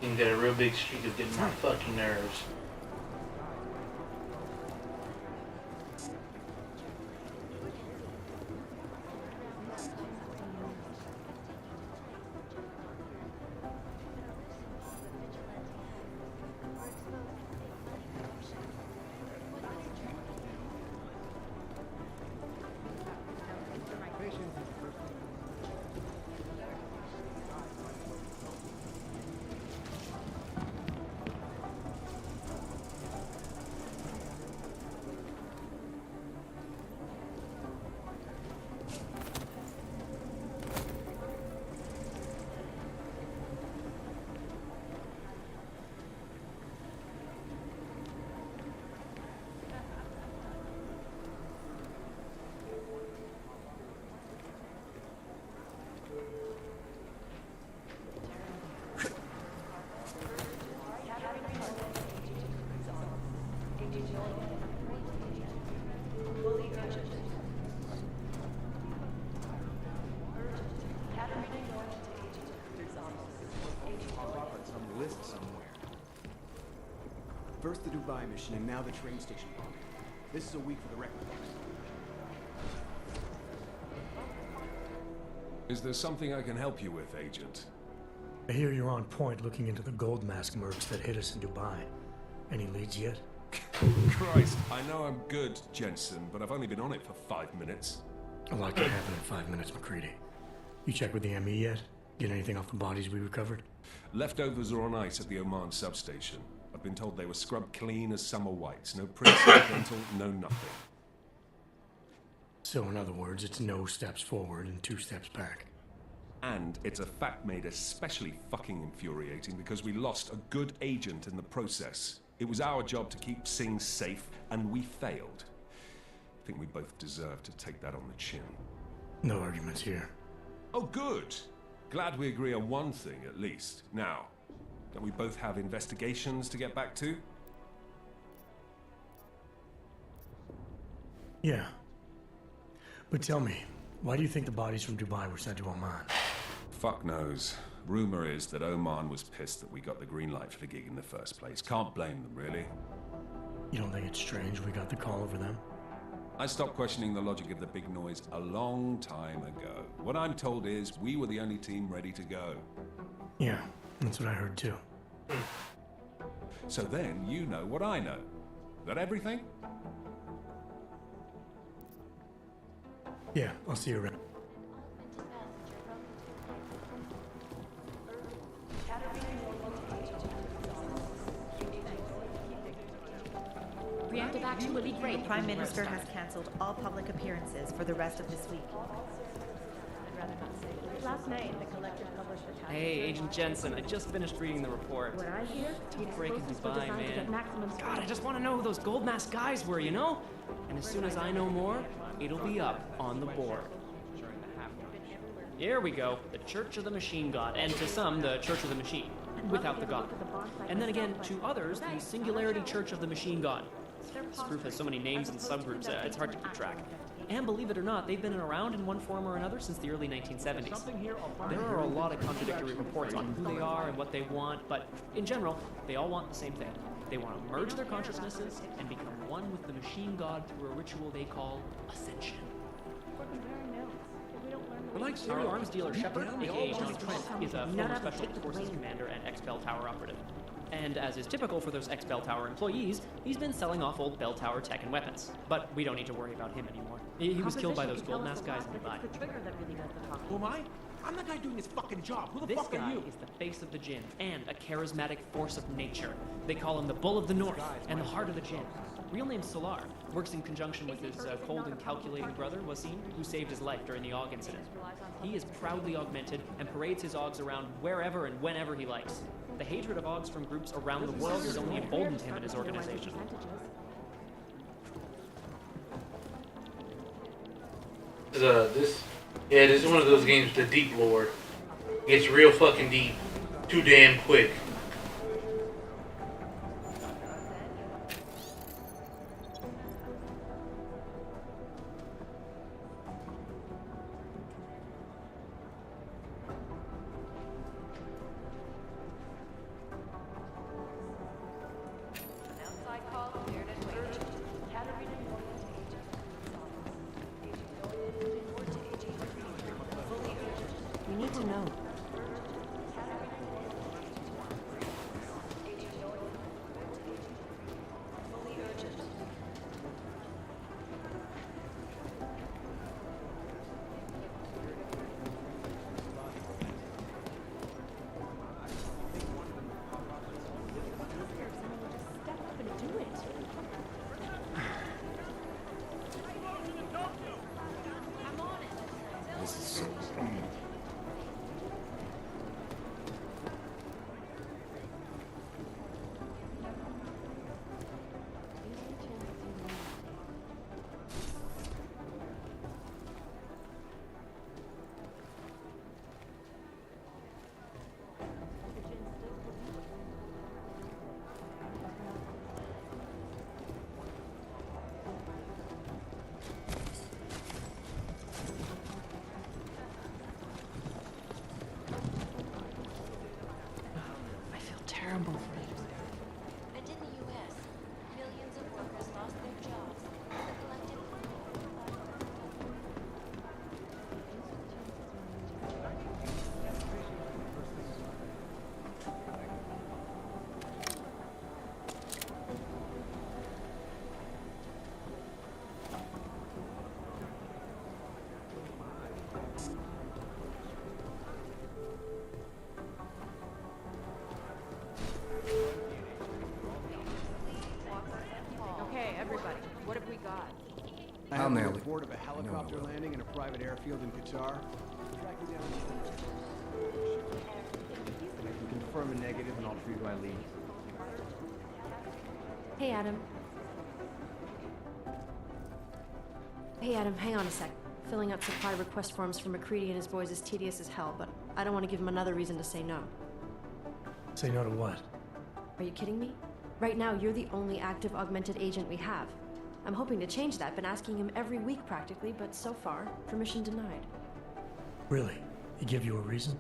You got a real big streak of getting my fucking nerves. Some list somewhere. First the Dubai mission, and now the train station bombing. This is a week for the record books. Is there something I can help you with, Agent? I hear you're on point looking into the gold mask mercs that hit us in Dubai. Any leads yet? Christ, I know I'm good, Jensen, but I've only been on it for 5 minutes. A lot can happen in 5 minutes, McCready. You checked with the ME yet? Get anything off the bodies we recovered? Leftovers are on ice at the Oman substation. I've been told they were scrubbed clean as summer whites. No prints, no dental, no nothing. So in other words, it's no steps forward and 2 steps back. And it's a fact made especially fucking infuriating because we lost a good agent in the process. It was our job to keep Singh safe, and we failed. I think we both deserve to take that on the chin. No arguments here. Oh, good. Glad we agree on one thing, at least. Now, don't we both have investigations to get back to? Yeah. But tell me, why do you think the bodies from Dubai were sent to Oman? Fuck knows. Rumor is that Oman was pissed that we got the green light for the gig in the first place. Can't blame them, really. You don't think it's strange we got the call over them? I stopped questioning the logic of the big noise a long time ago. What I'm told is we were the only team ready to go. Yeah, that's what I heard too. So then you know what I know. That everything? Yeah, I'll see you around. Reactive action would be great. The Prime Minister has cancelled all public appearances for the rest of this week. Last night, the collector published a task. Hey, Agent Jensen, I just finished reading the report. What I hear? Tough break in Dubai, man. God, I just want to know who those gold mask guys were, you know? And as soon as I know more, it'll be up on the board. Here we go. The Church of the Machine God. And to some, the Church of the Machine. Without the God. And then again, to others, the Singularity Church of the Machine God. This group has so many names and subgroups, it's hard to keep track. And believe it or not, they've been around in one form or another since the early 1970s. There are a lot of contradictory reports on who they are and what they want, but in general, they all want the same thing. They want to merge their consciousnesses and become one with the machine god through a ritual they call Ascension. Our arms dealer Shepard, aka Johnny Trent, is a former Special Forces commander and ex-Bell Tower operative. And as is typical for those ex-Bell Tower employees, he's been selling off old Bell Tower tech and weapons. But we don't need to worry about him anymore. He was killed by those gold mask guys in Dubai. Who am I? I'm the guy doing his fucking job. Who the This fuck guy are you? is the face of the Jinn and a charismatic force of nature. They call him the Bull of the North and the Heart of the Jinn. Real name Solar. Works in conjunction with his cold and calculating brother, Wasim, who saved his life during the AUG incident. He is proudly augmented and parades his AUGs around wherever and whenever he likes. The hatred of AUGs from groups around the world has only emboldened him and his organization. This is one of those games, the deep lore. It's real fucking deep. Too damn quick. know. This is so wrong. I feel terrible for you. And in the U.S., millions of workers lost their jobs. The collective Okay, everybody, what have we got? I I'll have a nail it. report of a helicopter landing in a private airfield in Qatar. Tracking down and I can confirm a negative and I'll treat my lead. Hey, Adam. Hey, Adam, hang on a sec. Filling out supply request forms for McCready and his boys is tedious as hell, but I don't want to give him another reason to say no. Say no to what? Are you kidding me? Right now, you're the only active augmented agent we have. I'm hoping to change that, been asking him every week practically, but so far, permission denied. Really? He give you a reason?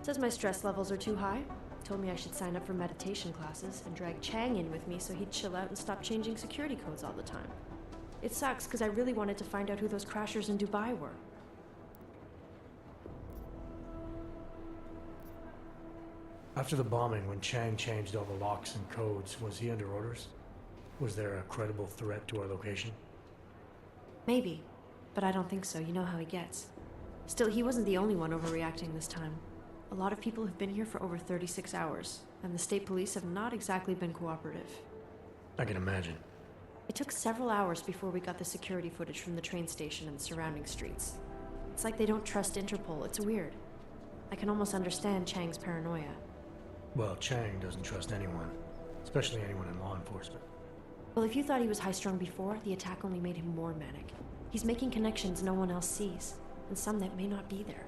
Says my stress levels are too high. Told me I should sign up for meditation classes and drag Chang in with me so he'd chill out and stop changing security codes all the time. It sucks because I really wanted to find out who those crashers in Dubai were. After the bombing, when Chang changed all the locks and codes, was he under orders? Was there a credible threat to our location? Maybe, but I don't think so. You know how he gets. Still, he wasn't the only one overreacting this time. A lot of people have been here for over 36 hours, and the state police have not exactly been cooperative. I can imagine. It took several hours before we got the security footage from the train station and surrounding streets. It's like they don't trust Interpol. It's weird. I can almost understand Chang's paranoia. Well, Chang doesn't trust anyone, especially anyone in law enforcement. Well, if you thought he was high-strung before, the attack only made him more manic. He's making connections no one else sees, and some that may not be there.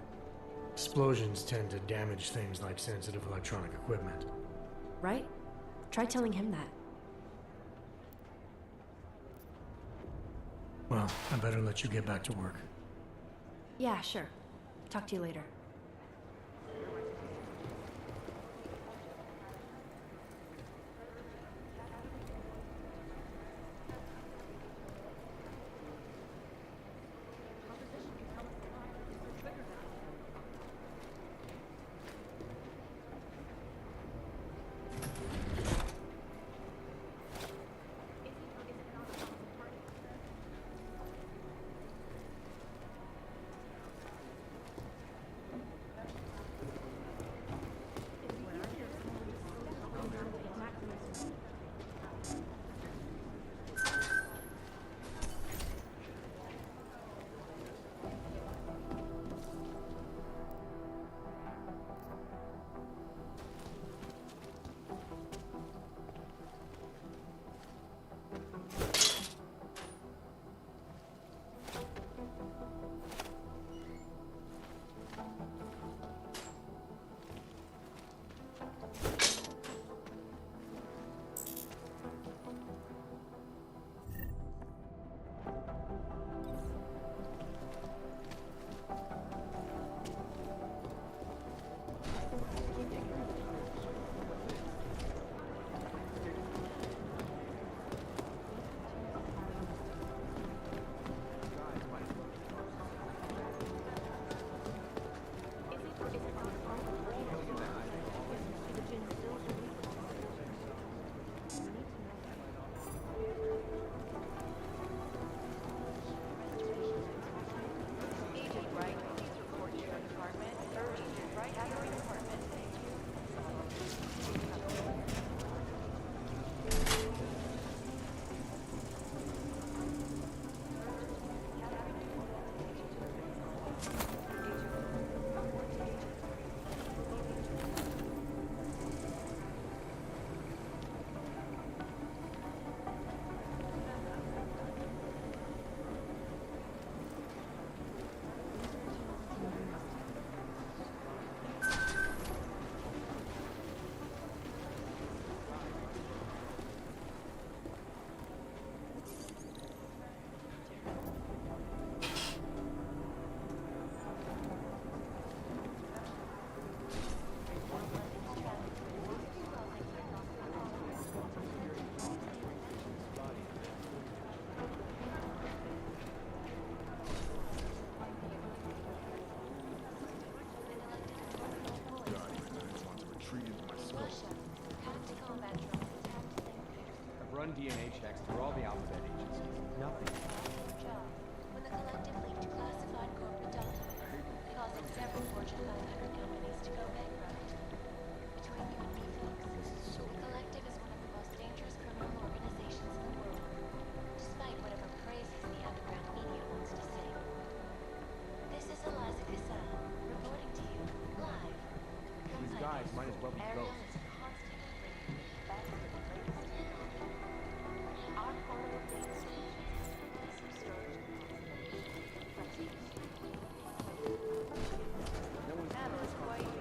Explosions tend to damage things like sensitive electronic equipment. Right? Try telling him that. Well, I better let you get back to work. Yeah, sure. Talk to you later. run DNA checks through all the alphabet agencies. Nothing. When the collective leaked classified corporate documents, causing several Fortune 500 companies to go bankrupt. Between you and me, Felix, the collective is one of the most dangerous criminal organizations in the world, despite whatever praises the underground media wants to sing. This is Eliza Cassell, reporting to you, live. These guys might as well be Ariel ghosts. is constantly bringing you the best of the latest technology. Our portable data solutions have storage and No one's Analyst White,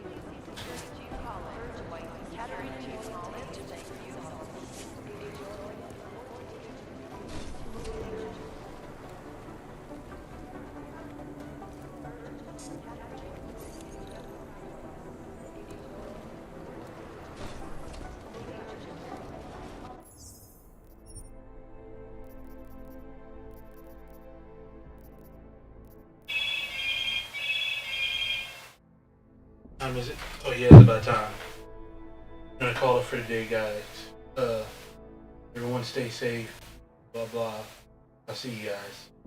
security chief Collins, White, Catherine Chief Smallest, thank you. Time is it? Oh yeah, it's about time. I'm gonna call it for today, guys. Everyone stay safe. Blah blah. I'll see you guys.